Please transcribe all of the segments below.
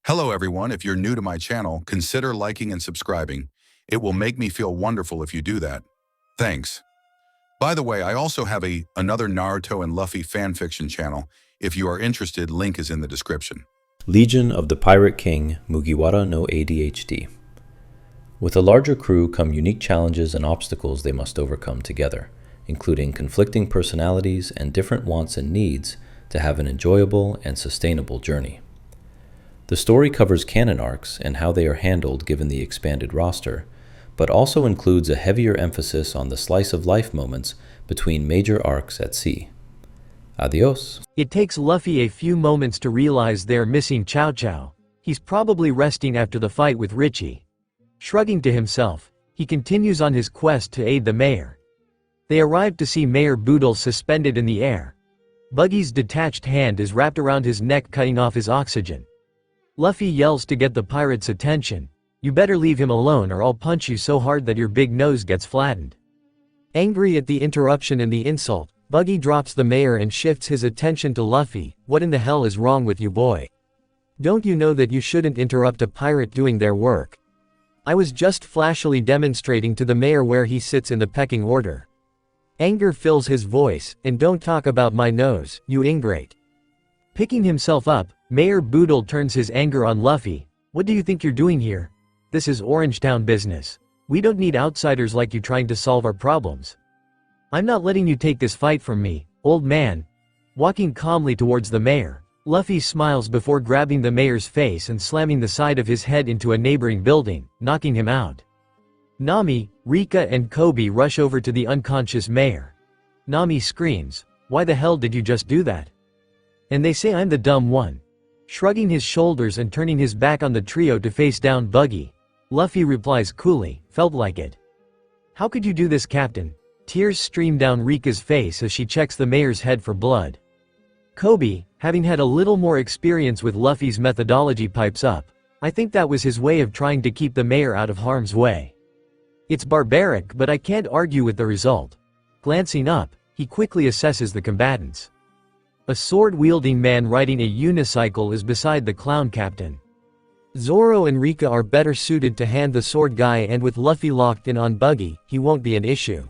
Hello everyone, if you're new to my channel, consider liking and subscribing. It will make me feel wonderful if you do that. Thanks. By the way, I also have another Naruto and Luffy fanfiction channel. If you are interested, link is in the description. Legion of the Pirate King Mugiwara no ADHD. With a larger crew come unique challenges and obstacles they must overcome together, including conflicting personalities and different wants and needs to have an enjoyable and sustainable journey. The story covers canon arcs and how they are handled given the expanded roster, but also includes a heavier emphasis on the slice-of-life moments between major arcs at sea. Adios. It takes Luffy a few moments to realize they're missing Chow Chow. He's probably resting after the fight with Richie. Shrugging to himself, he continues on his quest to aid the mayor. They arrive to see Mayor Boodle suspended in the air. Buggy's detached hand is wrapped around his neck, cutting off his oxygen. Luffy yells to get the pirate's attention. "You better leave him alone or I'll punch you so hard that your big nose gets flattened." Angry at the interruption and the insult, Buggy drops the mayor and shifts his attention to Luffy. "What in the hell is wrong with you, boy? Don't you know that you shouldn't interrupt a pirate doing their work? I was just flashily demonstrating to the mayor where he sits in the pecking order." Anger fills his voice. "And don't talk about my nose, you ingrate." Picking himself up, Mayor Boodle turns his anger on Luffy. "What do you think you're doing here? This is Orangetown business. We don't need outsiders like you trying to solve our problems. I'm not letting you take this fight from me, old man." Walking calmly towards the mayor, Luffy smiles before grabbing the mayor's face and slamming the side of his head into a neighboring building, knocking him out. Nami, Rika and Kobe rush over to the unconscious mayor. Nami screams, "Why the hell did you just do that?" And they say I'm the dumb one. Shrugging his shoulders and turning his back on the trio to face down Buggy, Luffy replies coolly, "Felt like it." "How could you do this, Captain?" Tears stream down Rika's face as she checks the mayor's head for blood. Kobe, having had a little more experience with Luffy's methodology, pipes up, "I think that was his way of trying to keep the mayor out of harm's way. It's barbaric, but I can't argue with the result." Glancing up, he quickly assesses the combatants. A sword-wielding man riding a unicycle is beside the clown captain. Zoro and Rika are better suited to hand the sword guy, and with Luffy locked in on Buggy, he won't be an issue.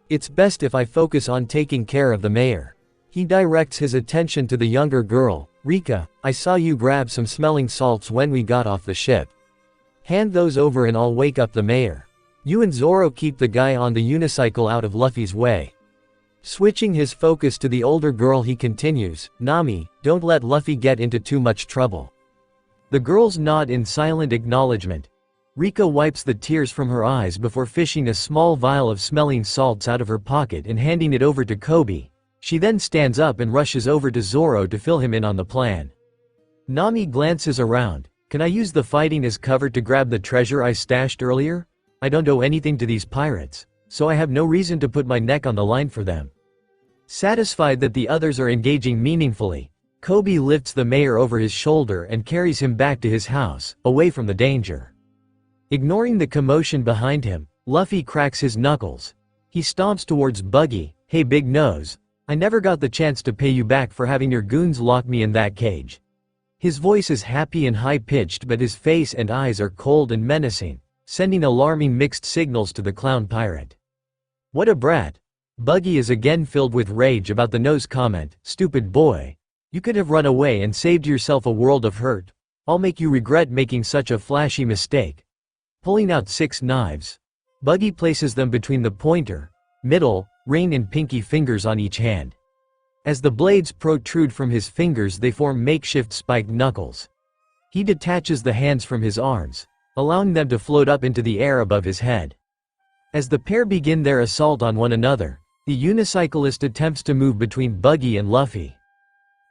"It's best if I focus on taking care of the mayor." He directs his attention to the younger girl. "Rika, I saw you grab some smelling salts when we got off the ship. Hand those over and I'll wake up the mayor. You and Zoro keep the guy on the unicycle out of Luffy's way." Switching his focus to the older girl, he continues, "Nami, don't let Luffy get into too much trouble." The girls nod in silent acknowledgement. Rika wipes the tears from her eyes before fishing a small vial of smelling salts out of her pocket and handing it over to Kobe. She then stands up and rushes over to Zoro to fill him in on the plan. Nami glances around. "Can I use the fighting as cover to grab the treasure I stashed earlier? I don't owe anything to these pirates, so I have no reason to put my neck on the line for them." Satisfied that the others are engaging meaningfully, Kobe lifts the mayor over his shoulder and carries him back to his house, away from the danger. Ignoring the commotion behind him, Luffy cracks his knuckles. He stomps towards Buggy. "Hey big nose, I never got the chance to pay you back for having your goons lock me in that cage." His voice is happy and high-pitched, but his face and eyes are cold and menacing, sending alarming mixed signals to the clown pirate. "What a brat." Buggy is again filled with rage about the nose comment. "Stupid boy. You could have run away and saved yourself a world of hurt. I'll make you regret making such a flashy mistake." Pulling out 6 knives, Buggy places them between the pointer, middle, ring and pinky fingers on each hand. As the blades protrude from his fingers, they form makeshift spiked knuckles. He detaches the hands from his arms, allowing them to float up into the air above his head. As the pair begin their assault on one another, the unicyclist attempts to move between Buggy and Luffy.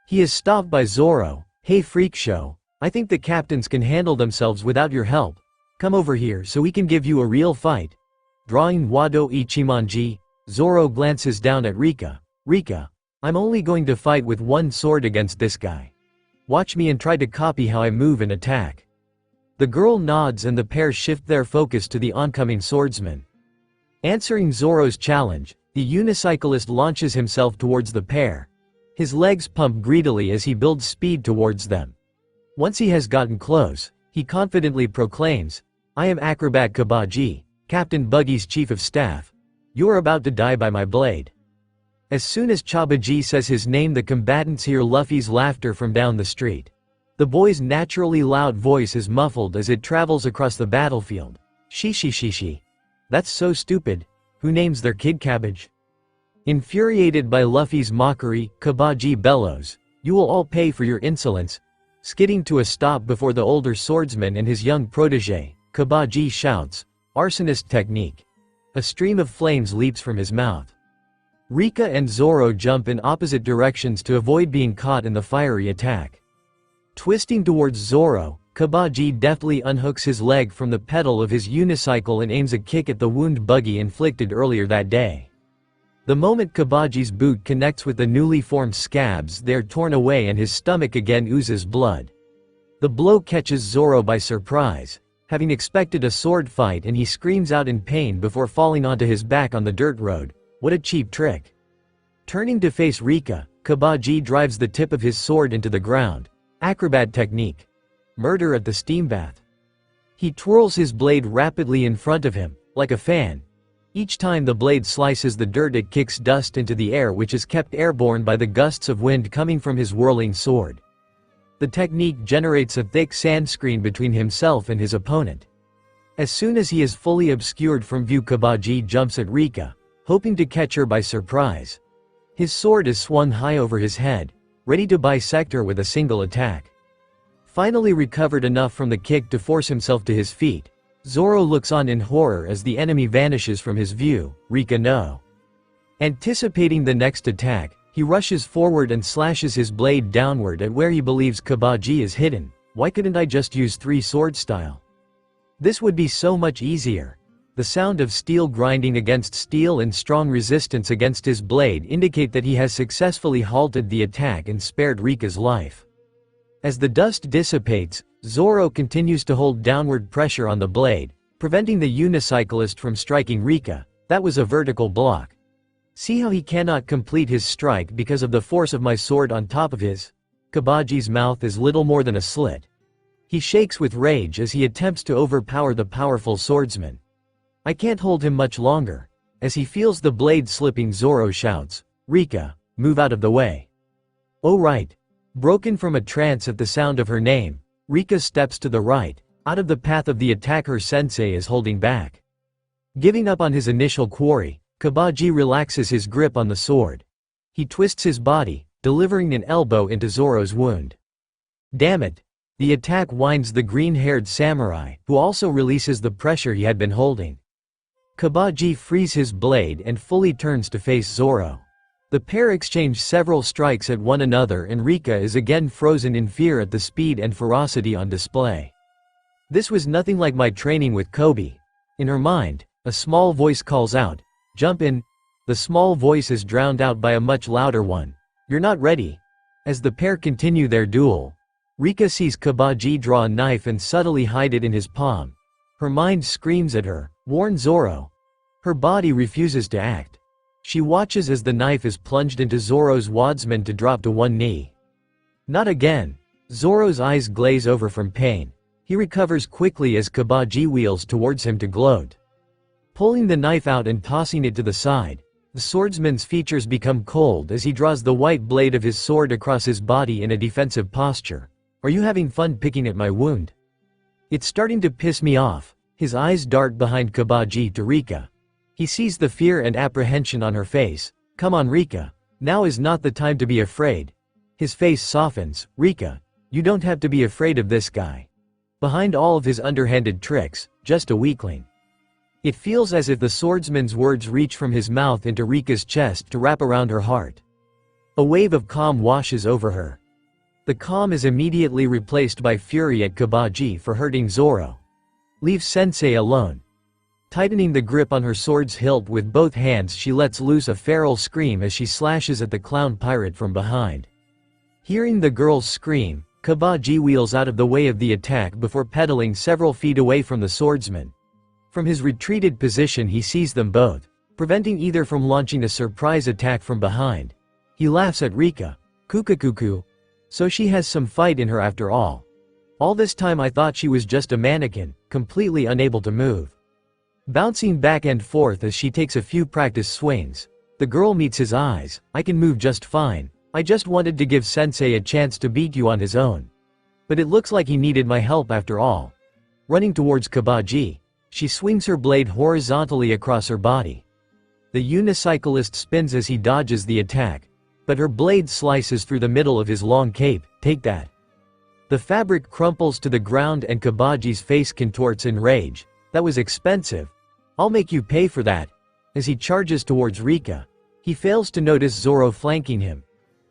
He is stopped by Zoro. "Hey freak show, I think the captains can handle themselves without your help. Come over here so we can give you a real fight." Drawing Wado Ichimonji, Zoro glances down at Rika. "Rika, I'm only going to fight with one sword against this guy. Watch me and try to copy how I move and attack." The girl nods and the pair shift their focus to the oncoming swordsman. Answering Zoro's challenge, the unicyclist launches himself towards the pair. His legs pump greedily as he builds speed towards them. Once he has gotten close, he confidently proclaims, "I am Acrobat Kabaji, Captain Buggy's chief of staff. You are about to die by my blade." As soon as Chabaji says his name, the combatants hear Luffy's laughter from down the street. The boy's naturally loud voice is muffled as it travels across the battlefield. Shishi. That's so stupid. Who names their kid Cabbage? Infuriated by Luffy's mockery, Kabaji bellows, "You will all pay for your insolence." Skidding to a stop before the older swordsman and his young protege, Kabaji shouts, "Arsonist technique." A stream of flames leaps from his mouth. Rika and Zoro jump in opposite directions to avoid being caught in the fiery attack. Twisting towards Zoro, Kabaji deftly unhooks his leg from the pedal of his unicycle and aims a kick at the wound Buggy inflicted earlier that day. The moment Kabaji's boot connects with the newly formed scabs, they are torn away and his stomach again oozes blood. The blow catches Zoro by surprise, having expected a sword fight, and he screams out in pain before falling onto his back on the dirt road. What a cheap trick. Turning to face Rika, Kabaji drives the tip of his sword into the ground. Acrobat technique. Murder at the steam bath. He twirls his blade rapidly in front of him, like a fan. Each time the blade slices the dirt, it kicks dust into the air, which is kept airborne by the gusts of wind coming from his whirling sword. The technique generates a thick sand screen between himself and his opponent. As soon as he is fully obscured from view, Kabaji jumps at Rika, hoping to catch her by surprise. His sword is swung high over his head, ready to bisect her with a single attack. Finally recovered enough from the kick to force himself to his feet, Zoro looks on in horror as the enemy vanishes from his view. Rika no. Anticipating the next attack, he rushes forward and slashes his blade downward at where he believes Kabaji is hidden. Why couldn't I just use 3-sword style? This would be so much easier. The sound of steel grinding against steel and strong resistance against his blade indicate that he has successfully halted the attack and spared Rika's life. As the dust dissipates, Zoro continues to hold downward pressure on the blade, preventing the unicyclist from striking Rika. That was a vertical block. See how he cannot complete his strike because of the force of my sword on top of his? Kabaji's mouth is little more than a slit. He shakes with rage as he attempts to overpower the powerful swordsman. I can't hold him much longer. As he feels the blade slipping, Zoro shouts, "Rika, move out of the way." Oh right. Broken from a trance at the sound of her name, Rika steps to the right, out of the path of the attack her sensei is holding back. Giving up on his initial quarry, Kabaji relaxes his grip on the sword. He twists his body, delivering an elbow into Zoro's wound. Damn it! The attack winds the green-haired samurai, who also releases the pressure he had been holding. Kabaji frees his blade and fully turns to face Zoro. The pair exchange several strikes at one another, and Rika is again frozen in fear at the speed and ferocity on display. This was nothing like my training with Kobe. In her mind, a small voice calls out, "Jump in." The small voice is drowned out by a much louder one. "You're not ready." As the pair continue their duel, Rika sees Kabaji draw a knife and subtly hide it in his palm. Her mind screams at her, "Warn Zoro." Her body refuses to act. She watches as the knife is plunged into Zoro's wadsman to drop to one knee. Not again. Zoro's eyes glaze over from pain. He recovers quickly as Kabaji wheels towards him to gloat. Pulling the knife out and tossing it to the side, the swordsman's features become cold as he draws the white blade of his sword across his body in a defensive posture. Are you having fun picking at my wound? It's starting to piss me off. His eyes dart behind Kabaji to Rika. He sees the fear and apprehension on her face. Come on, Rika. Now is not the time to be afraid. His face softens. Rika, you don't have to be afraid of this guy. Behind all of his underhanded tricks, just a weakling. It feels as if the swordsman's words reach from his mouth into Rika's chest to wrap around her heart. A wave of calm washes over her. The calm is immediately replaced by fury at Kabaji for hurting Zoro. Leave sensei alone. Tightening the grip on her sword's hilt with both hands, she lets loose a feral scream as she slashes at the clown pirate from behind. Hearing the girl's scream, Kabaji wheels out of the way of the attack before pedaling several feet away from the swordsman. From his retreated position he sees them both, preventing either from launching a surprise attack from behind. He laughs at Rika. Kukakuku. So she has some fight in her after all. All this time I thought she was just a mannequin, completely unable to move. Bouncing back and forth as she takes a few practice swings. The girl meets his eyes. I can move just fine. I just wanted to give sensei a chance to beat you on his own. But it looks like he needed my help after all. Running towards Kabaji, she swings her blade horizontally across her body. The unicyclist spins as he dodges the attack, but her blade slices through the middle of his long cape. Take that. The fabric crumples to the ground and Kabaji's face contorts in rage. That was expensive. I'll make you pay for that. As he charges towards Rika, he fails to notice Zoro flanking him.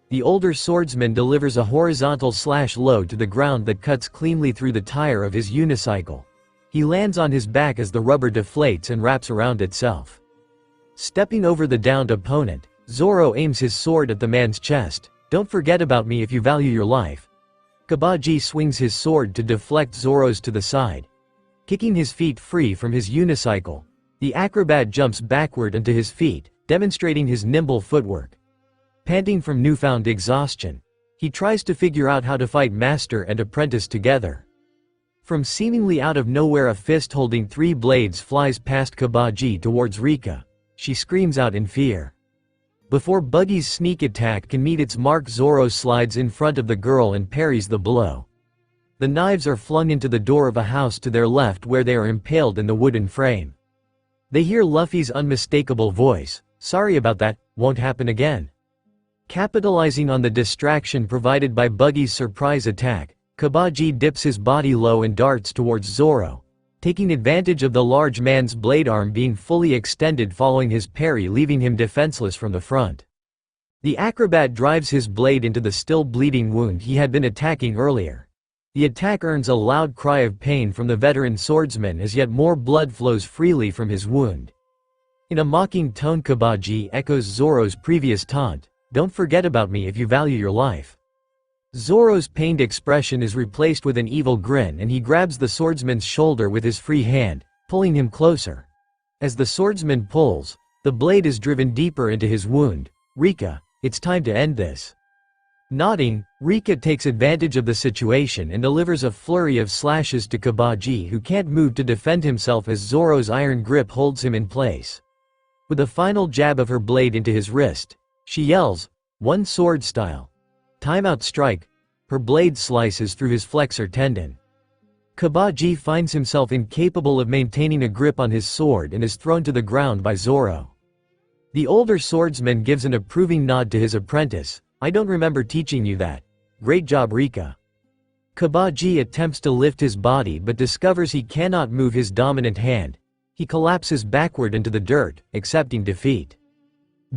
The older swordsman delivers a horizontal slash low to the ground that cuts cleanly through the tire of his unicycle. He lands on his back as the rubber deflates and wraps around itself. Stepping over the downed opponent, Zoro aims his sword at the man's chest. Don't forget about me if you value your life. Kabaji swings his sword to deflect Zoro's to the side. Kicking his feet free from his unicycle, the acrobat jumps backward onto his feet, demonstrating his nimble footwork. Panting from newfound exhaustion, he tries to figure out how to fight master and apprentice together. From seemingly out of nowhere, a fist holding 3 blades flies past Kabaji towards Rika. She screams out in fear. Before Buggy's sneak attack can meet its mark, Zoro slides in front of the girl and parries the blow. The knives are flung into the door of a house to their left, where they are impaled in the wooden frame. They hear Luffy's unmistakable voice. Sorry about that, won't happen again. Capitalizing on the distraction provided by Buggy's surprise attack, Kabaji dips his body low and darts towards Zoro, taking advantage of the large man's blade arm being fully extended following his parry, leaving him defenseless from the front. The acrobat drives his blade into the still bleeding wound he had been attacking earlier. The attack earns a loud cry of pain from the veteran swordsman as yet more blood flows freely from his wound. In a mocking tone, Kabaji echoes Zoro's previous taunt, "Don't forget about me if you value your life." Zoro's pained expression is replaced with an evil grin, and he grabs the swordsman's shoulder with his free hand, pulling him closer. As the swordsman pulls, the blade is driven deeper into his wound. "Rika, it's time to end this." Nodding, Rika takes advantage of the situation and delivers a flurry of slashes to Kabaji, who can't move to defend himself as Zoro's iron grip holds him in place. With a final jab of her blade into his wrist, she yells, "One sword style. Timeout strike." Her blade slices through his flexor tendon. Kabaji finds himself incapable of maintaining a grip on his sword and is thrown to the ground by Zoro. The older swordsman gives an approving nod to his apprentice. "I don't remember teaching you that. Great job, Rika." Kabaji attempts to lift his body but discovers he cannot move his dominant hand. He collapses backward into the dirt, accepting defeat.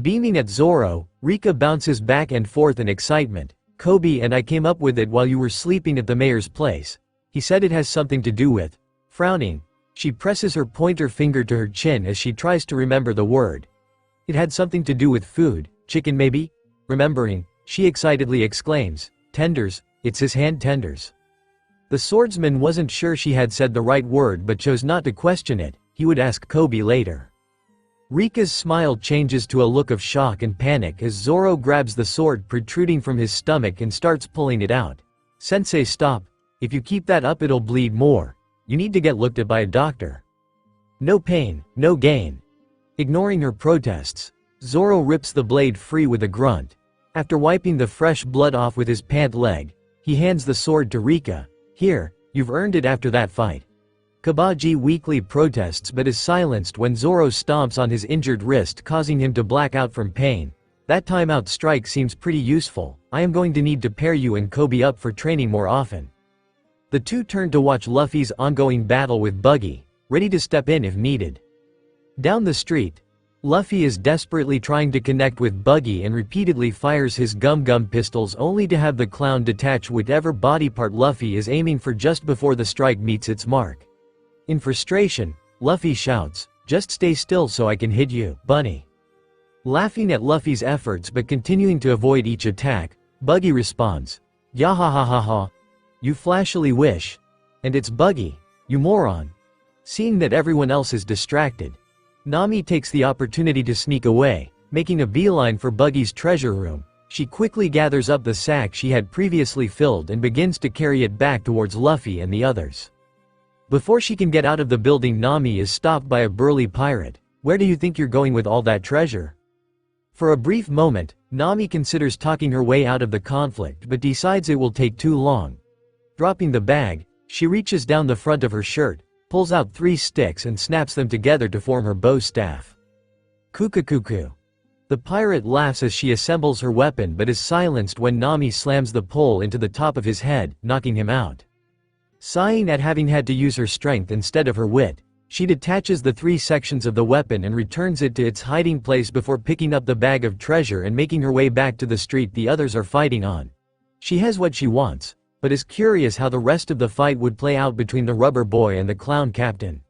Beaming at Zoro, Rika bounces back and forth in excitement. "Kobe and I came up with it while you were sleeping at the mayor's place. He said it has something to do with..." Frowning, she presses her pointer finger to her chin as she tries to remember the word. "It had something to do with food, chicken maybe?" Remembering, she excitedly exclaims, "Tenders, it's his hand tenders." The swordsman wasn't sure she had said the right word but chose not to question it. He would ask Kobe later. Rika's smile changes to a look of shock and panic as Zoro grabs the sword protruding from his stomach and starts pulling it out. "Sensei, stop. If you keep that up it'll bleed more. You need to get looked at by a doctor." "No pain, no gain." Ignoring her protests, Zoro rips the blade free with a grunt. After wiping the fresh blood off with his pant leg, he hands the sword to Rika. "Here, you've earned it after that fight." Kabaji weakly protests but is silenced when Zoro stomps on his injured wrist, causing him to black out from pain. "That timeout strike seems pretty useful. I am going to need to pair you and Kobe up for training more often." The two turn to watch Luffy's ongoing battle with Buggy, ready to step in if needed. Down the street, Luffy is desperately trying to connect with Buggy and repeatedly fires his gum-gum pistols only to have the clown detach whatever body part Luffy is aiming for just before the strike meets its mark. In frustration, Luffy shouts, "Just stay still so I can hit you, bunny." Laughing at Luffy's efforts but continuing to avoid each attack, Buggy responds, "Yahahaha. You flashily wish. And it's Buggy, you moron." Seeing that everyone else is distracted, Nami takes the opportunity to sneak away, making a beeline for Buggy's treasure room. She quickly gathers up the sack she had previously filled and begins to carry it back towards Luffy and the others. Before she can get out of the building, Nami is stopped by a burly pirate. "Where do you think you're going with all that treasure?" For a brief moment, Nami considers talking her way out of the conflict but decides it will take too long. Dropping the bag, she reaches down the front of her shirt, pulls out 3 sticks and snaps them together to form her bow staff. Kukukuku. The pirate laughs as she assembles her weapon but is silenced when Nami slams the pole into the top of his head, knocking him out. Sighing at having had to use her strength instead of her wit, she detaches the 3 sections of the weapon and returns it to its hiding place before picking up the bag of treasure and making her way back to the street the others are fighting on. She has what she wants, but is curious how the rest of the fight would play out between the rubber boy and the clown captain.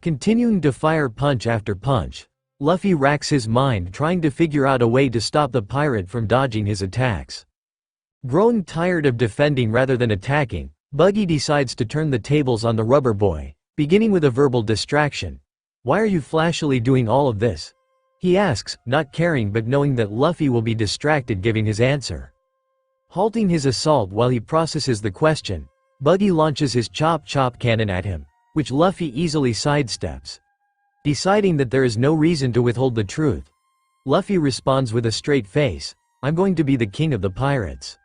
Continuing to fire punch after punch, Luffy racks his mind trying to figure out a way to stop the pirate from dodging his attacks. Growing tired of defending rather than attacking, Buggy decides to turn the tables on the rubber boy, beginning with a verbal distraction. "Why are you flashily doing all of this?" he asks, not caring but knowing that Luffy will be distracted giving his answer. Halting his assault while he processes the question, Buggy launches his chop chop cannon at him, which Luffy easily sidesteps. Deciding that there is no reason to withhold the truth, Luffy responds with a straight face, "I'm going to be the king of the pirates."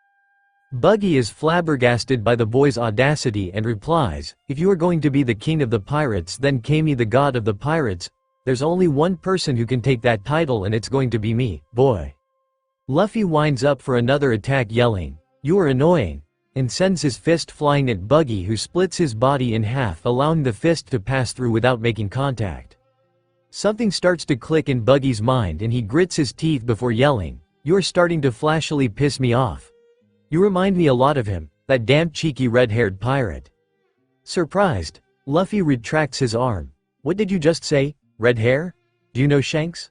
Buggy is flabbergasted by the boy's audacity and replies, "If you are going to be the king of the pirates, then Kami the god of the pirates. There's only one person who can take that title and it's going to be me, boy." Luffy winds up for another attack yelling, "You are annoying," and sends his fist flying at Buggy, who splits his body in half, allowing the fist to pass through without making contact. Something starts to click in Buggy's mind and he grits his teeth before yelling, "You're starting to flashily piss me off. You remind me a lot of him, that damn cheeky red-haired pirate." Surprised, Luffy retracts his arm. "What did you just say? Red hair? Do you know Shanks?"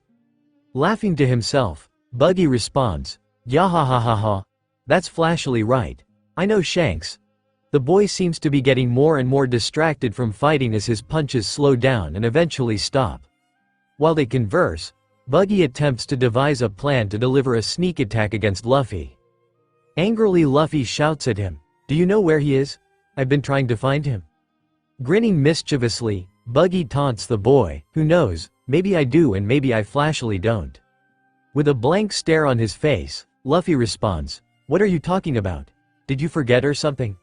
Laughing to himself, Buggy responds, "Yahahahaha. That's flashily right. I know Shanks." The boy seems to be getting more and more distracted from fighting as his punches slow down and eventually stop. While they converse, Buggy attempts to devise a plan to deliver a sneak attack against Luffy. Angrily, Luffy shouts at him, "Do you know where he is? I've been trying to find him." Grinning mischievously, Buggy taunts the boy, who knows, "Maybe I do and maybe I flashily don't." With a blank stare on his face, Luffy responds, "What are you talking about? Did you forget or something?"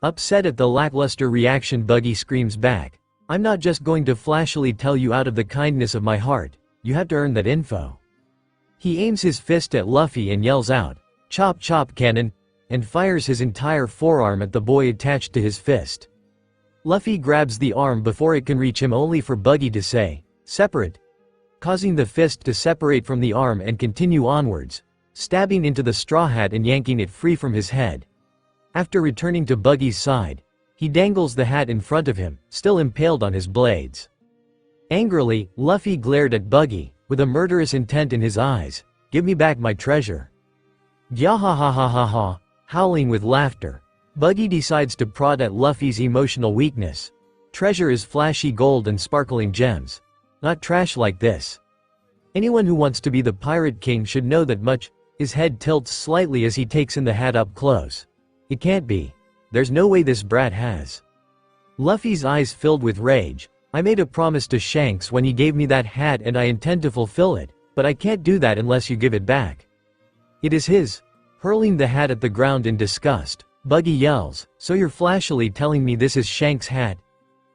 Upset at the lackluster reaction, Buggy screams back, "I'm not just going to flashily tell you out of the kindness of my heart, you have to earn that info." He aims his fist at Luffy and yells out, "Chop chop cannon," and fires his entire forearm at the boy attached to his fist. Luffy grabs the arm before it can reach him, only for Buggy to say, "Separate," causing the fist to separate from the arm and continue onwards, stabbing into the straw hat and yanking it free from his head. After returning to Buggy's side, he dangles the hat in front of him, still impaled on his blades. Angrily, Luffy glared at Buggy, with a murderous intent in his eyes, "Give me back my treasure." Yahahahaha, howling with laughter, Buggy decides to prod at Luffy's emotional weakness. Treasure is flashy gold and sparkling gems. Not trash like this. Anyone who wants to be the Pirate King should know that much. His head tilts slightly as he takes in the hat up close. It can't be. There's no way this brat has. Luffy's eyes filled with rage. "I made a promise to Shanks when he gave me that hat and I intend to fulfill it, but I can't do that unless you give it back. It is his." Hurling the hat at the ground in disgust, Buggy yells, "So you're flashily telling me this is Shanks' hat?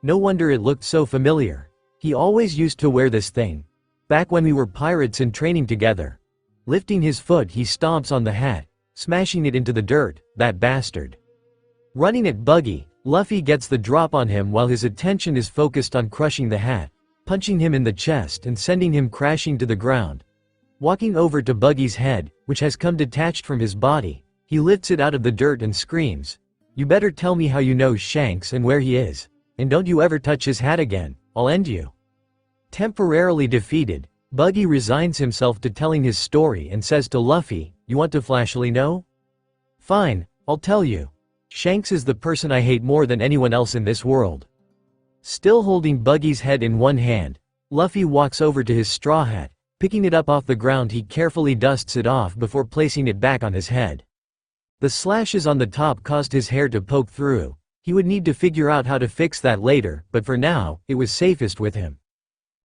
No wonder it looked so familiar. He always used to wear this thing. Back when we were pirates in training together." Lifting his foot, he stomps on the hat, smashing it into the dirt. That bastard. Running at Buggy, Luffy gets the drop on him while his attention is focused on crushing the hat, punching him in the chest and sending him crashing to the ground. Walking over to Buggy's head, which has come detached from his body, he lifts it out of the dirt and screams, "You better tell me how you know Shanks and where he is, and don't you ever touch his hat again, I'll end you." Temporarily defeated, Buggy resigns himself to telling his story and says to Luffy, "You want to flashily know? Fine, I'll tell you. Shanks is the person I hate more than anyone else in this world." Still holding Buggy's head in one hand, Luffy walks over to his straw hat, Picking it up off the ground, he carefully dusts it off before placing it back on his head. The slashes on the top caused his hair to poke through. He would need to figure out how to fix that later, but for now, it was safest with him.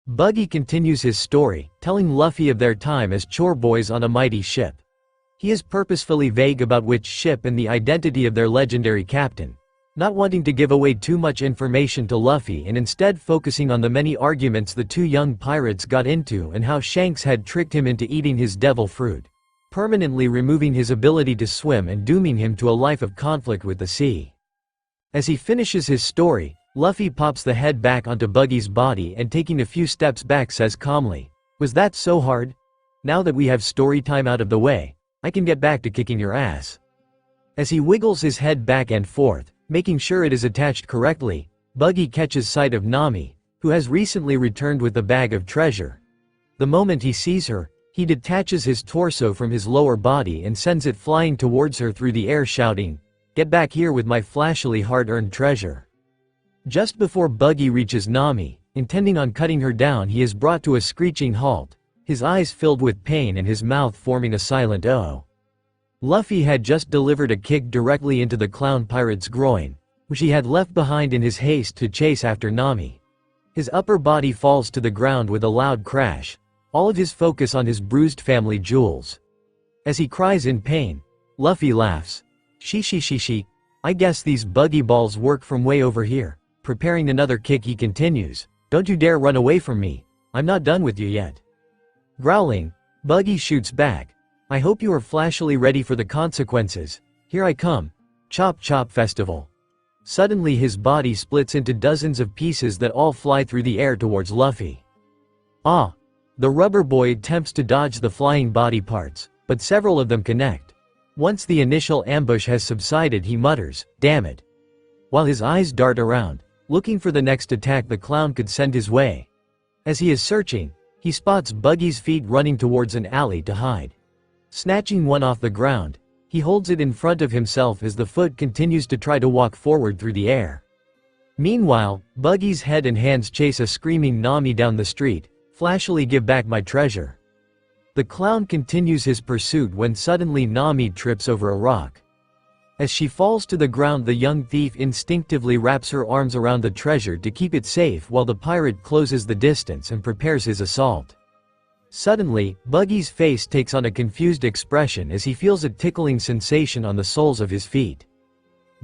Buggy continues his story, telling Luffy of their time as chore boys on a mighty ship. He is purposefully vague about which ship and the identity of their legendary captain, not wanting to give away too much information to Luffy and instead focusing on the many arguments the two young pirates got into and how Shanks had tricked him into eating his devil fruit, permanently removing his ability to swim and dooming him to a life of conflict with the sea. As he finishes his story, Luffy pops the head back onto Buggy's body and taking a few steps back says calmly, "Was that so hard? Now that we have story time out of the way, I can get back to kicking your ass." As he wiggles his head back and forth, making sure it is attached correctly, Buggy catches sight of Nami, who has recently returned with the bag of treasure. The moment he sees her, he detaches his torso from his lower body and sends it flying towards her through the air shouting, "Get back here with my flashily hard-earned treasure." Just before Buggy reaches Nami, intending on cutting her down, he is brought to a screeching halt, his eyes filled with pain and his mouth forming a silent O. Luffy had just delivered a kick directly into the clown pirate's groin, which he had left behind in his haste to chase after Nami. His upper body falls to the ground with a loud crash, all of his focus on his bruised family jewels. As he cries in pain, Luffy laughs. She, I guess these buggy balls work from way over here." Preparing another kick, he continues, "Don't you dare run away from me, I'm not done with you yet." Growling, Buggy shoots back, "I hope you are flashily ready for the consequences. Here I come. Chop chop festival." Suddenly his body splits into dozens of pieces that all fly through the air towards Luffy. Ah! The rubber boy attempts to dodge the flying body parts, but several of them connect. Once the initial ambush has subsided, he mutters, "Damn it." While his eyes dart around, looking for the next attack the clown could send his way. As he is searching, he spots Buggy's feet running towards an alley to hide. Snatching one off the ground, he holds it in front of himself as the foot continues to try to walk forward through the air. Meanwhile, Buggy's head and hands chase a screaming Nami down the street, "Flashily give back my treasure." The clown continues his pursuit when suddenly Nami trips over a rock. As she falls to the ground, the young thief instinctively wraps her arms around the treasure to keep it safe while the pirate closes the distance and prepares his assault. Suddenly, Buggy's face takes on a confused expression as he feels a tickling sensation on the soles of his feet.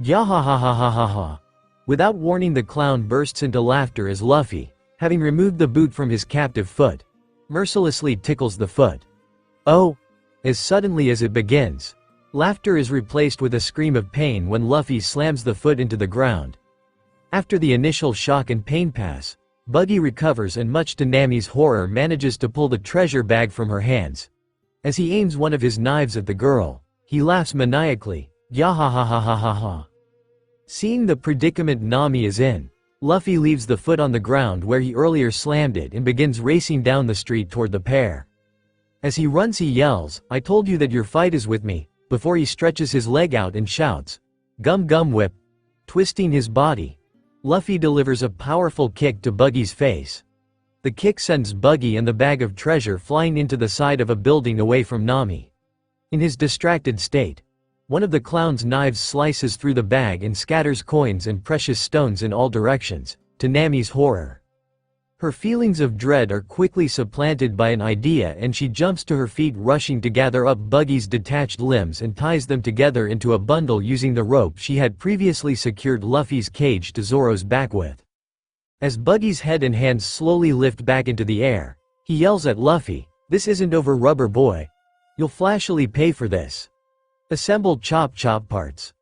Yahahahahaha. Without warning, the clown bursts into laughter as Luffy, having removed the boot from his captive foot, mercilessly tickles the foot. Oh! As suddenly as it begins, laughter is replaced with a scream of pain when Luffy slams the foot into the ground. After the initial shock and pain pass, Buggy recovers and much to Nami's horror manages to pull the treasure bag from her hands. As he aims one of his knives at the girl, he laughs maniacally, "Yahahahahaha." Seeing the predicament Nami is in, Luffy leaves the foot on the ground where he earlier slammed it and begins racing down the street toward the pair. As he runs, he yells, "I told you that your fight is with me," before he stretches his leg out and shouts, "Gum gum whip." Twisting his body, Luffy delivers a powerful kick to Buggy's face. The kick sends Buggy and the bag of treasure flying into the side of a building away from Nami. In his distracted state, one of the clown's knives slices through the bag and scatters coins and precious stones in all directions, to Nami's horror. Her feelings of dread are quickly supplanted by an idea and she jumps to her feet, rushing to gather up Buggy's detached limbs and ties them together into a bundle using the rope she had previously secured Luffy's cage to Zoro's back with. As Buggy's head and hands slowly lift back into the air, he yells at Luffy, "This isn't over, rubber boy. You'll flashily pay for this." Assemble chop chop parts.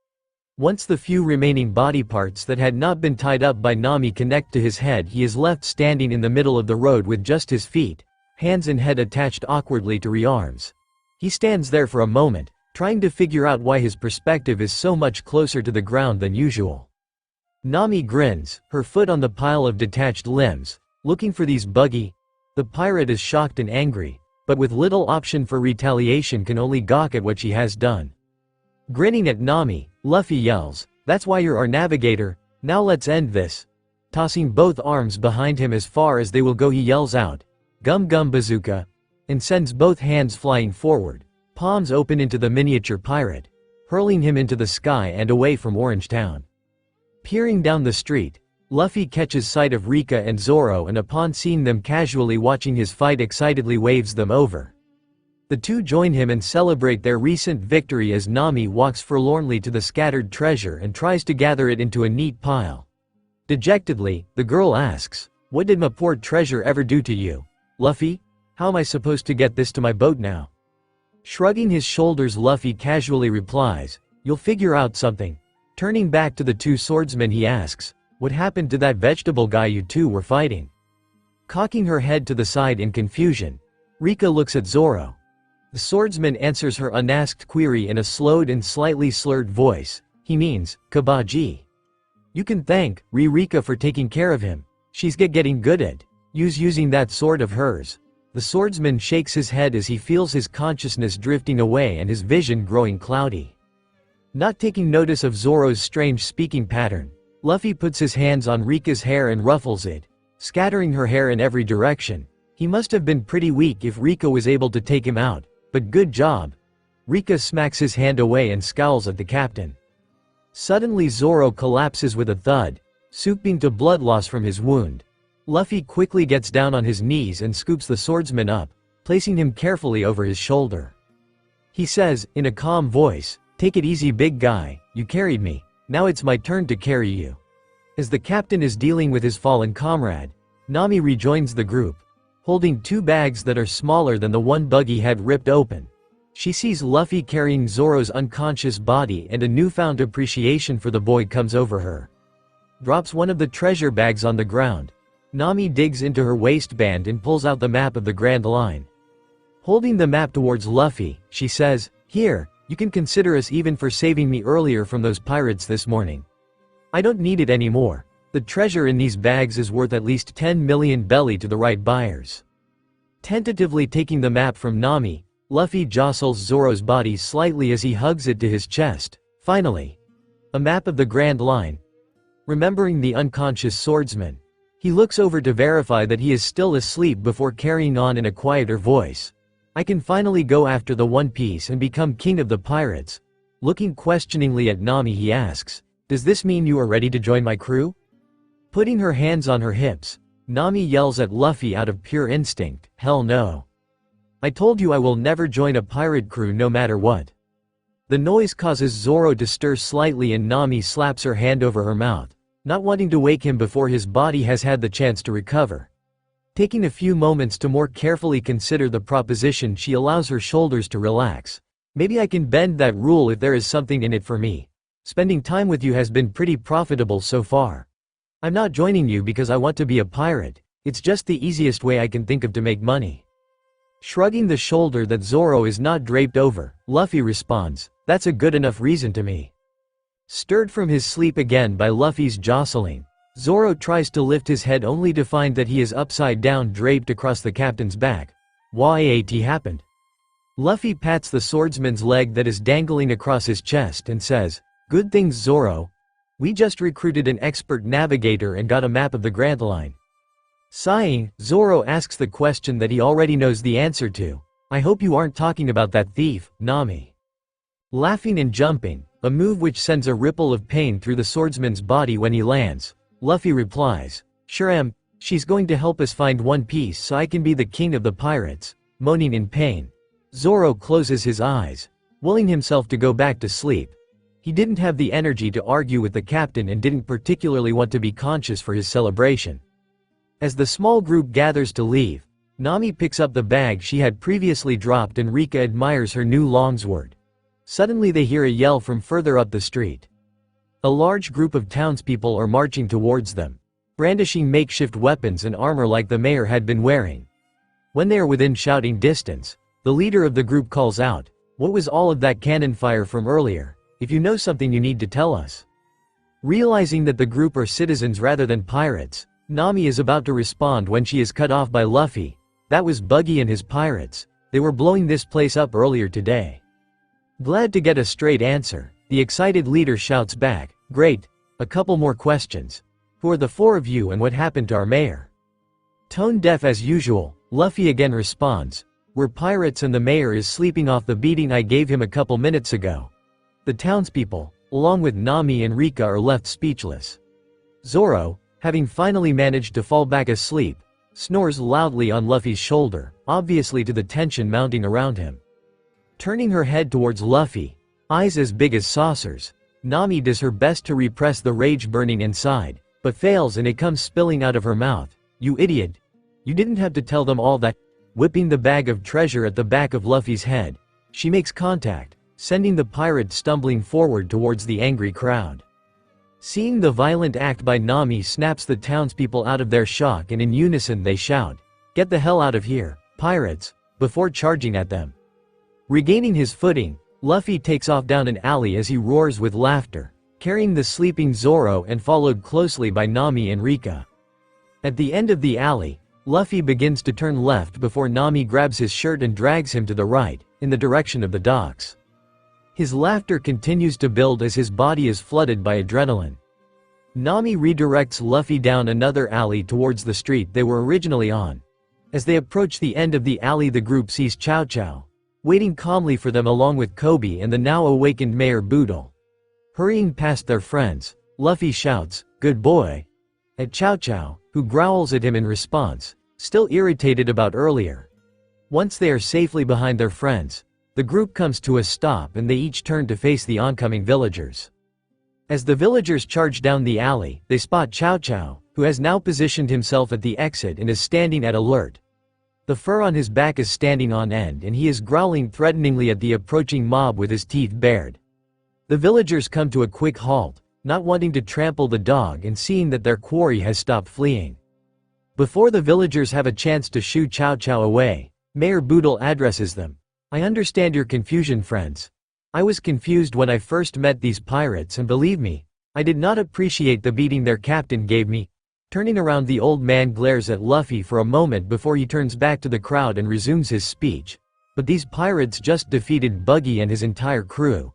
Once the few remaining body parts that had not been tied up by Nami connect to his head, he is left standing in the middle of the road with just his feet, hands and head attached awkwardly to rearms. He stands there for a moment, trying to figure out why his perspective is so much closer to the ground than usual. Nami grins, her foot on the pile of detached limbs, looking for these Buggy. The pirate is shocked and angry, but with little option for retaliation can only gawk at what she has done. Grinning at Nami, Luffy yells, "That's why you're our navigator, now let's end this." Tossing both arms behind him as far as they will go, he yells out, "Gum gum bazooka." and sends both hands flying forward, palms open into the miniature pirate, hurling him into the sky and away from Orange Town. Peering down the street, Luffy catches sight of Rika and Zoro, and upon seeing them casually watching his fight excitedly waves them over. The two join him and celebrate their recent victory as Nami walks forlornly to the scattered treasure and tries to gather it into a neat pile. Dejectedly, the girl asks, "What did my poor treasure ever do to you, Luffy? How am I supposed to get this to my boat now?" Shrugging his shoulders, Luffy casually replies, "You'll figure out something." Turning back to the two swordsmen, he asks, "What happened to that vegetable guy you two were fighting?" Cocking her head to the side in confusion, Rika looks at Zoro. The swordsman answers her unasked query in a slowed and slightly slurred voice. He means, Kabaji. "You can thank Rika for taking care of him. She's getting good at using that sword of hers." The swordsman shakes his head as he feels his consciousness drifting away and his vision growing cloudy. Not taking notice of Zoro's strange speaking pattern, Luffy puts his hands on Rika's hair and ruffles it, scattering her hair in every direction. He must have been pretty weak if Rika was able to take him out, but good job. Rika smacks his hand away and scowls at the captain. Suddenly Zoro collapses with a thud, succumbing to blood loss from his wound. Luffy quickly gets down on his knees and scoops the swordsman up, placing him carefully over his shoulder. He says, in a calm voice, "Take it easy, big guy, you carried me, now it's my turn to carry you." As the captain is dealing with his fallen comrade, Nami rejoins the group, holding two bags that are smaller than the one Buggy had ripped open. She sees Luffy carrying Zoro's unconscious body, and a newfound appreciation for the boy comes over her. Drops one of the treasure bags on the ground. Nami digs into her waistband and pulls out the map of the Grand Line. Holding the map towards Luffy, she says, "Here, you can consider us even for saving me earlier from those pirates this morning. I don't need it anymore. The treasure in these bags is worth at least 10 million belly to the right buyers." Tentatively taking the map from Nami, Luffy jostles Zoro's body slightly as he hugs it to his chest. Finally, a map of the Grand Line. Remembering the unconscious swordsman, he looks over to verify that he is still asleep before carrying on in a quieter voice. "I can finally go after the One Piece and become king of the pirates." Looking questioningly at Nami, he asks, "Does this mean you are ready to join my crew?" Putting her hands on her hips, Nami yells at Luffy out of pure instinct, "Hell no. I told you I will never join a pirate crew no matter what." The noise causes Zoro to stir slightly and Nami slaps her hand over her mouth, not wanting to wake him before his body has had the chance to recover. Taking a few moments to more carefully consider the proposition, she allows her shoulders to relax. "Maybe I can bend that rule if there is something in it for me. Spending time with you has been pretty profitable so far. I'm not joining you because I want to be a pirate, it's just the easiest way I can think of to make money." Shrugging the shoulder that Zoro is not draped over, Luffy responds, "That's a good enough reason to me." Stirred from his sleep again by Luffy's jostling, Zoro tries to lift his head only to find that he is upside down, draped across the captain's back. What happened? Luffy pats the swordsman's leg that is dangling across his chest and says, "Good things, Zoro. We just recruited an expert navigator and got a map of the Grand Line." Sighing, Zoro asks the question that he already knows the answer to. "I hope you aren't talking about that thief, Nami." Laughing and jumping, a move which sends a ripple of pain through the swordsman's body when he lands, Luffy replies, "Sure am, she's going to help us find One Piece so I can be the king of the pirates." Moaning in pain, Zoro closes his eyes, willing himself to go back to sleep. He didn't have the energy to argue with the captain and didn't particularly want to be conscious for his celebration. As the small group gathers to leave, Nami picks up the bag she had previously dropped and Rika admires her new longsword. Suddenly they hear a yell from further up the street. A large group of townspeople are marching towards them, brandishing makeshift weapons and armor like the mayor had been wearing. When they are within shouting distance, the leader of the group calls out, "What was all of that cannon fire from earlier? If you know something you need to tell us." Realizing that the group are citizens rather than pirates, Nami is about to respond when she is cut off by Luffy. "That was Buggy and his pirates. They were blowing this place up earlier today." Glad to get a straight answer, the excited leader shouts back, "Great, a couple more questions. Who are the four of you and what happened to our mayor?" Tone deaf as usual, Luffy again responds, We're pirates and the mayor is sleeping off the beating I gave him a couple minutes ago." The townspeople, along with Nami and Rika, are left speechless. Zoro, having finally managed to fall back asleep, snores loudly on Luffy's shoulder, obviously to the tension mounting around him. Turning her head towards Luffy, eyes as big as saucers, Nami does her best to repress the rage burning inside, but fails and it comes spilling out of her mouth. "You idiot. You didn't have to tell them all that." Whipping the bag of treasure at the back of Luffy's head, she makes contact, sending the pirate stumbling forward towards the angry crowd. Seeing the violent act by Nami snaps the townspeople out of their shock, and in unison they shout, "Get the hell out of here, pirates," before charging at them. Regaining his footing, Luffy takes off down an alley as he roars with laughter, carrying the sleeping Zoro and followed closely by Nami and Rika. At the end of the alley, Luffy begins to turn left before Nami grabs his shirt and drags him to the right, in the direction of the docks. His laughter continues to build as his body is flooded by adrenaline. Nami redirects Luffy down another alley towards the street they were originally on. As they approach the end of the alley, the group sees Chow Chow, waiting calmly for them along with Kobe and the now awakened Mayor Boodle. Hurrying past their friends, Luffy shouts, "Good boy," at Chow Chow, who growls at him in response, still irritated about earlier. Once they are safely behind their friends, the group comes to a stop and they each turn to face the oncoming villagers. As the villagers charge down the alley, they spot Chow Chow, who has now positioned himself at the exit and is standing at alert. The fur on his back is standing on end and he is growling threateningly at the approaching mob with his teeth bared. The villagers come to a quick halt, not wanting to trample the dog and seeing that their quarry has stopped fleeing. Before the villagers have a chance to shoo Chow Chow away, Mayor Boodle addresses them. "I understand your confusion, friends. I was confused when I first met these pirates, and believe me, I did not appreciate the beating their captain gave me." Turning around, the old man glares at Luffy for a moment before he turns back to the crowd and resumes his speech. "But these pirates just defeated Buggy and his entire crew.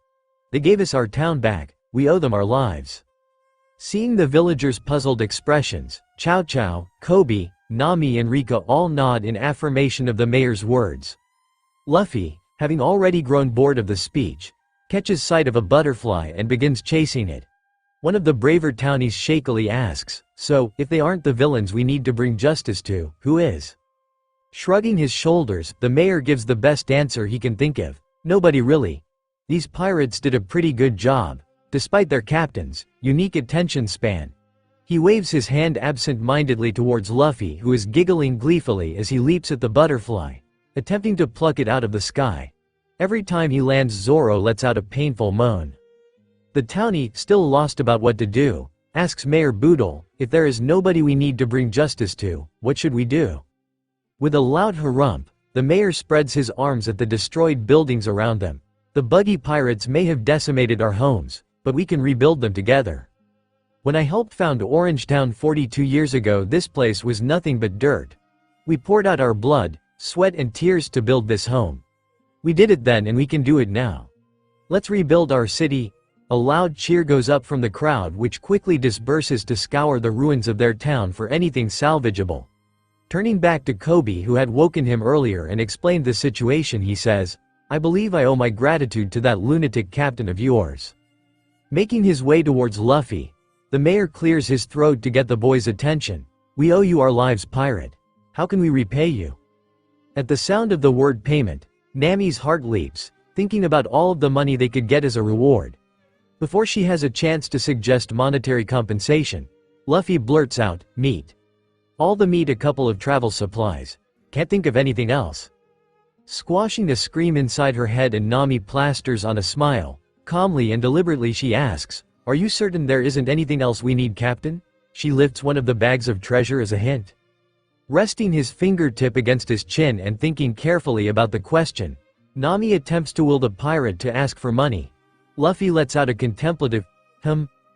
They gave us our town back, we owe them our lives." Seeing the villagers' puzzled expressions, Chow Chow, Kobe, Nami and Rika all nod in affirmation of the mayor's words. Luffy, having already grown bored of the speech, catches sight of a butterfly and begins chasing it. One of the braver townies shakily asks, "So, if they aren't the villains we need to bring justice to, who is?" Shrugging his shoulders, the mayor gives the best answer he can think of. "Nobody really. These pirates did a pretty good job, despite their captain's unique attention span." He waves his hand absent-mindedly towards Luffy, who is giggling gleefully as he leaps at the butterfly, attempting to pluck it out of the sky. Every time he lands, Zoro lets out a painful moan. The townie, still lost about what to do, asks Mayor Boodle, "If there is nobody we need to bring justice to, what should we do?" With a loud harump, the mayor spreads his arms at the destroyed buildings around them. "The Buggy pirates may have decimated our homes, but we can rebuild them together. When I helped found Orangetown 42 years ago, this place was nothing but dirt. We poured out our blood, sweat and tears to build this home. We did it then and we can do it now. Let's rebuild our city." A loud cheer goes up from the crowd, which quickly disperses to scour the ruins of their town for anything salvageable. Turning back to Kobe, who had woken him earlier and explained the situation, he says, "I believe I owe my gratitude to that lunatic captain of yours." Making his way towards Luffy, the mayor clears his throat to get the boy's attention. "We owe you our lives, pirate. How can we repay you?" At the sound of the word payment, Nami's heart leaps, thinking about all of the money they could get as a reward. Before she has a chance to suggest monetary compensation, Luffy blurts out, "Meat. All the meat, a couple of travel supplies. Can't think of anything else." Squashing a scream inside her head, and Nami plasters on a smile. Calmly and deliberately she asks, "Are you certain there isn't anything else we need, Captain?" She lifts one of the bags of treasure as a hint. Resting his fingertip against his chin and thinking carefully about the question, Nami attempts to will the pirate to ask for money. Luffy lets out a contemplative,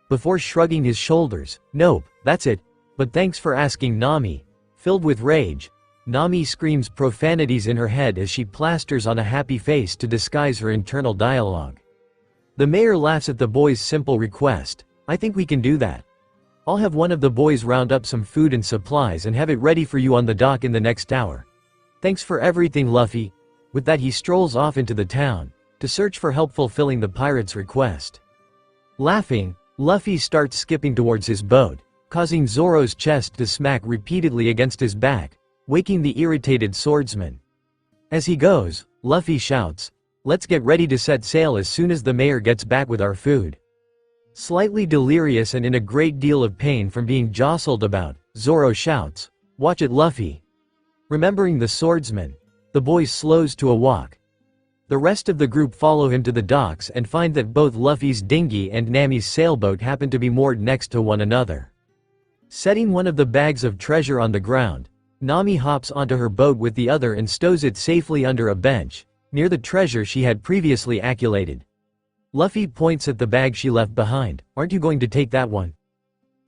before shrugging his shoulders. "Nope, that's it. But thanks for asking, Nami." Filled with rage, Nami screams profanities in her head as she plasters on a happy face to disguise her internal dialogue. The mayor laughs at the boy's simple request. "I think we can do that. I'll have one of the boys round up some food and supplies and have it ready for you on the dock in the next hour." Thanks for everything, Luffy. With that, he strolls off into the town to search for help fulfilling the pirate's request. Laughing, Luffy starts skipping towards his boat, causing Zoro's chest to smack repeatedly against his back, waking the irritated swordsman. As he goes, Luffy shouts, "Let's get ready to set sail as soon as the mayor gets back with our food." Slightly delirious and in a great deal of pain from being jostled about, Zoro shouts, "Watch it, Luffy." Remembering the swordsman, the boy slows to a walk. The rest of the group follow him to the docks and find that both Luffy's dinghy and Nami's sailboat happen to be moored next to one another. Setting one of the bags of treasure on the ground, Nami hops onto her boat with the other and stows it safely under a bench, near the treasure she had previously accumulated. Luffy points at the bag she left behind. "Aren't you going to take that one?"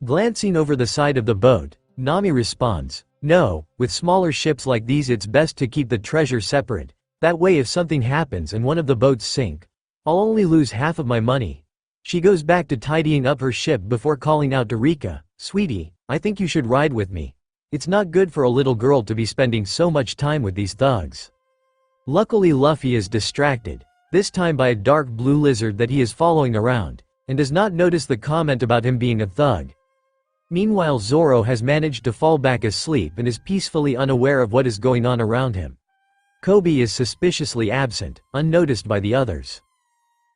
Glancing over the side of the boat, Nami responds, "No, with smaller ships like these it's best to keep the treasure separate. That way if something happens and one of the boats sink, I'll only lose half of my money." She goes back to tidying up her ship before calling out to Rika, "Sweetie, I think you should ride with me. It's not good for a little girl to be spending so much time with these thugs." Luckily Luffy is distracted, this time by a dark blue lizard that he is following around, and does not notice the comment about him being a thug. Meanwhile Zoro has managed to fall back asleep and is peacefully unaware of what is going on around him. Kobe is suspiciously absent, unnoticed by the others.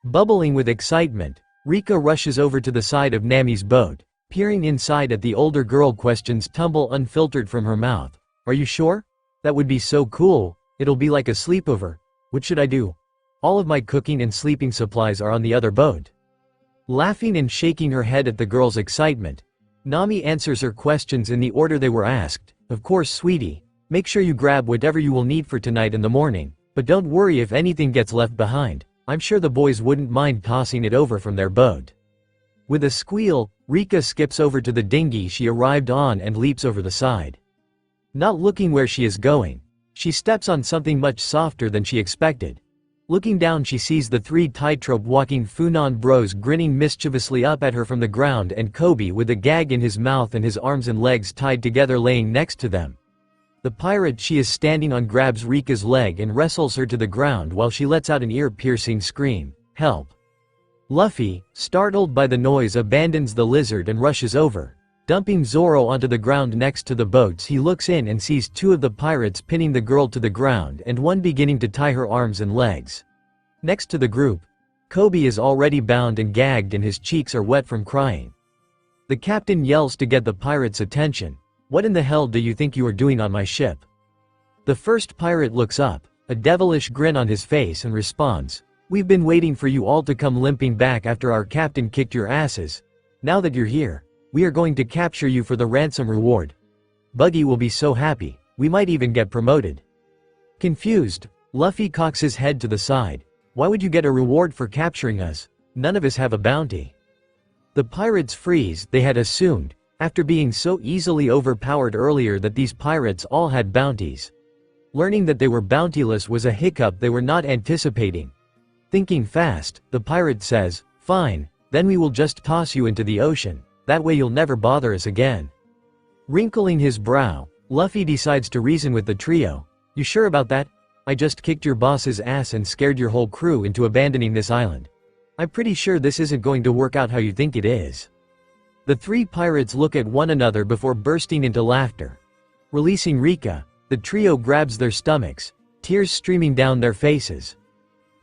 Bubbling with excitement, Rika rushes over to the side of Nami's boat, peering inside at the older girl. Questions tumble unfiltered from her mouth. "Are you sure? That would be so cool, it'll be like a sleepover. What should I do? All of my cooking and sleeping supplies are on the other boat." Laughing and shaking her head at the girl's excitement, Nami answers her questions in the order they were asked. "Of course, sweetie. Make sure you grab whatever you will need for tonight in the morning, but don't worry if anything gets left behind. I'm sure the boys wouldn't mind tossing it over from their boat." With a squeal, Rika skips over to the dinghy she arrived on and leaps over the side. Not looking where she is going, she steps on something much softer than she expected. Looking down, she sees the three tightrope walking Funan bros grinning mischievously up at her from the ground, and Kobe with a gag in his mouth and his arms and legs tied together laying next to them. The pirate she is standing on grabs Rika's leg and wrestles her to the ground while she lets out an ear-piercing scream, "Help!" Luffy, startled by the noise, abandons the lizard and rushes over. Dumping Zoro onto the ground next to the boats, he looks in and sees two of the pirates pinning the girl to the ground and one beginning to tie her arms and legs. Next to the group, Kobe is already bound and gagged and his cheeks are wet from crying. The captain yells to get the pirates' attention. "What in the hell do you think you are doing on my ship?" The first pirate looks up, a devilish grin on his face, and responds, "We've been waiting for you all to come limping back after our captain kicked your asses. Now that you're here, we are going to capture you for the ransom reward. Buggy will be so happy, we might even get promoted." Confused, Luffy cocks his head to the side. "Why would you get a reward for capturing us? None of us have a bounty." The pirates freeze. They had assumed, after being so easily overpowered earlier, that these pirates all had bounties. Learning that they were bountyless was a hiccup they were not anticipating. Thinking fast, the pirate says, "Fine, then we will just toss you into the ocean. That way you'll never bother us again." Wrinkling his brow, Luffy decides to reason with the trio. "You sure about that? I just kicked your boss's ass and scared your whole crew into abandoning this island. I'm pretty sure this isn't going to work out how you think it is." The three pirates look at one another before bursting into laughter. Releasing Rika, the trio grabs their stomachs, tears streaming down their faces.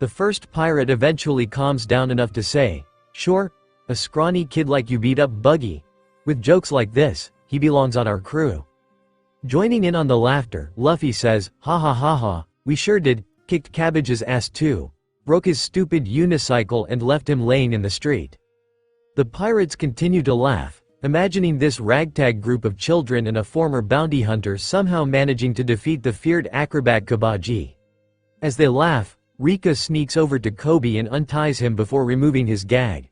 The first pirate eventually calms down enough to say, "Sure, a scrawny kid like you beat up Buggy. With jokes like this, he belongs on our crew." Joining in on the laughter, Luffy says, "Ha ha ha ha, we sure did, kicked Cabbage's ass too. Broke his stupid unicycle and left him laying in the street." The pirates continue to laugh, imagining this ragtag group of children and a former bounty hunter somehow managing to defeat the feared acrobat Kabaji. As they laugh, Rika sneaks over to Kobe and unties him before removing his gag.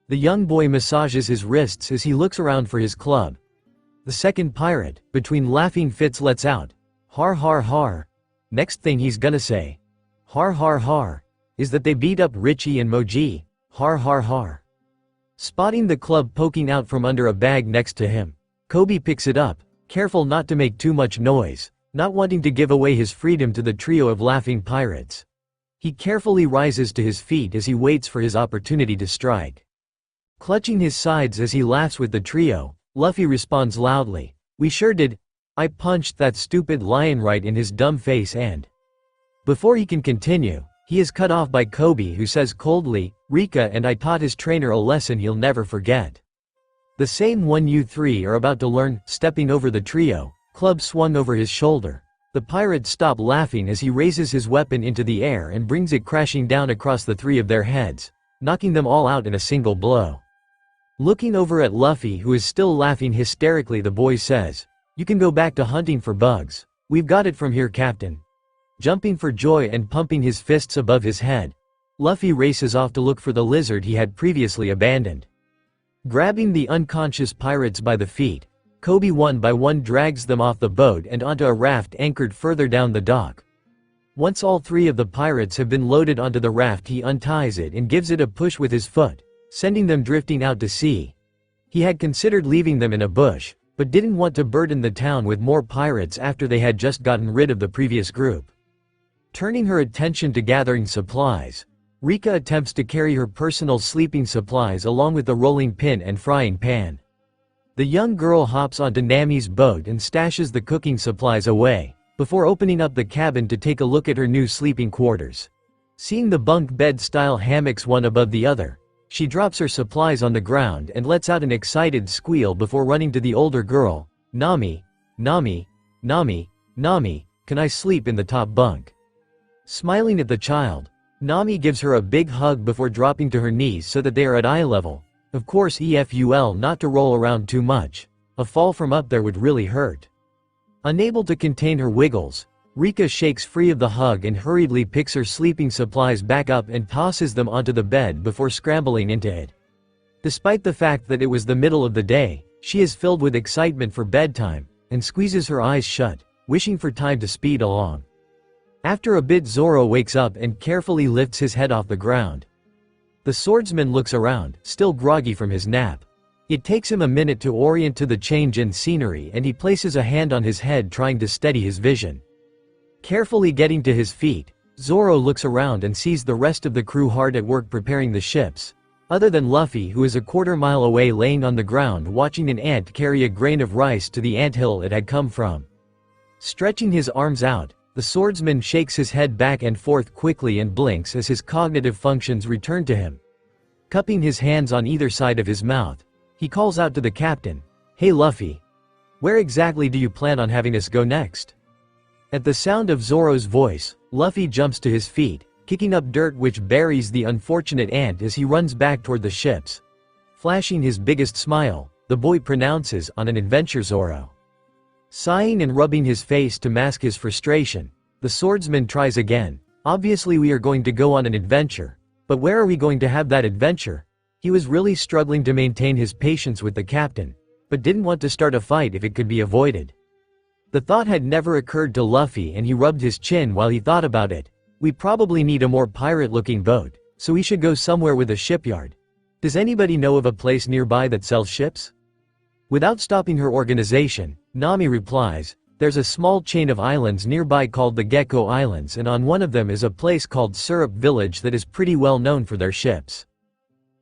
The young boy massages his wrists as he looks around for his club. The second pirate, between laughing fits, lets out, "Har har har." Next thing he's gonna say, "Har har har," is that they beat up Richie and Moji. Har har har. Spotting the club poking out from under a bag next to him, Kobe picks it up, careful not to make too much noise. not wanting to give away his freedom to the trio of laughing pirates. He carefully rises to his feet as he waits for his opportunity to strike. Clutching his sides as he laughs with the trio, Luffy responds loudly, "We sure did. I punched that stupid lion right in his dumb face and—" Before he can continue, he is cut off by Kobe, who says coldly, "Rika and I taught his trainer a lesson he'll never forget." The same one you three are about to learn. Stepping over the trio, club swung over his shoulder. The pirates stop laughing as he raises his weapon into the air and brings it crashing down across the three of their heads, knocking them all out in a single blow. Looking over at Luffy, who is still laughing hysterically, the boy says, "You can go back to hunting for bugs. We've got it from here, Captain." Jumping for joy and pumping his fists above his head, Luffy races off to look for the lizard he had previously abandoned. Grabbing the unconscious pirates by the feet, Kobe one by one drags them off the boat and onto a raft anchored further down the dock. Once all three of the pirates have been loaded onto the raft, he unties it and gives it a push with his foot, sending them drifting out to sea. He had considered leaving them in a bush, but didn't want to burden the town with more pirates after they had just gotten rid of the previous group. Turning her attention to gathering supplies, Rika attempts to carry her personal sleeping supplies along with the rolling pin and frying pan. The young girl hops onto Nami's boat and stashes the cooking supplies away, before opening up the cabin to take a look at her new sleeping quarters. Seeing the bunk bed style hammocks one above the other, she drops her supplies on the ground and lets out an excited squeal before running to the older girl. "Nami, Nami, Nami, Nami, can I sleep in the top bunk?" Smiling at the child, Nami gives her a big hug before dropping to her knees so that they are at eye level. Of course, EFUL not to roll around too much. A fall from up there would really hurt. Unable to contain her wiggles, Rika shakes free of the hug and hurriedly picks her sleeping supplies back up and tosses them onto the bed before scrambling into it. Despite the fact that it was the middle of the day, she is filled with excitement for bedtime, and squeezes her eyes shut, wishing for time to speed along. After a bit, Zoro wakes up and carefully lifts his head off the ground. The swordsman looks around, still groggy from his nap. It takes him a minute to orient to the change in scenery, and he places a hand on his head trying to steady his vision. Carefully getting to his feet, Zoro looks around and sees the rest of the crew hard at work preparing the ships, other than Luffy, who is a quarter-mile away laying on the ground watching an ant carry a grain of rice to the anthill it had come from. Stretching his arms out, the swordsman shakes his head back and forth quickly and blinks as his cognitive functions return to him. Cupping his hands on either side of his mouth, he calls out to the captain, "Hey Luffy. Where exactly do you plan on having us go next?" At the sound of Zoro's voice, Luffy jumps to his feet, kicking up dirt which buries the unfortunate ant as he runs back toward the ships. Flashing his biggest smile, the boy pronounces, "On an adventure, Zoro." Sighing and rubbing his face to mask his frustration, the swordsman tries again. "Obviously we are going to go on an adventure. But where are we going to have that adventure?" He was really struggling to maintain his patience with the captain, but didn't want to start a fight if it could be avoided. The thought had never occurred to Luffy, and he rubbed his chin while he thought about it. "We probably need a more pirate-looking boat, so we should go somewhere with a shipyard. Does anybody know of a place nearby that sells ships?" Without stopping her organization, Nami replies, "There's a small chain of islands nearby called the Gecko Islands, and on one of them is a place called Syrup Village that is pretty well known for their ships.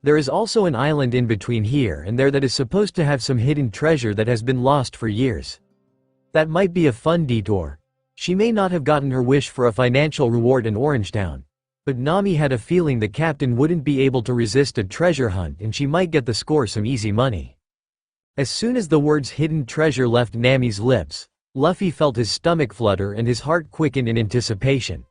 There is also an island in between here and there that is supposed to have some hidden treasure that has been lost for years. That might be a fun detour." She may not have gotten her wish for a financial reward in Orangetown, but Nami had a feeling the captain wouldn't be able to resist a treasure hunt, and she might get the score some easy money. As soon as the words hidden treasure left Nami's lips, Luffy felt his stomach flutter and his heart quicken in anticipation.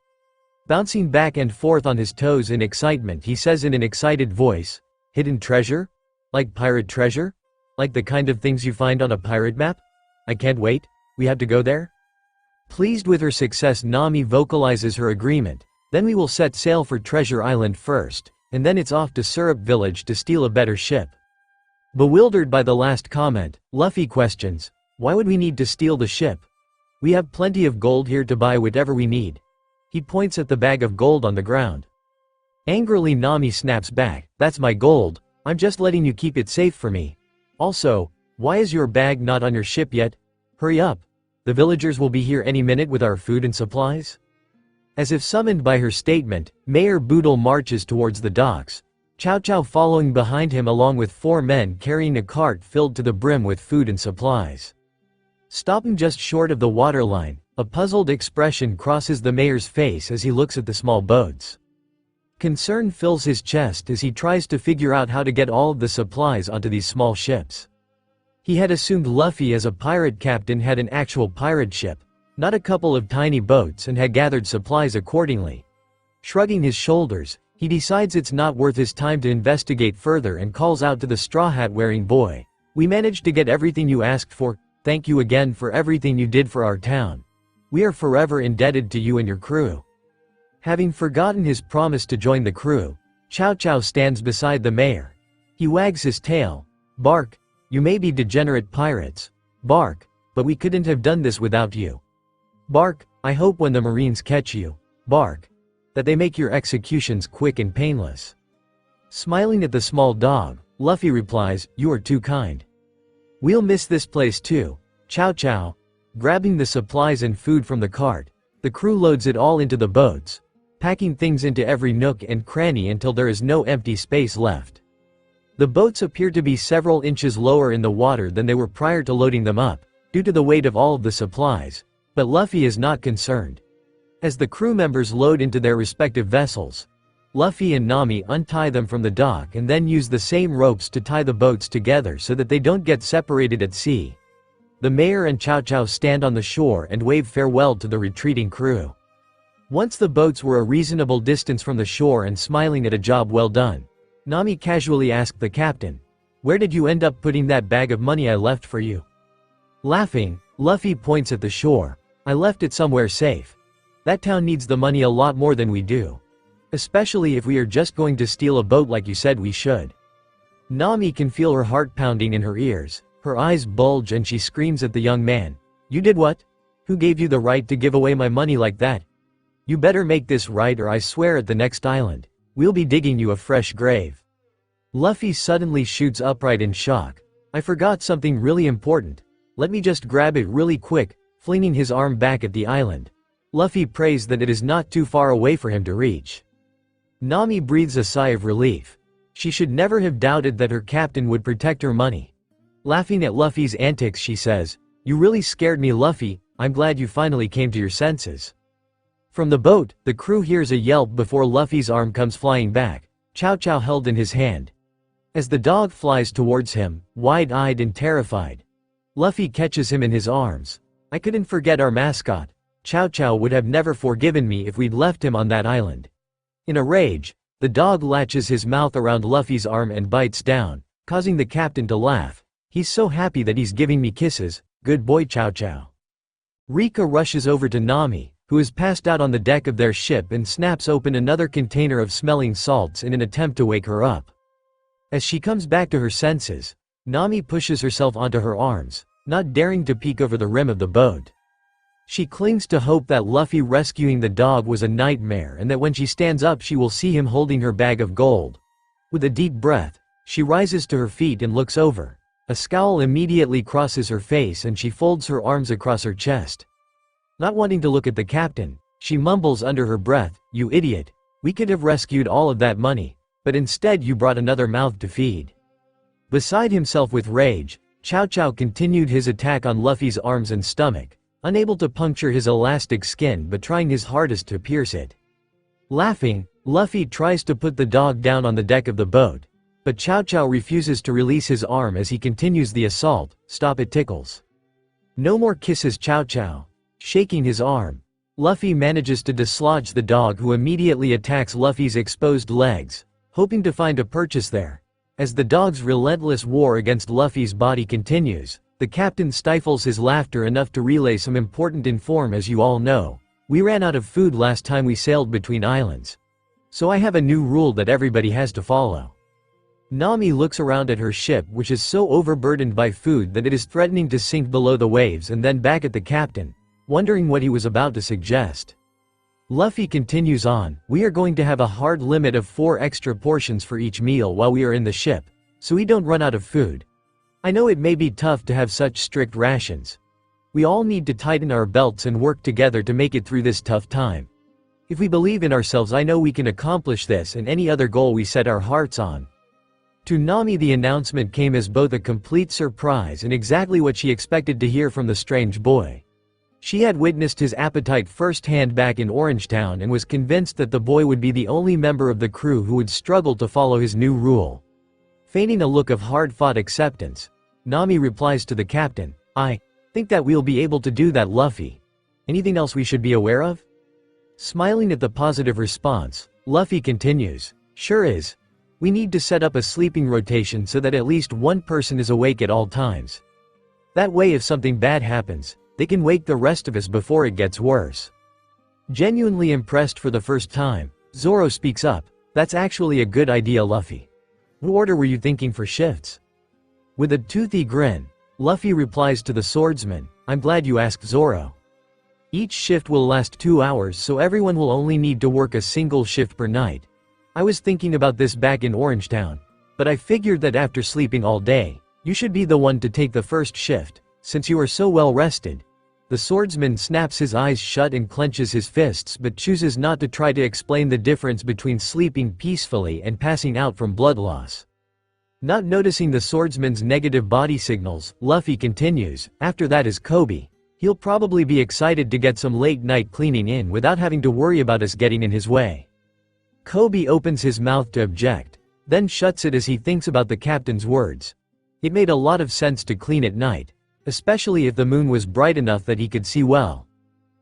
Bouncing back and forth on his toes in excitement, he says in an excited voice, "Hidden treasure? Like pirate treasure? Like the kind of things you find on a pirate map? I can't wait, we have to go there?" Pleased with her success, Nami vocalizes her agreement. "Then we will set sail for Treasure Island first, and then it's off to Syrup Village to steal a better ship." Bewildered by the last comment, Luffy questions, "Why would we need to steal the ship? We have plenty of gold here to buy whatever we need." He points at the bag of gold on the ground. Angrily, Nami snaps back, "That's my gold, I'm just letting you keep it safe for me. Also, why is your bag not on your ship yet? Hurry up." The villagers will be here any minute with our food and supplies? As if summoned by her statement, Mayor Boodle marches towards the docks, Chow Chow following behind him along with 4 men carrying a cart filled to the brim with food and supplies. Stopping just short of the waterline, a puzzled expression crosses the mayor's face as he looks at the small boats. Concern fills his chest as he tries to figure out how to get all of the supplies onto these small ships. He had assumed Luffy as a pirate captain had an actual pirate ship, not a couple of tiny boats, and had gathered supplies accordingly. Shrugging his shoulders, he decides it's not worth his time to investigate further and calls out to the straw hat wearing boy. "We managed to get everything you asked for. Thank you again for everything you did for our town. We are forever indebted to you and your crew." Having forgotten his promise to join the crew, Chow Chow stands beside the mayor. He wags his tail. "Bark. You may be degenerate pirates. Bark. But we couldn't have done this without you. Bark. I hope when the Marines catch you, bark, that they make your executions quick and painless." Smiling at the small dog, Luffy replies, "You are too kind. We'll miss this place too, Chow Chow." Grabbing the supplies and food from the cart, the crew loads it all into the boats, packing things into every nook and cranny until there is no empty space left. The boats appear to be several inches lower in the water than they were prior to loading them up, due to the weight of all of the supplies, but Luffy is not concerned. As the crew members load into their respective vessels, Luffy and Nami untie them from the dock and then use the same ropes to tie the boats together so that they don't get separated at sea. The mayor and Chow Chow stand on the shore and wave farewell to the retreating crew. Once the boats were a reasonable distance from the shore and smiling at a job well done, Nami casually asked the captain, "Where did you end up putting that bag of money I left for you?" Laughing, Luffy points at the shore. "I left it somewhere safe. That town needs the money a lot more than we do. Especially if we are just going to steal a boat like you said we should." Nami can feel her heart pounding in her ears, her eyes bulge and she screams at the young man, "You did what? Who gave you the right to give away my money like that? You better make this right or I swear at the next island, we'll be digging you a fresh grave." Luffy suddenly shoots upright in shock. "I forgot something really important. Let me just grab it really quick," flinging his arm back at the island. Luffy prays that it is not too far away for him to reach. Nami breathes a sigh of relief. She should never have doubted that her captain would protect her money. Laughing at Luffy's antics, she says, "You really scared me, Luffy. I'm glad you finally came to your senses." From the boat, the crew hears a yelp before Luffy's arm comes flying back, Chow Chow held in his hand. As the dog flies towards him, wide-eyed and terrified, Luffy catches him in his arms. "I couldn't forget our mascot. Chow Chow would have never forgiven me if we'd left him on that island." In a rage, the dog latches his mouth around Luffy's arm and bites down, causing the captain to laugh. "He's so happy that he's giving me kisses. Good boy, Chow Chow." Rika rushes over to Nami, who is passed out on the deck of their ship, and snaps open another container of smelling salts in an attempt to wake her up. As she comes back to her senses, Nami pushes herself onto her arms, not daring to peek over the rim of the boat. She clings to hope that Luffy rescuing the dog was a nightmare and that when she stands up she will see him holding her bag of gold. With a deep breath, she rises to her feet and looks over. A scowl immediately crosses her face and she folds her arms across her chest. Not wanting to look at the captain, she mumbles under her breath, "You idiot. We could have rescued all of that money, but instead you brought another mouth to feed." Beside himself with rage, Chow Chow continued his attack on Luffy's arms and stomach, unable to puncture his elastic skin but trying his hardest to pierce it. Laughing, Luffy tries to put the dog down on the deck of the boat, but Chow Chow refuses to release his arm as he continues the assault. "Stop, it tickles." "No more kisses, Chow Chow." Shaking his arm, Luffy manages to dislodge the dog, who immediately attacks Luffy's exposed legs, hoping to find a purchase there. As the dog's relentless war against Luffy's body continues, the captain stifles his laughter enough to relay some important inform. "As you all know, we ran out of food last time we sailed between islands. So I have a new rule that everybody has to follow." Nami looks around at her ship, which is so overburdened by food that it is threatening to sink below the waves, and then back at the captain, wondering what he was about to suggest. Luffy continues on, "We are going to have a hard limit of 4 extra portions for each meal while we are in the ship, so we don't run out of food. I know it may be tough to have such strict rations. We all need to tighten our belts and work together to make it through this tough time. If we believe in ourselves, I know we can accomplish this and any other goal we set our hearts on." To Nami, the announcement came as both a complete surprise and exactly what she expected to hear from the strange boy. She had witnessed his appetite firsthand back in Orangetown and was convinced that the boy would be the only member of the crew who would struggle to follow his new rule. Feigning a look of hard-fought acceptance, Nami replies to the captain, "I think that we'll be able to do that, Luffy. Anything else we should be aware of?" Smiling at the positive response, Luffy continues, "Sure is. We need to set up a sleeping rotation so that at least one person is awake at all times. That way if something bad happens, they can wake the rest of us before it gets worse." Genuinely impressed for the first time, Zoro speaks up, "That's actually a good idea, Luffy. What order were you thinking for shifts?" With a toothy grin, Luffy replies to the swordsman, "I'm glad you asked, Zoro. Each shift will last 2 hours, so everyone will only need to work a single shift per night. I was thinking about this back in Orangetown, but I figured that after sleeping all day, you should be the one to take the first shift, since you are so well rested." The swordsman snaps his eyes shut and clenches his fists but chooses not to try to explain the difference between sleeping peacefully and passing out from blood loss. Not noticing the swordsman's negative body signals, Luffy continues, "After that is Kobe. He'll probably be excited to get some late-night cleaning in without having to worry about us getting in his way." Kobe opens his mouth to object, then shuts it as he thinks about the captain's words. It made a lot of sense to clean at night, especially if the moon was bright enough that he could see well.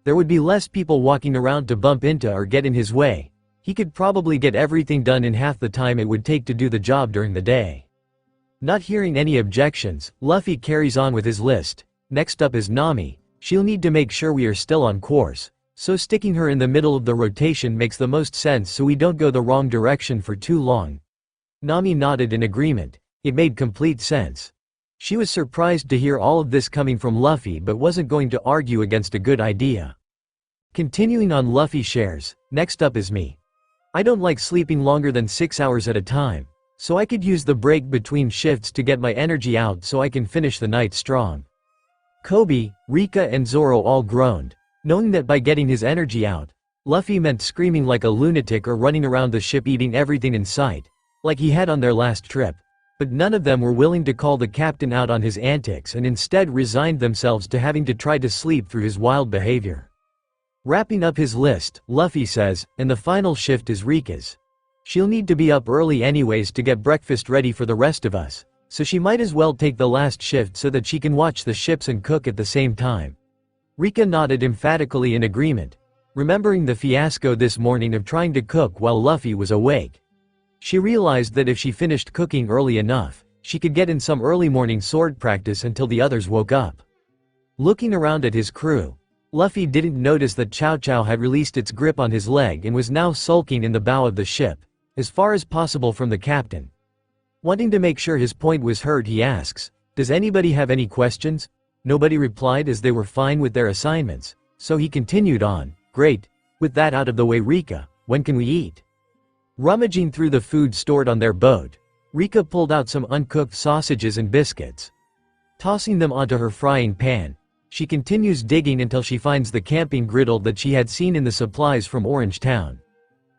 There would be less people walking around to bump into or get in his way. He could probably get everything done in half the time it would take to do the job during the day. Not hearing any objections, Luffy carries on with his list. Next up is Nami. She'll need to make sure we are still on course, so sticking her in the middle of the rotation makes the most sense so we don't go the wrong direction for too long. Nami nodded in agreement. It made complete sense. She was surprised to hear all of this coming from Luffy but wasn't going to argue against a good idea. Continuing on, Luffy shares, "Next up is me. I don't like sleeping longer than 6 hours at a time, so I could use the break between shifts to get my energy out so I can finish the night strong." Kobe, Rika and Zoro all groaned, knowing that by getting his energy out, Luffy meant screaming like a lunatic or running around the ship eating everything in sight, like he had on their last trip. But none of them were willing to call the captain out on his antics and instead resigned themselves to having to try to sleep through his wild behavior. Wrapping up his list, Luffy says, "And the final shift is Rika's. She'll need to be up early anyways to get breakfast ready for the rest of us, so she might as well take the last shift so that she can watch the ships and cook at the same time." Rika nodded emphatically in agreement, remembering the fiasco this morning of trying to cook while Luffy was awake. She realized that if she finished cooking early enough, she could get in some early morning sword practice until the others woke up. Looking around at his crew, Luffy didn't notice that Chow Chow had released its grip on his leg and was now sulking in the bow of the ship, as far as possible from the captain. Wanting to make sure his point was heard, he asks, "Does anybody have any questions?" Nobody replied as they were fine with their assignments, so he continued on, "Great. With that out of the way, Rika, when can we eat?" Rummaging through the food stored on their boat, Rika pulled out some uncooked sausages and biscuits. Tossing them onto her frying pan, she continues digging until she finds the camping griddle that she had seen in the supplies from Orangetown.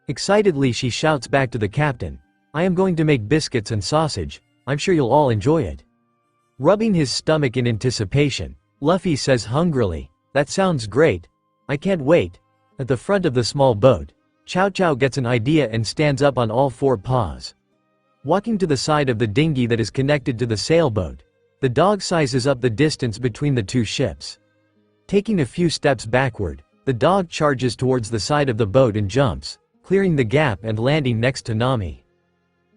Excitedly she shouts back to the captain, "I am going to make biscuits and sausage, I'm sure you'll all enjoy it." Rubbing his stomach in anticipation, Luffy says hungrily, "That sounds great. I can't wait." At the front of the small boat, Chow Chow gets an idea and stands up on all 4 paws. Walking to the side of the dinghy that is connected to the sailboat, the dog sizes up the distance between the 2 ships. Taking a few steps backward, the dog charges towards the side of the boat and jumps, clearing the gap and landing next to Nami.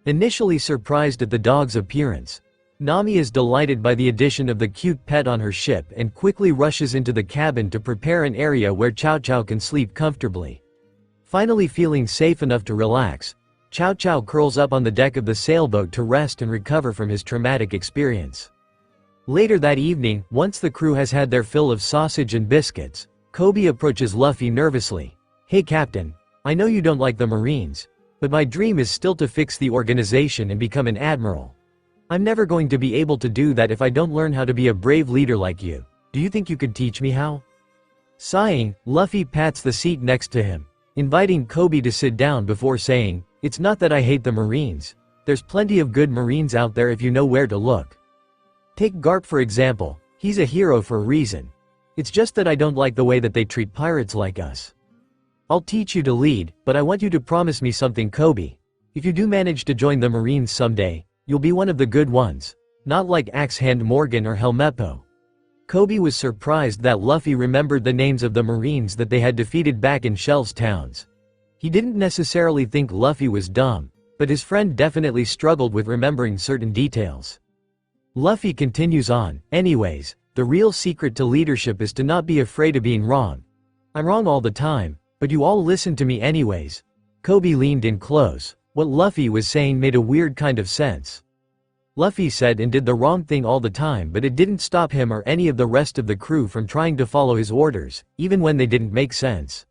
Initially surprised at the dog's appearance, Nami is delighted by the addition of the cute pet on her ship and quickly rushes into the cabin to prepare an area where Chow Chow can sleep comfortably. Finally feeling safe enough to relax, Chow Chow curls up on the deck of the sailboat to rest and recover from his traumatic experience. Later that evening, once the crew has had their fill of sausage and biscuits, Kobe approaches Luffy nervously. "Hey Captain, I know you don't like the Marines, but my dream is still to fix the organization and become an admiral. I'm never going to be able to do that if I don't learn how to be a brave leader like you. Do you think you could teach me how? Sighing, Luffy pats the seat next to him, inviting Kobe to sit down before saying, "It's not that I hate the Marines. There's plenty of good Marines out there if you know where to look. Take Garp for example, he's a hero for a reason. It's just that I don't like the way that they treat pirates like us. I'll teach you to lead, but I want you to promise me something, Kobe. If you do manage to join the Marines someday, you'll be one of the good ones, not like Axe-Hand Morgan or Helmeppo." Kobe was surprised that Luffy remembered the names of the Marines that they had defeated back in Shell's towns. He didn't necessarily think Luffy was dumb, but his friend definitely struggled with remembering certain details. Luffy continues on, "Anyways, the real secret to leadership is to not be afraid of being wrong. I'm wrong all the time, but you all listen to me anyways." Kobe leaned in close. What Luffy was saying made a weird kind of sense. Luffy said and did the wrong thing all the time, but it didn't stop him or any of the rest of the crew from trying to follow his orders, even when they didn't make sense.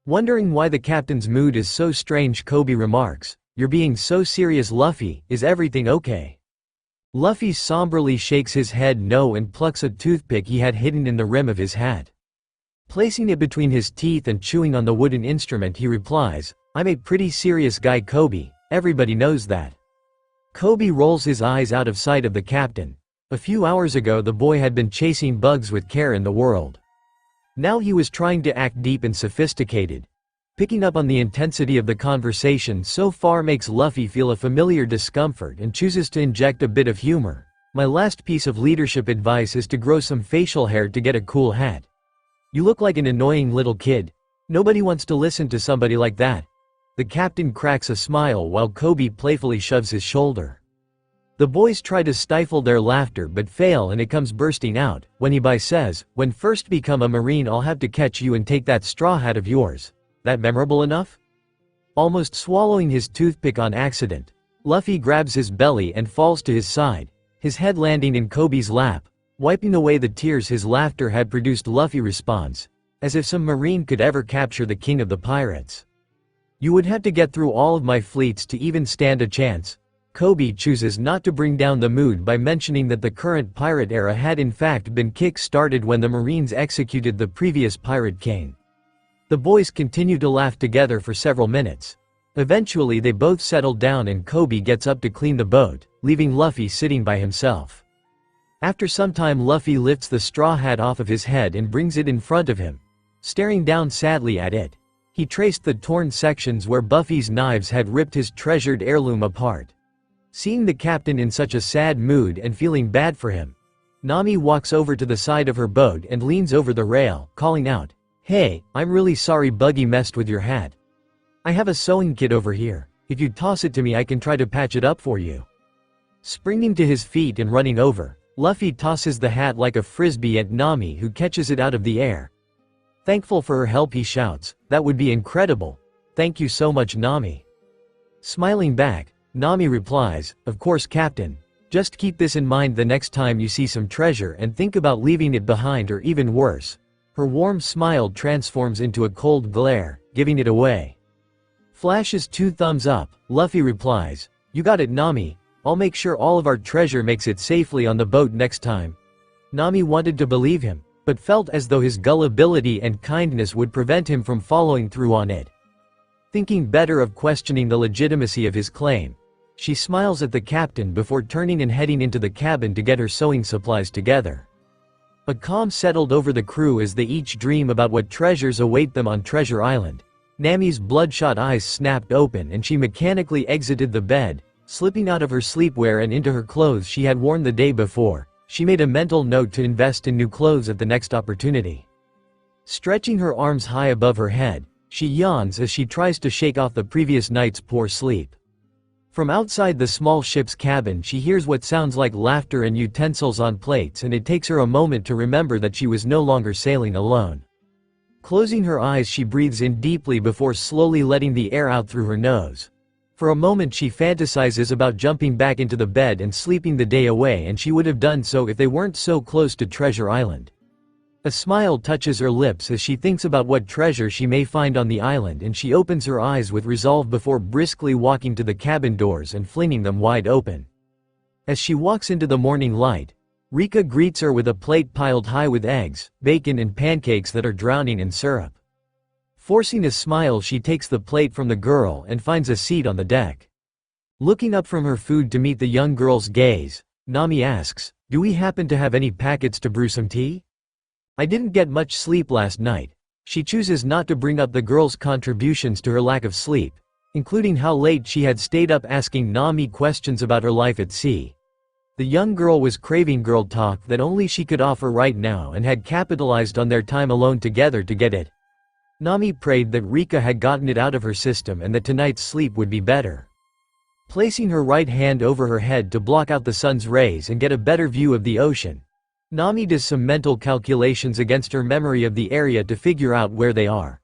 Wondering why the captain's mood is so strange, Kobe remarks, "You're being so serious, Luffy, is everything okay?" Luffy somberly shakes his head no and plucks a toothpick he had hidden in the rim of his hat. Placing it between his teeth and chewing on the wooden instrument, he replies, "I'm a pretty serious guy, Kobe, everybody knows that." Kobe rolls his eyes out of sight of the captain. A few hours ago the boy had been chasing bugs with care in the world. Now he was trying to act deep and sophisticated. Picking up on the intensity of the conversation so far makes Luffy feel a familiar discomfort and chooses to inject a bit of humor. "My last piece of leadership advice is to grow some facial hair to get a cool hat. You look like an annoying little kid. Nobody wants to listen to somebody like that." The captain cracks a smile while Kobe playfully shoves his shoulder. The boys try to stifle their laughter but fail and it comes bursting out, when Ibai says, "When first become a Marine I'll have to catch you and take that straw hat of yours. That memorable enough?" Almost swallowing his toothpick on accident, Luffy grabs his belly and falls to his side, his head landing in Kobe's lap. Wiping away the tears his laughter had produced, Luffy responds, "As if some Marine could ever capture the king of the pirates. You would have to get through all of my fleets to even stand a chance." Kobe chooses not to bring down the mood by mentioning that the current pirate era had in fact been kick-started when the Marines executed the previous pirate king. The boys continue to laugh together for several minutes. Eventually they both settle down and Kobe gets up to clean the boat, leaving Luffy sitting by himself. After some time Luffy lifts the straw hat off of his head and brings it in front of him. Staring down sadly at it, he traced the torn sections where Buffy's knives had ripped his treasured heirloom apart. Seeing the captain in such a sad mood and feeling bad for him, Nami walks over to the side of her boat and leans over the rail, calling out, "Hey, I'm really sorry Buggy messed with your hat. I have a sewing kit over here. If you toss it to me I can try to patch it up for you." Springing to his feet and running over, Luffy tosses the hat like a frisbee at Nami, who catches it out of the air. Thankful for her help he shouts, "That would be incredible. Thank you so much, Nami." Smiling back, Nami replies, "Of course, Captain. Just keep this in mind the next time you see some treasure and think about leaving it behind, or even worse." Her warm smile transforms into a cold glare, giving it away. Flashes 2 thumbs up, Luffy replies, "You got it, Nami. I'll make sure all of our treasure makes it safely on the boat next time." Nami wanted to believe him, but felt as though his gullibility and kindness would prevent him from following through on it. Thinking better of questioning the legitimacy of his claim, she smiles at the captain before turning and heading into the cabin to get her sewing supplies together. A calm settled over the crew as they each dream about what treasures await them on Treasure Island. Nami's bloodshot eyes snapped open and she mechanically exited the bed, slipping out of her sleepwear and into her clothes she had worn the day before. She made a mental note to invest in new clothes at the next opportunity. Stretching her arms high above her head, she yawns as she tries to shake off the previous night's poor sleep. From outside the small ship's cabin she hears what sounds like laughter and utensils on plates, and it takes her a moment to remember that she was no longer sailing alone. Closing her eyes she breathes in deeply before slowly letting the air out through her nose. For a moment she fantasizes about jumping back into the bed and sleeping the day away, and she would have done so if they weren't so close to Treasure Island. A smile touches her lips as she thinks about what treasure she may find on the island, and she opens her eyes with resolve before briskly walking to the cabin doors and flinging them wide open. As she walks into the morning light, Rika greets her with a plate piled high with eggs, bacon and pancakes that are drowning in syrup. Forcing a smile, she takes the plate from the girl and finds a seat on the deck. Looking up from her food to meet the young girl's gaze, Nami asks, "Do we happen to have any packets to brew some tea? I didn't get much sleep last night." She chooses not to bring up the girl's contributions to her lack of sleep, including how late she had stayed up asking Nami questions about her life at sea. The young girl was craving girl talk that only she could offer right now and had capitalized on their time alone together to get it. Nami prayed that Rika had gotten it out of her system and that tonight's sleep would be better. Placing her right hand over her head to block out the sun's rays and get a better view of the ocean, Nami does some mental calculations against her memory of the area to figure out where they are.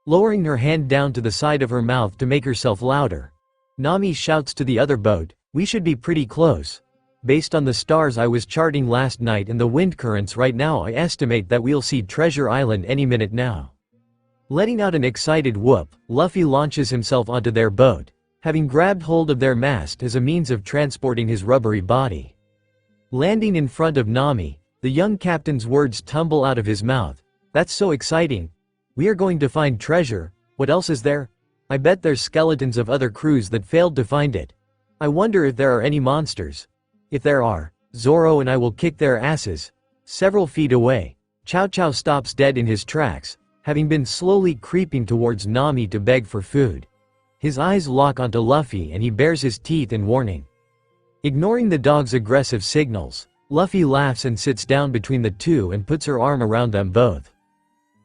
Lowering her hand down to the side of her mouth to make herself louder, Nami shouts to the other boat, "We should be pretty close. Based on the stars I was charting last night and the wind currents right now, I estimate that we'll see Treasure Island any minute now." Letting out an excited whoop, Luffy launches himself onto their boat, having grabbed hold of their mast as a means of transporting his rubbery body. Landing in front of Nami, the young captain's words tumble out of his mouth. "That's so exciting. We are going to find treasure. What else is there? I bet there's skeletons of other crews that failed to find it. I wonder if there are any monsters. If there are, Zoro and I will kick their asses." Several feet away, Chow Chow stops dead in his tracks, having been slowly creeping towards Nami to beg for food. His eyes lock onto Luffy and he bares his teeth in warning. Ignoring the dog's aggressive signals, Luffy laughs and sits down between the two and puts her arm around them both.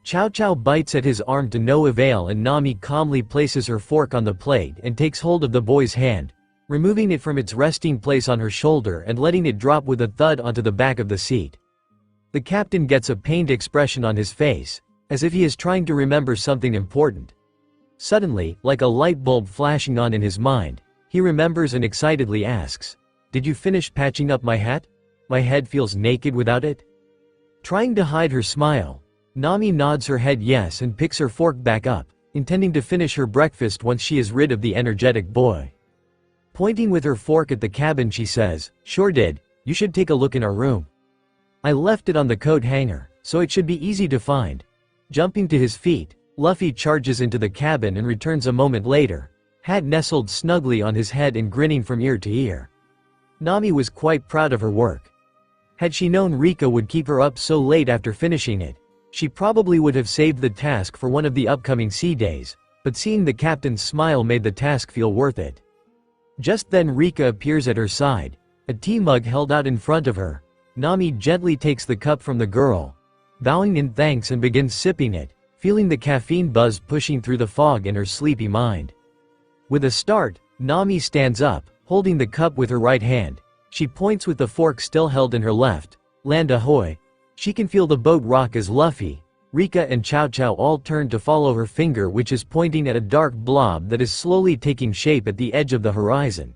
Chow Chow bites at his arm to no avail and Nami calmly places her fork on the plate and takes hold of the boy's hand, removing it from its resting place on her shoulder and letting it drop with a thud onto the back of the seat. The captain gets a pained expression on his face, as if he is trying to remember something important. Suddenly, like a light bulb flashing on in his mind, he remembers and excitedly asks, "Did you finish patching up my hat? My head feels naked without it." Trying to hide her smile, Nami nods her head yes and picks her fork back up, intending to finish her breakfast once she is rid of the energetic boy. Pointing with her fork at the cabin, she says, "Sure did. You should take a look in our room. I left it on the coat hanger, so it should be easy to find." Jumping to his feet, Luffy charges into the cabin and returns a moment later, hat nestled snugly on his head and grinning from ear to ear. Nami was quite proud of her work. Had she known Rika would keep her up so late after finishing it, she probably would have saved the task for one of the upcoming sea days, but seeing the captain's smile made the task feel worth it. Just then Rika appears at her side, a tea mug held out in front of her. Nami gently takes the cup from the girl, bowing in thanks and begins sipping it, feeling the caffeine buzz pushing through the fog in her sleepy mind. With a start, Nami stands up, holding the cup with her right hand. She points with the fork still held in her left. "Land ahoy." She can feel the boat rock as Luffy, Rika and Chow Chow all turn to follow her finger, which is pointing at a dark blob that is slowly taking shape at the edge of the horizon.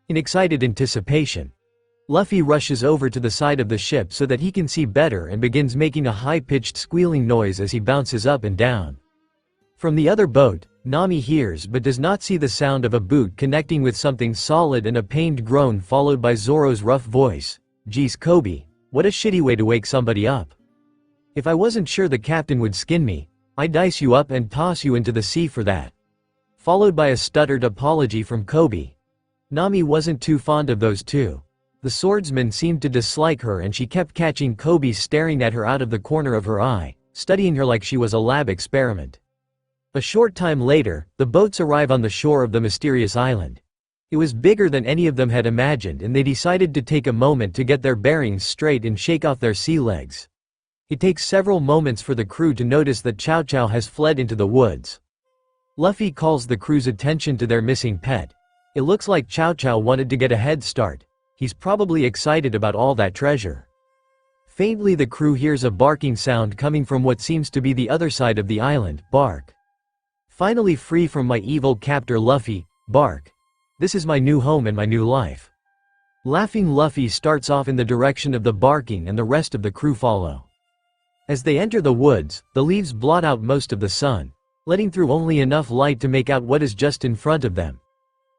In excited anticipation, Luffy rushes over to the side of the ship so that he can see better and begins making a high-pitched squealing noise as he bounces up and down. From the other boat, Nami hears but does not see the sound of a boot connecting with something solid and a pained groan followed by Zoro's rough voice. "Geez Kobe, what a shitty way to wake somebody up. If I wasn't sure the captain would skin me, I'd dice you up and toss you into the sea for that." Followed by a stuttered apology from Kobe. Nami wasn't too fond of those two. The swordsman seemed to dislike her and she kept catching Kobe staring at her out of the corner of her eye, studying her like she was a lab experiment. A short time later, the boats arrive on the shore of the mysterious island. It was bigger than any of them had imagined and they decided to take a moment to get their bearings straight and shake off their sea legs. It takes several moments for the crew to notice that Chow Chow has fled into the woods. Luffy calls the crew's attention to their missing pet. It looks like Chow Chow wanted to get a head start. He's probably excited about all that treasure. Faintly the crew hears a barking sound coming from what seems to be the other side of the island. Bark. "Finally free from my evil captor Luffy, bark. This is my new home and my new life." Laughing Luffy starts off in the direction of the barking and the rest of the crew follow. As they enter the woods, the leaves blot out most of the sun, letting through only enough light to make out what is just in front of them.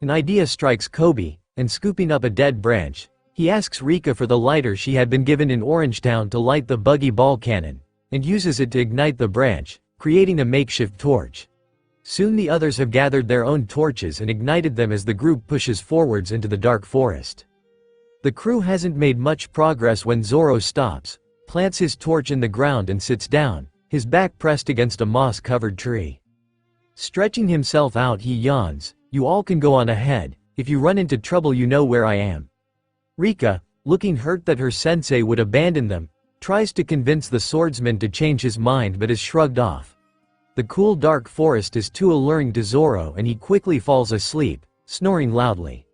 An idea strikes Kobe, and scooping up a dead branch, He asks Rika for the lighter she had been given in Orangetown to light the buggy ball cannon, and uses it to ignite the branch, creating a makeshift torch. Soon the others have gathered their own torches and ignited them as the group pushes forwards into the dark forest. The crew hasn't made much progress when Zoro stops, plants his torch in the ground and sits down, his back pressed against a moss-covered tree. Stretching himself out, he yawns, "You all can go on ahead. If you run into trouble, you know where I am." Rika, looking hurt that her sensei would abandon them, tries to convince the swordsman to change his mind but is shrugged off. The cool dark forest is too alluring to Zoro and he quickly falls asleep, snoring loudly.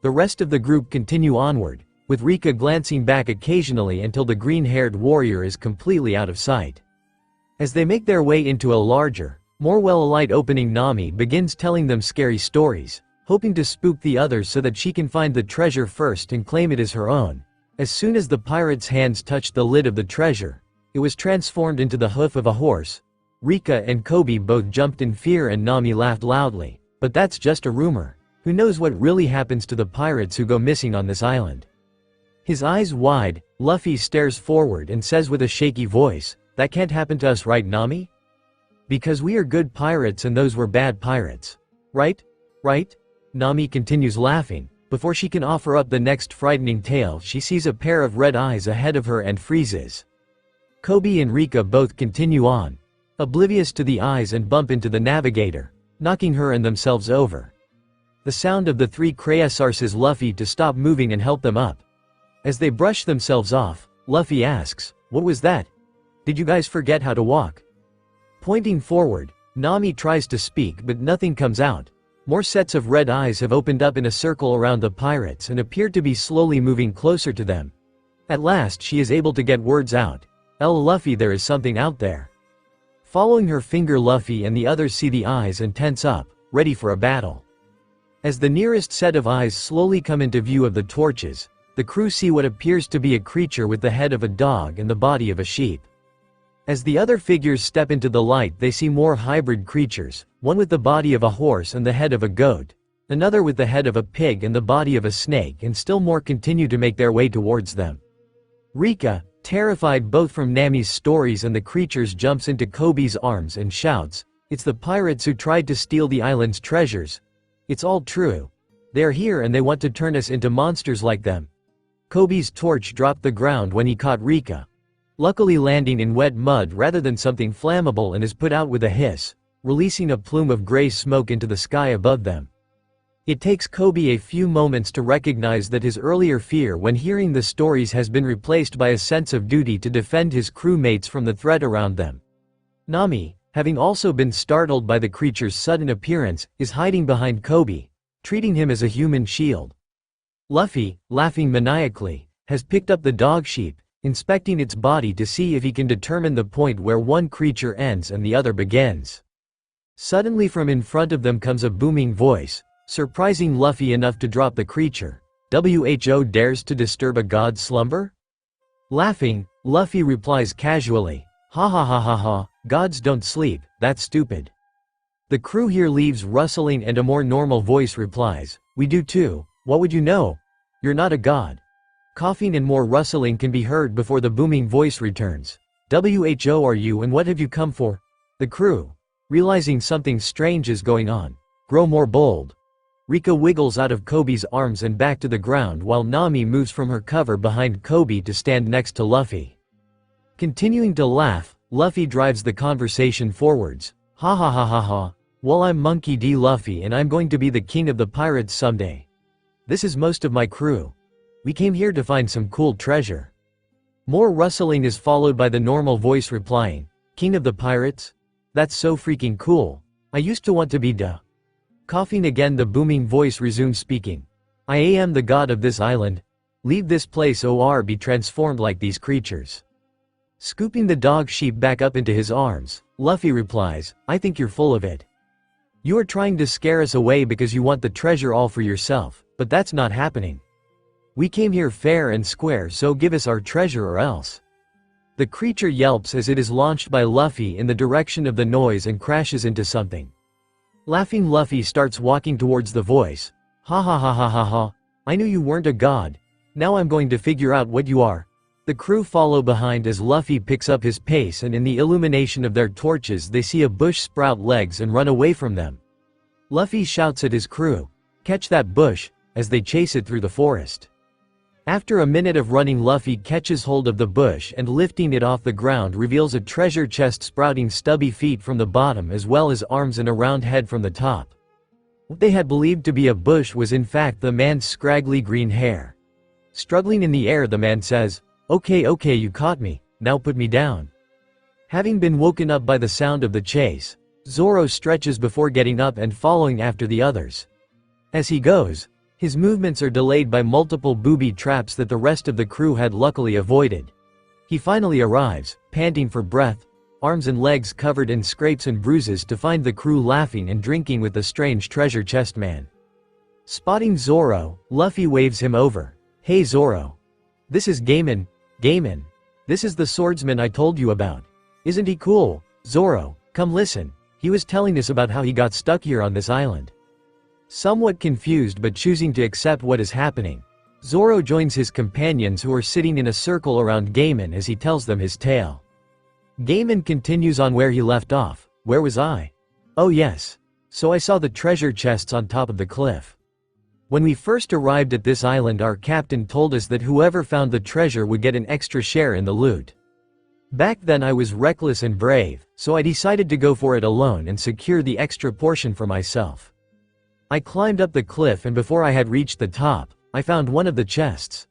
The rest of the group continue onward, with Rika glancing back occasionally until the green-haired warrior is completely out of sight. As they make their way into a larger, more well-alight opening, Nami begins telling them scary stories, hoping to spook the others so that she can find the treasure first and claim it as her own. As soon as the pirate's hands touched the lid of the treasure, it was transformed into the hoof of a horse. Rika and Kobe both jumped in fear and Nami laughed loudly. But that's just a rumor. Who knows what really happens to the pirates who go missing on this island? His eyes wide, Luffy stares forward and says with a shaky voice, "That can't happen to us, right, Nami? Because we are good pirates and those were bad pirates. Right? Right?" Nami continues laughing. Before she can offer up the next frightening tale, she sees a pair of red eyes ahead of her and freezes. Kobe and Rika both continue on, oblivious to the eyes, and bump into the navigator, knocking her and themselves over. The sound of the three crayasaurses Luffy to stop moving and help them up. As they brush themselves off, Luffy asks, "What was that? Did you guys forget how to walk?" Pointing forward, Nami tries to speak but nothing comes out. More sets of red eyes have opened up in a circle around the pirates and appear to be slowly moving closer to them. At last she is able to get words out. Luffy, there is something out there." Following her finger, Luffy and the others see the eyes and tense up, ready for a battle. As the nearest set of eyes slowly come into view of the torches, the crew see what appears to be a creature with the head of a dog and the body of a sheep. As the other figures step into the light, they see more hybrid creatures, one with the body of a horse and the head of a goat, another with the head of a pig and the body of a snake, and still more continue to make their way towards them. Rika, terrified both from Nami's stories and the creatures, jumps into Kobe's arms and shouts, "It's the pirates who tried to steal the island's treasures. It's all true. They are here and they want to turn us into monsters like them." Kobe's torch dropped the ground when he caught Rika, luckily landing in wet mud rather than something flammable, and is put out with a hiss, releasing a plume of gray smoke into the sky above them. It takes Kobe a few moments to recognize that his earlier fear when hearing the stories has been replaced by a sense of duty to defend his crewmates from the threat around them. Nami, having also been startled by the creature's sudden appearance, is hiding behind Kobe, treating him as a human shield. Luffy, laughing maniacally, has picked up the dog sheep, inspecting its body to see if he can determine the point where one creature ends and the other begins. Suddenly from in front of them comes a booming voice, surprising Luffy enough to drop the creature. "Who dares to disturb a god's slumber?" Laughing, Luffy replies casually, "Ha ha ha ha ha, gods don't sleep, that's stupid." The crew here leaves rustling and a more normal voice replies, "We do too, what would you know? You're not a god." Coughing and more rustling can be heard before the booming voice returns. "Who are you and what have you come for?" The crew, realizing something strange is going on, grow more bold. Rika wiggles out of Kobe's arms and back to the ground while Nami moves from her cover behind Kobe to stand next to Luffy. Continuing to laugh, Luffy drives the conversation forwards. "Ha ha ha ha ha, well, I'm Monkey D. Luffy and I'm going to be the king of the pirates someday. This is most of my crew. We came here to find some cool treasure." More rustling is followed by the normal voice replying, "King of the pirates? That's so freaking cool. I used to want to be duh." Coughing again, the booming voice resumes speaking. "I am the god of this island. Leave this place or be transformed like these creatures." Scooping the dog sheep back up into his arms, Luffy replies, "I think you're full of it. You are trying to scare us away because you want the treasure all for yourself, but that's not happening. We came here fair and square, so give us our treasure or else." The creature yelps as it is launched by Luffy in the direction of the noise and crashes into something. Laughing, Luffy starts walking towards the voice. "Ha ha ha ha ha ha, I knew you weren't a god. Now I'm going to figure out what you are. The crew follow behind as Luffy picks up his pace, and in the illumination of their torches they see a bush sprout legs and run away from them. Luffy shouts at his crew, "Catch that bush," as they chase it through the forest. After a minute of running, Luffy catches hold of the bush and lifting it off the ground reveals a treasure chest sprouting stubby feet from the bottom as well as arms and a round head from the top. What they had believed to be a bush was in fact the man's scraggly green hair. Struggling in the air, the man says, Okay, you caught me, now put me down." Having been woken up by the sound of the chase, Zoro stretches before getting up and following after the others. As he goes, his movements are delayed by multiple booby traps that the rest of the crew had luckily avoided. He finally arrives, panting for breath, arms and legs covered in scrapes and bruises, to find the crew laughing and drinking with the strange treasure chest man. Spotting Zoro, Luffy waves him over. "Hey Zoro. This is Gaiman. This is the swordsman I told you about. Isn't he cool? Zoro, come listen. He was telling us about how he got stuck here on this island." Somewhat confused but choosing to accept what is happening, Zoro joins his companions who are sitting in a circle around Gaiman as he tells them his tale. Gaiman continues on where he left off. "Where was I? Oh yes. So I saw the treasure chests on top of the cliff. When we first arrived at this island, our captain told us that whoever found the treasure would get an extra share in the loot. Back then I was reckless and brave, so I decided to go for it alone and secure the extra portion for myself. I climbed up the cliff, and before I had reached the top, I found one of the chests.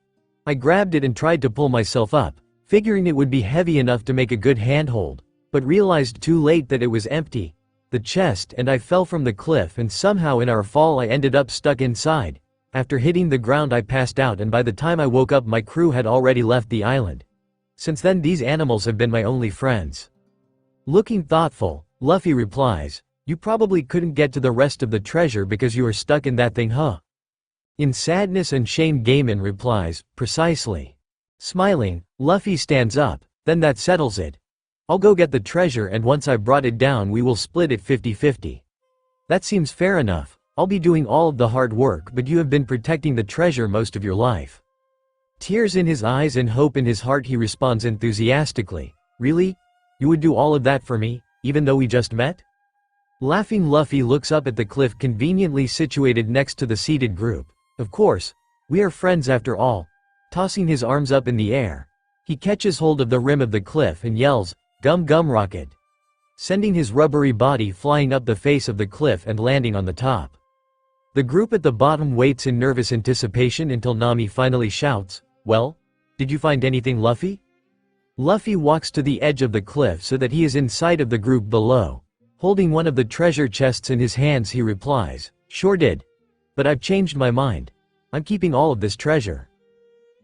I grabbed it and tried to pull myself up, figuring it would be heavy enough to make a good handhold, but realized too late that it was empty, the chest, and I fell from the cliff, and somehow in our fall I ended up stuck inside. After hitting the ground I passed out, and by the time I woke up my crew had already left the island. Since then these animals have been my only friends." Looking thoughtful, Luffy replies, "You probably couldn't get to the rest of the treasure because you were stuck in that thing, huh?" In sadness and shame, Gaiman replies, "Precisely." Smiling, Luffy stands up. "Then that settles it. I'll go get the treasure, and once I brought it down we will split it 50-50. That seems fair enough. I'll be doing all of the hard work, but you have been protecting the treasure most of your life." Tears in his eyes and hope in his heart, he responds enthusiastically, "Really? You would do all of that for me, even though we just met?" Laughing, Luffy looks up at the cliff conveniently situated next to the seated group. "Of course. We are friends after all." Tossing his arms up in the air, he catches hold of the rim of the cliff and yells, "Gum Gum Rocket!" sending his rubbery body flying up the face of the cliff and landing on the top. The group at the bottom waits in nervous anticipation until Nami finally shouts, "Well? Did you find anything, Luffy?" Luffy walks to the edge of the cliff so that he is in sight of the group below. Holding one of the treasure chests in his hands, he replies, "Sure did. But I've changed my mind. I'm keeping all of this treasure."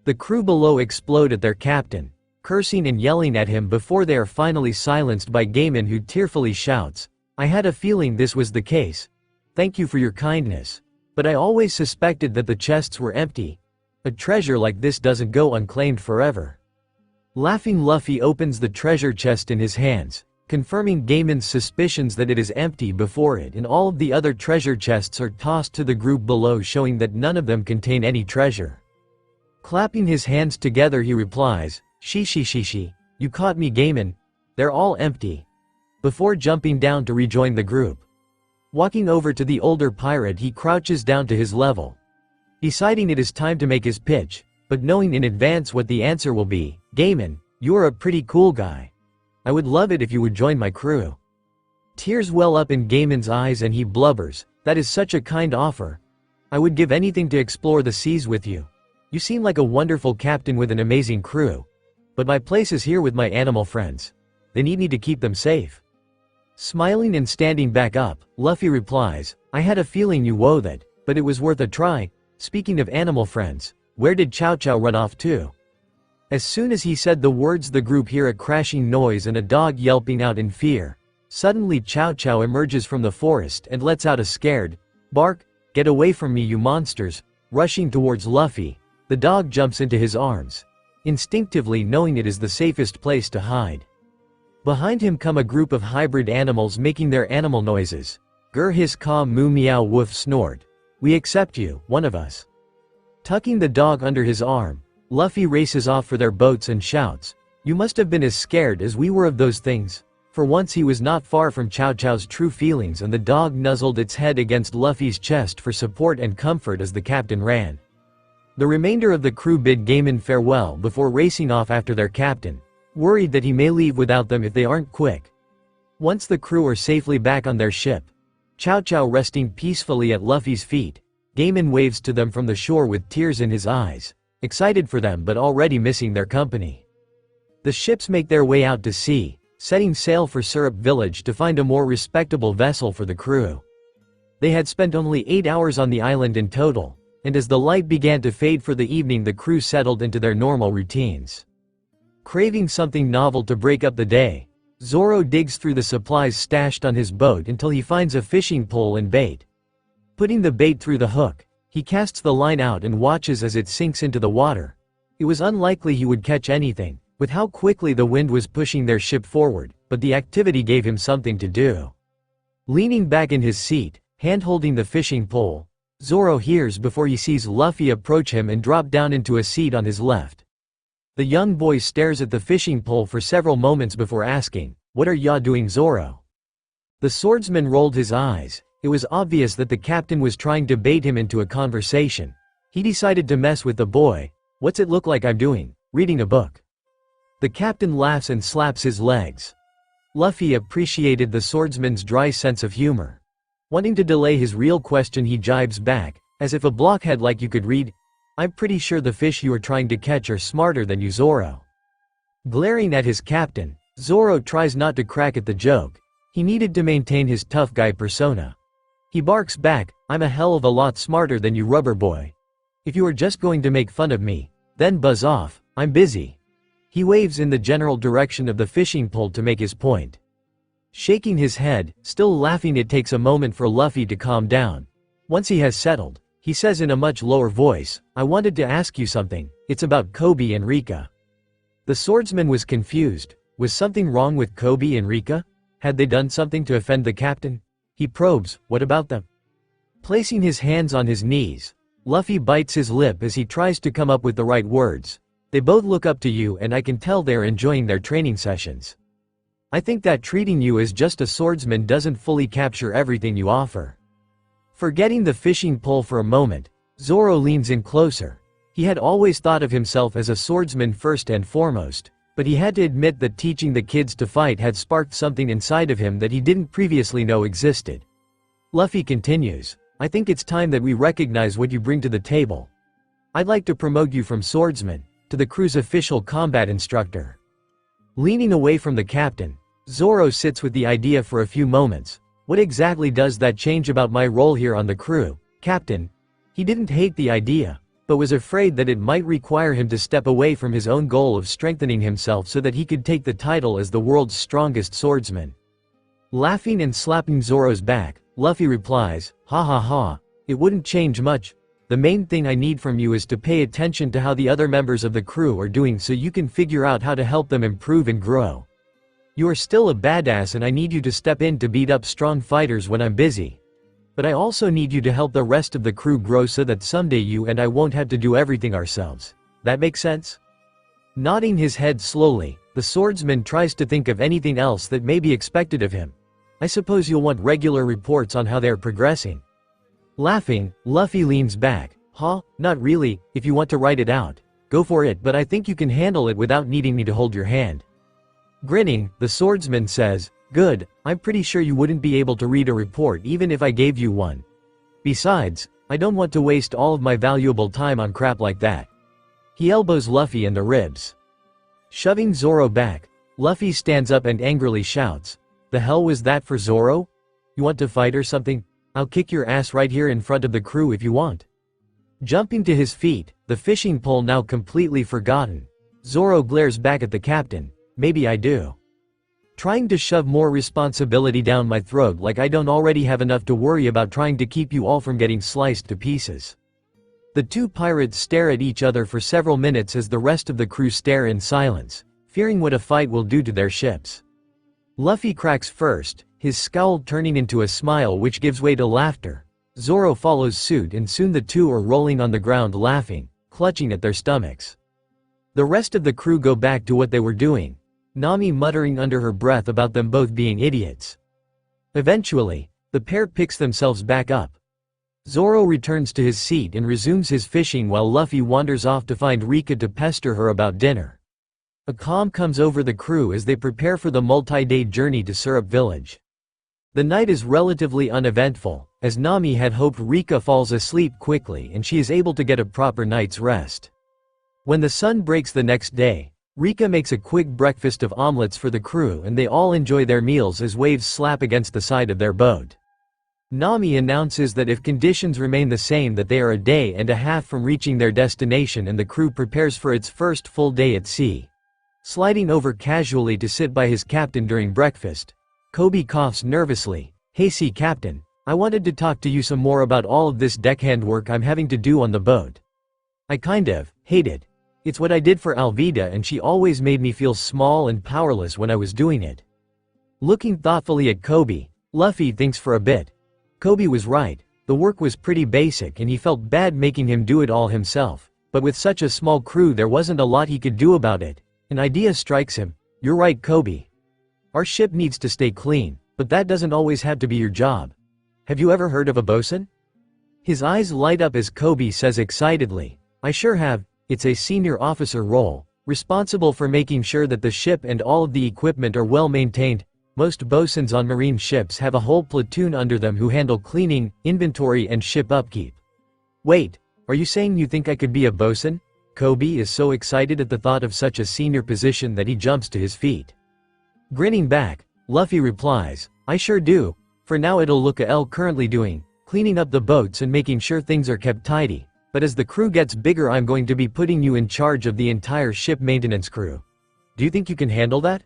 The crew below explode at their captain, cursing and yelling at him before they are finally silenced by Gaiman, who tearfully shouts, "I had a feeling this was the case. Thank you for your kindness. But I always suspected that the chests were empty. A treasure like this doesn't go unclaimed forever." Laughing, Luffy opens the treasure chest in his hands, confirming Gaiman's suspicions that it is empty before it and all of the other treasure chests are tossed to the group below, showing that none of them contain any treasure. Clapping his hands together, he replies, She, you caught me, Gaiman. They're all empty." Before jumping down to rejoin the group. Walking over to the older pirate, he crouches down to his level. Deciding it is time to make his pitch, but knowing in advance what the answer will be, "Gaiman, you are a pretty cool guy. I would love it if you would join my crew." Tears well up in Gaiman's eyes and he blubbers, "That is such a kind offer. I would give anything to explore the seas with you. You seem like a wonderful captain with an amazing crew. But my place is here with my animal friends. They need me to keep them safe." Smiling and standing back up, Luffy replies, "I had a feeling you would that, but it was worth a try. Speaking of animal friends, where did Chow Chow run off to?" As soon as he said the words, the group hear a crashing noise and a dog yelping out in fear. Suddenly Chow Chow emerges from the forest and lets out a scared bark. "Get away from me, you monsters!" Rushing towards Luffy, the dog jumps into his arms, instinctively knowing it is the safest place to hide. Behind him come a group of hybrid animals making their animal noises. Gur hiss caw moo meow woof snort. "We accept you, one of us." Tucking the dog under his arm, Luffy races off for their boats and shouts, "You must have been as scared as we were of those things." For once he was not far from Chow Chow's true feelings, and the dog nuzzled its head against Luffy's chest for support and comfort as the captain ran. The remainder of the crew bid Gaiman farewell before racing off after their captain, worried that he may leave without them if they aren't quick. Once the crew are safely back on their ship, Chow Chow resting peacefully at Luffy's feet, Gaiman waves to them from the shore with tears in his eyes, excited for them but already missing their company. The ships make their way out to sea, setting sail for Syrup Village to find a more respectable vessel for the crew. They had spent only 8 hours on the island in total, and as the light began to fade for the evening, the crew settled into their normal routines. Craving something novel to break up the day, Zoro digs through the supplies stashed on his boat until he finds a fishing pole and bait. Putting the bait through the hook, he casts the line out and watches as it sinks into the water. It was unlikely he would catch anything, with how quickly the wind was pushing their ship forward, but the activity gave him something to do. Leaning back in his seat, hand-holding the fishing pole, Zoro hears before he sees Luffy approach him and drop down into a seat on his left. The young boy stares at the fishing pole for several moments before asking, "What are ya doing, Zoro?" The swordsman rolled his eyes. It was obvious that the captain was trying to bait him into a conversation. He decided to mess with the boy. "What's it look like I'm doing? Reading a book." The captain laughs and slaps his legs. Luffy appreciated the swordsman's dry sense of humor. Wanting to delay his real question, he jibes back, as if a blockhead like you could read, "I'm pretty sure the fish you are trying to catch are smarter than you, Zoro." Glaring at his captain, Zoro tries not to crack at the joke. He needed to maintain his tough guy persona. He barks back, "I'm a hell of a lot smarter than you, rubber boy. If you are just going to make fun of me, then buzz off, I'm busy." He waves in the general direction of the fishing pole to make his point. Shaking his head, still laughing, it takes a moment for Luffy to calm down. Once he has settled, he says in a much lower voice, "I wanted to ask you something, it's about Kobe and Rika." The swordsman was confused. Was something wrong with Kobe and Rika? Had they done something to offend the captain? He probes, "What about them?" Placing his hands on his knees, Luffy bites his lip as he tries to come up with the right words. "They both look up to you and I can tell they're enjoying their training sessions. I think that treating you as just a swordsman doesn't fully capture everything you offer." Forgetting the fishing pole for a moment, Zoro leans in closer. He had always thought of himself as a swordsman first and foremost, but he had to admit that teaching the kids to fight had sparked something inside of him that he didn't previously know existed. Luffy continues, "I think it's time that we recognize what you bring to the table. I'd like to promote you from swordsman to the crew's official combat instructor." Leaning away from the captain, Zoro sits with the idea for a few moments. What exactly does that change about my role here on the crew, Captain? He didn't hate the idea, but was afraid that it might require him to step away from his own goal of strengthening himself so that he could take the title as the world's strongest swordsman. Laughing and slapping Zoro's back, Luffy replies, "Ha ha ha, it wouldn't change much. The main thing I need from you is to pay attention to how the other members of the crew are doing so you can figure out how to help them improve and grow. You are still a badass and I need you to step in to beat up strong fighters when I'm busy. But I also need you to help the rest of the crew grow so that someday you and I won't have to do everything ourselves. That makes sense?" Nodding his head slowly, the swordsman tries to think of anything else that may be expected of him. "I suppose you'll want regular reports on how they're progressing." Laughing, Luffy leans back, "Huh, not really, if you want to write it out, go for it, but I think you can handle it without needing me to hold your hand." Grinning, the swordsman says, "Good, I'm pretty sure you wouldn't be able to read a report even if I gave you one. Besides, I don't want to waste all of my valuable time on crap like that." He elbows Luffy in the ribs. Shoving Zoro back, Luffy stands up and angrily shouts, "The hell was that for, Zoro? You want to fight or something? I'll kick your ass right here in front of the crew if you want." Jumping to his feet, the fishing pole now completely forgotten, Zoro glares back at the captain, "Maybe I do. Trying to shove more responsibility down my throat like I don't already have enough to worry about trying to keep you all from getting sliced to pieces." The two pirates stare at each other for several minutes as the rest of the crew stare in silence, fearing what a fight will do to their ships. Luffy cracks first, his scowl turning into a smile which gives way to laughter. Zoro follows suit and soon the two are rolling on the ground laughing, clutching at their stomachs. The rest of the crew go back to what they were doing, Nami muttering under her breath about them both being idiots. Eventually, the pair picks themselves back up. Zoro returns to his seat and resumes his fishing while Luffy wanders off to find Rika to pester her about dinner. A calm comes over the crew as they prepare for the multi-day journey to Syrup Village. The night is relatively uneventful, as Nami had hoped Rika falls asleep quickly and she is able to get a proper night's rest. When the sun breaks the next day, Rika makes a quick breakfast of omelets for the crew and they all enjoy their meals as waves slap against the side of their boat. Nami announces that if conditions remain the same that they are a day and a half from reaching their destination and the crew prepares for its first full day at sea. Sliding over casually to sit by his captain during breakfast, Kobe coughs nervously. "Hey Sea Captain, I wanted to talk to you some more about all of this deckhand work I'm having to do on the boat. I kind of hate it. It's what I did for Alvida and she always made me feel small and powerless when I was doing it." Looking thoughtfully at Kobe, Luffy thinks for a bit. Kobe was right, the work was pretty basic and he felt bad making him do it all himself, but with such a small crew there wasn't a lot he could do about it. An idea strikes him. "You're right, Kobe. Our ship needs to stay clean, but that doesn't always have to be your job. Have you ever heard of a bosun?" His eyes light up as Kobe says excitedly, "I sure have. It's a senior officer role, responsible for making sure that the ship and all of the equipment are well maintained. Most bosuns on marine ships have a whole platoon under them who handle cleaning, inventory and ship upkeep." "Wait, are you saying you think I could be a bosun?" Kobe is so excited at the thought of such a senior position that he jumps to his feet. Grinning back, Luffy replies, "I sure do. For now it'll look L currently doing, cleaning up the boats and making sure things are kept tidy. But as the crew gets bigger I'm going to be putting you in charge of the entire ship maintenance crew. Do you think you can handle that?"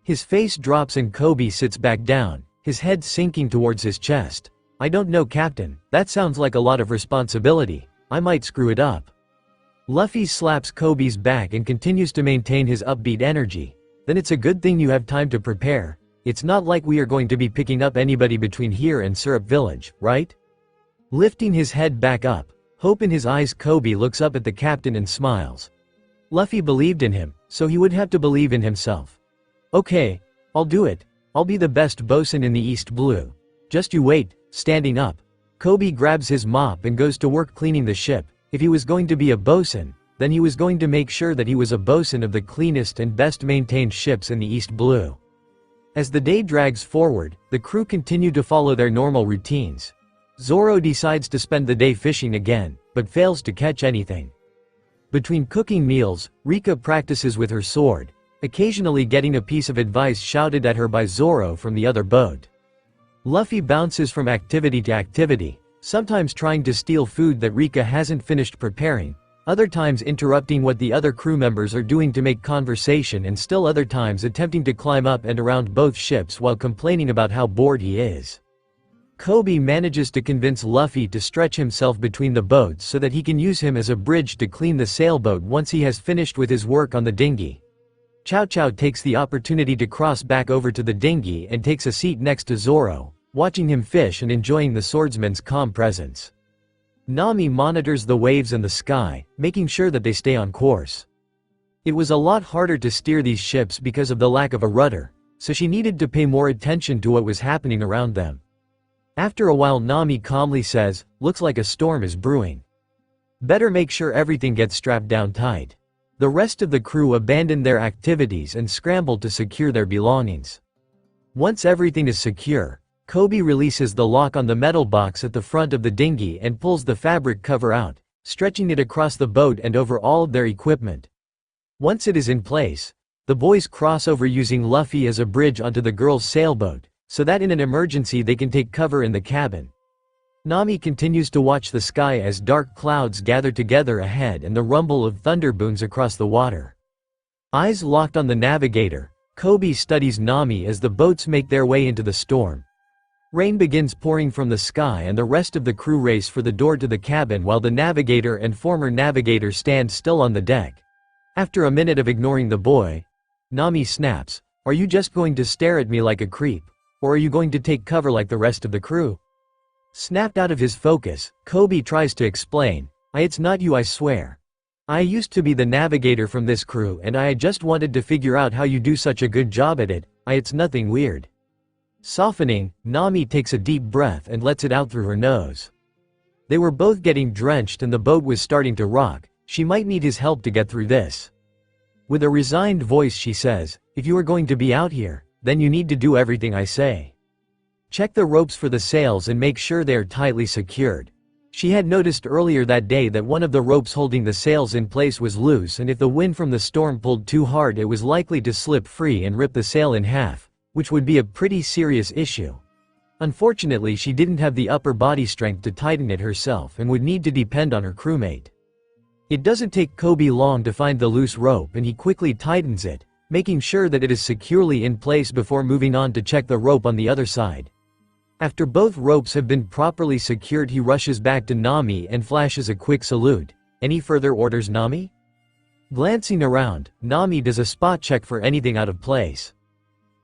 His face drops and Kobe sits back down, his head sinking towards his chest. "I don't know, Captain. That sounds like a lot of responsibility. I might screw it up." Luffy slaps Kobe's back and continues to maintain his upbeat energy. "Then it's a good thing you have time to prepare. It's not like we are going to be picking up anybody between here and Syrup Village, right?" Lifting his head back up, hope in his eyes, Kobe looks up at the captain and smiles. Luffy believed in him, so he would have to believe in himself. "Okay, I'll do it. I'll be the best bosun in the East Blue. Just you wait." Standing up, Kobe grabs his mop and goes to work cleaning the ship. If he was going to be a bosun, then he was going to make sure that he was a bosun of the cleanest and best maintained ships in the East Blue. As the day drags forward, the crew continue to follow their normal routines. Zoro decides to spend the day fishing again, but fails to catch anything. Between cooking meals, Rika practices with her sword, occasionally getting a piece of advice shouted at her by Zoro from the other boat. Luffy bounces from activity to activity, sometimes trying to steal food that Rika hasn't finished preparing, other times interrupting what the other crew members are doing to make conversation and still other times attempting to climb up and around both ships while complaining about how bored he is. Kobe manages to convince Luffy to stretch himself between the boats so that he can use him as a bridge to clean the sailboat once he has finished with his work on the dinghy. Chow Chow takes the opportunity to cross back over to the dinghy and takes a seat next to Zoro, watching him fish and enjoying the swordsman's calm presence. Nami monitors the waves and the sky, making sure that they stay on course. It was a lot harder to steer these ships because of the lack of a rudder, so she needed to pay more attention to what was happening around them. After a while Nami calmly says, "Looks like a storm is brewing. Better make sure everything gets strapped down tight." The rest of the crew abandoned their activities and scrambled to secure their belongings. Once everything is secure, Kobe releases the lock on the metal box at the front of the dinghy and pulls the fabric cover out, stretching it across the boat and over all of their equipment. Once it is in place, the boys cross over using Luffy as a bridge onto the girls' sailboat, so that in an emergency they can take cover in the cabin. Nami continues to watch the sky as dark clouds gather together ahead and the rumble of thunder booms across the water. Eyes locked on the navigator, Kobe studies Nami as the boats make their way into the storm. Rain begins pouring from the sky and the rest of the crew race for the door to the cabin while the navigator and former navigator stand still on the deck. After a minute of ignoring the boy, Nami snaps, "Are you just going to stare at me like a creep? Or are you going to take cover like the rest of the crew?" Snapped out of his focus, Kobe tries to explain, It's not you, I swear. I used to be the navigator from this crew and I just wanted to figure out how you do such a good job at it. It's nothing weird. Softening, Nami takes a deep breath and lets it out through her nose. They were both getting drenched and the boat was starting to rock. She might need his help to get through this. With a resigned voice she says, if you are going to be out here, then you need to do everything I say. Check the ropes for the sails and make sure they are tightly secured. She had noticed earlier that day that one of the ropes holding the sails in place was loose, and if the wind from the storm pulled too hard it was likely to slip free and rip the sail in half, which would be a pretty serious issue. Unfortunately, she didn't have the upper body strength to tighten it herself and would need to depend on her crewmate. It doesn't take Kobe long to find the loose rope and he quickly tightens it, making sure that it is securely in place before moving on to check the rope on the other side. After both ropes have been properly secured, he rushes back to Nami and flashes a quick salute. Any further orders, Nami? Glancing around, Nami does a spot check for anything out of place.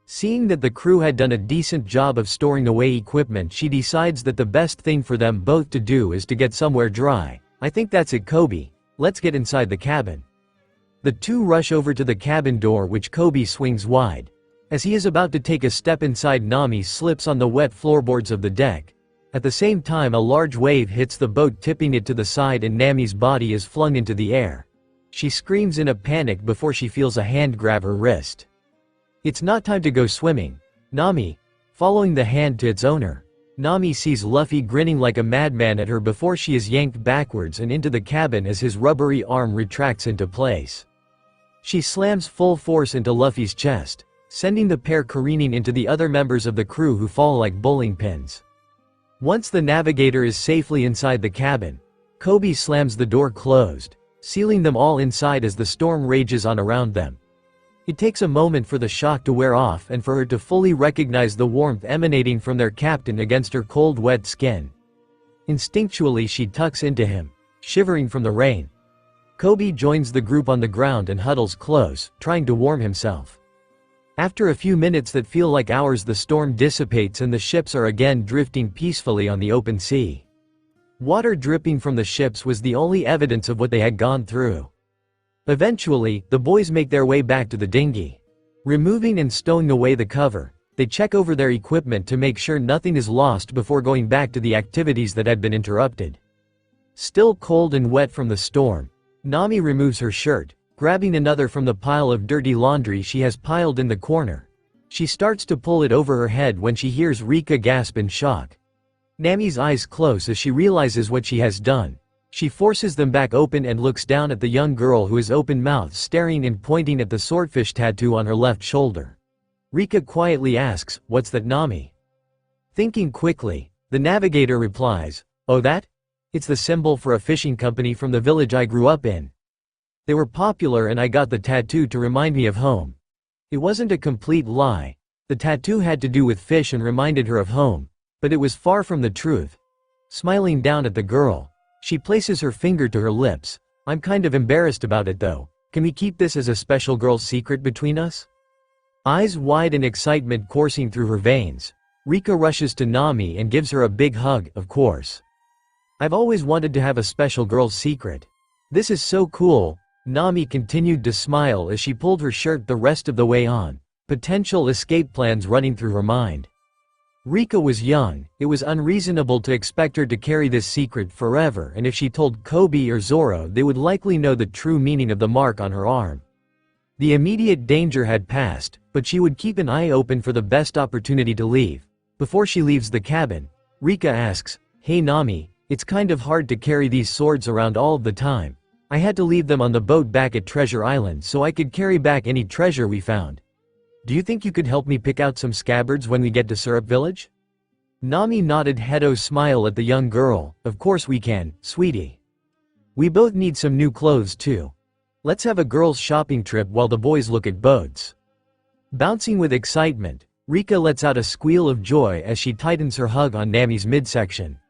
Seeing that the crew had done a decent job of storing away equipment, she decides that the best thing for them both to do is to get somewhere dry. I think that's it, Kobe. Let's get inside the cabin. The two rush over to the cabin door, which Kobe swings wide. As he is about to take a step inside, Nami slips on the wet floorboards of the deck. At the same time, a large wave hits the boat, tipping it to the side, and Nami's body is flung into the air. She screams in a panic before she feels a hand grab her wrist. It's not time to go swimming, Nami. Following the hand to its owner, Nami sees Luffy grinning like a madman at her before she is yanked backwards and into the cabin as his rubbery arm retracts into place. She slams full force into Luffy's chest, sending the pair careening into the other members of the crew, who fall like bowling pins. Once the navigator is safely inside the cabin, Kobe slams the door closed, sealing them all inside as the storm rages on around them. It takes a moment for the shock to wear off and for her to fully recognize the warmth emanating from their captain against her cold, wet skin. Instinctually she tucks into him, shivering from the rain. Kobe joins the group on the ground and huddles close, trying to warm himself. After a few minutes that feel like hours, the storm dissipates and the ships are again drifting peacefully on the open sea. Water dripping from the ships was the only evidence of what they had gone through. Eventually, the boys make their way back to the dinghy. Removing and stowing away the cover, they check over their equipment to make sure nothing is lost before going back to the activities that had been interrupted. Still cold and wet from the storm, Nami removes her shirt, grabbing another from the pile of dirty laundry she has piled in the corner. She starts to pull it over her head when she hears Rika gasp in shock. Nami's eyes close as she realizes what she has done. She forces them back open and looks down at the young girl, who is open-mouthed, staring and pointing at the swordfish tattoo on her left shoulder. Rika quietly asks, "What's that, Nami?" Thinking quickly, the navigator replies, "Oh, that? It's the symbol for a fishing company from the village I grew up in. They were popular and I got the tattoo to remind me of home." It wasn't a complete lie. The tattoo had to do with fish and reminded her of home, but it was far from the truth. Smiling down at the girl, she places her finger to her lips. "I'm kind of embarrassed about it though. Can we keep this as a special girl secret between us?" Eyes wide and excitement coursing through her veins, Rika rushes to Nami and gives her a big hug. "Of course. I've always wanted to have a special girl's secret. This is so cool." Nami continued to smile as she pulled her shirt the rest of the way on, potential escape plans running through her mind. Rika was young. It was unreasonable to expect her to carry this secret forever, and if she told Kobe or Zoro, they would likely know the true meaning of the mark on her arm. The immediate danger had passed, but she would keep an eye open for the best opportunity to leave. Before she leaves the cabin, Rika asks, "Hey Nami, it's kind of hard to carry these swords around all the time. I had to leave them on the boat back at Treasure Island so I could carry back any treasure we found. Do you think you could help me pick out some scabbards when we get to Syrup Village?" Nami nodded head, smile at the young girl. "Of course we can, sweetie. We both need some new clothes too. Let's have a girls' shopping trip while the boys look at boats." Bouncing with excitement, Rika lets out a squeal of joy as she tightens her hug on Nami's midsection.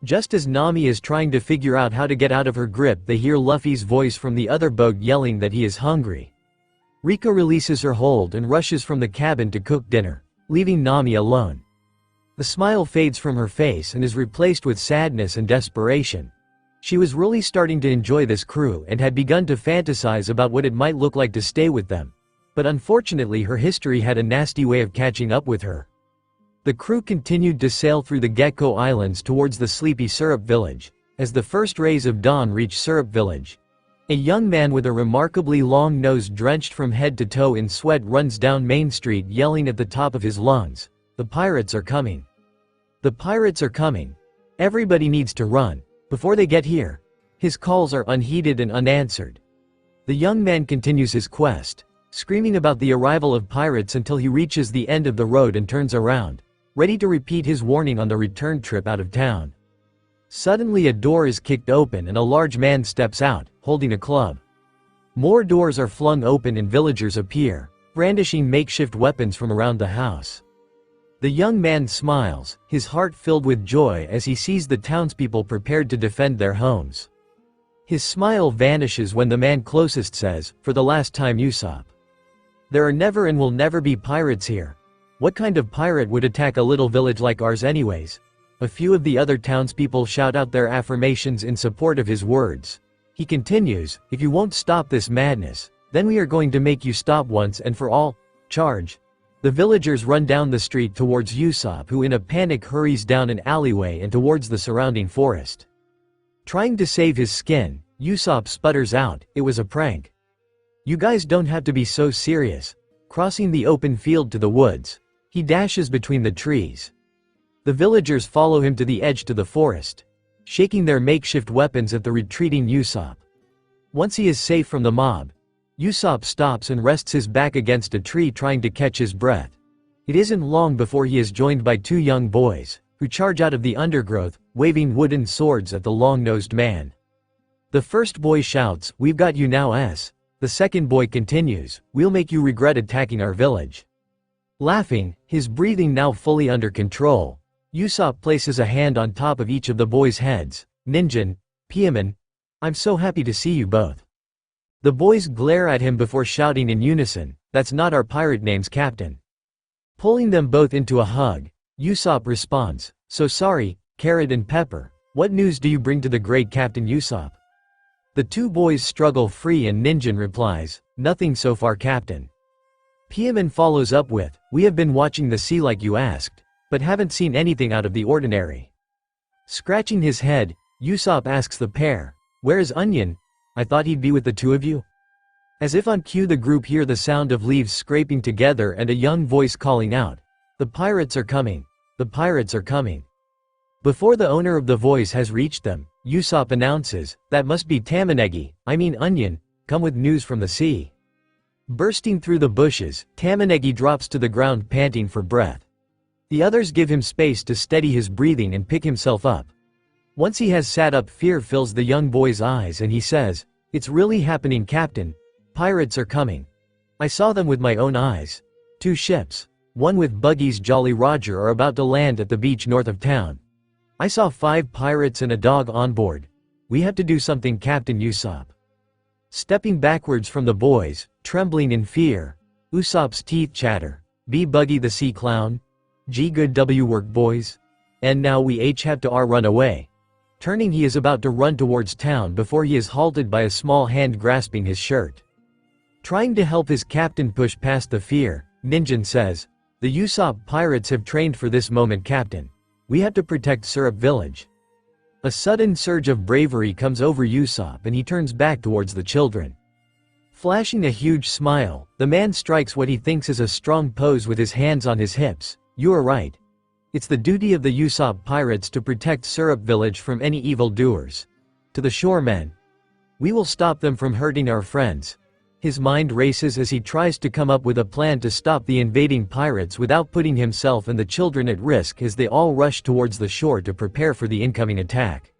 Just as Nami is trying to figure out how to get out of her grip, they hear Luffy's voice from the other boat yelling that he is hungry. Rika releases her hold and rushes from the cabin to cook dinner, leaving Nami alone. The smile fades from her face and is replaced with sadness and desperation. She was really starting to enjoy this crew and had begun to fantasize about what it might look like to stay with them. But unfortunately her history had a nasty way of catching up with her. The crew continued to sail through the Gecko Islands towards the sleepy Syrup Village. As the first rays of dawn reached Syrup Village, a young man with a remarkably long nose drenched from head to toe in sweat runs down Main Street yelling at the top of his lungs, "The pirates are coming! The pirates are coming! Everybody needs to run, before they get here!" His calls are unheeded and unanswered. The young man continues his quest, screaming about the arrival of pirates until he reaches the end of the road and turns around, ready to repeat his warning on the return trip out of town. Suddenly a door is kicked open and a large man steps out, holding a club. More doors are flung open and villagers appear, brandishing makeshift weapons from around the house. The young man smiles, his heart filled with joy as he sees the townspeople prepared to defend their homes. His smile vanishes when the man closest says, "For the last time, Usopp. There are never and will never be pirates here. What kind of pirate would attack a little village like ours anyways?" A few of the other townspeople shout out their affirmations in support of his words. He continues, "If you won't stop this madness, then we are going to make you stop once and for all. Charge!" The villagers run down the street towards Usopp, who in a panic hurries down an alleyway and towards the surrounding forest. Trying to save his skin, Usopp sputters out, "It was a prank. You guys don't have to be so serious." Crossing the open field to the woods, he dashes between the trees. The villagers follow him to the edge to the forest, shaking their makeshift weapons at the retreating Usopp. Once he is safe from the mob, Usopp stops and rests his back against a tree trying to catch his breath. It isn't long before he is joined by two young boys, who charge out of the undergrowth, waving wooden swords at the long-nosed man. The first boy shouts, "We've got you now, S." The second boy continues, "We'll make you regret attacking our village." Laughing, his breathing now fully under control, Usopp places a hand on top of each of the boys' heads. "Ninjin, Piemon, I'm so happy to see you both." The boys glare at him before shouting in unison, "That's not our pirate names, Captain." Pulling them both into a hug, Usopp responds, "So sorry, Carrot and Pepper. What news do you bring to the great Captain Usopp?" The two boys struggle free and Ninjin replies, "Nothing so far, Captain." Piemon follows up with, "We have been watching the sea like you asked, but haven't seen anything out of the ordinary." Scratching his head, Usopp asks the pair, "Where is Onion? I thought he'd be with the two of you?" As if on cue, the group hear the sound of leaves scraping together and a young voice calling out, "The pirates are coming! The pirates are coming!" Before the owner of the voice has reached them, Usopp announces, "That must be Onion, come with news from the sea." Bursting through the bushes, Tamanegi drops to the ground panting for breath. The others give him space to steady his breathing and pick himself up. Once he has sat up, fear fills the young boy's eyes and he says, "It's really happening, Captain. Pirates are coming. I saw them with my own eyes. 2 ships, one with Buggy's Jolly Roger, are about to land at the beach north of town. I saw 5 pirates and a dog on board. We have to do something, Captain Usopp." Stepping backwards from the boys, trembling in fear, Usopp's teeth chatter, "Be Buggy the Sea Clown? G good W work, boys. And now we have to run away." Turning, he is about to run towards town before he is halted by a small hand grasping his shirt. Trying to help his captain push past the fear, Ninjin says, "The Usopp pirates have trained for this moment, Captain. We have to protect Syrup Village." A sudden surge of bravery comes over Usopp and he turns back towards the children. Flashing a huge smile, the man strikes what he thinks is a strong pose with his hands on his hips. "You are right. It's the duty of the Usopp pirates to protect Syrup Village from any evildoers. To the shoremen, we will stop them from hurting our friends." His mind races as he tries to come up with a plan to stop the invading pirates without putting himself and the children at risk as they all rush towards the shore to prepare for the incoming attack.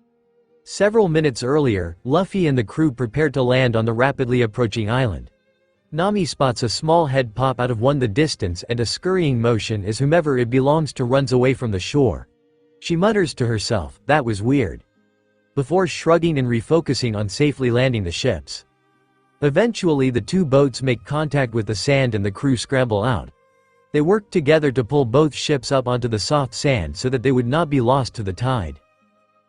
Several minutes earlier, Luffy and the crew prepared to land on the rapidly approaching island. Nami spots a small head pop out of the distance and a scurrying motion as whomever it belongs to runs away from the shore. She mutters to herself, "That was weird," before shrugging and refocusing on safely landing the ships. Eventually the 2 boats make contact with the sand and the crew scramble out. They worked together to pull both ships up onto the soft sand so that they would not be lost to the tide.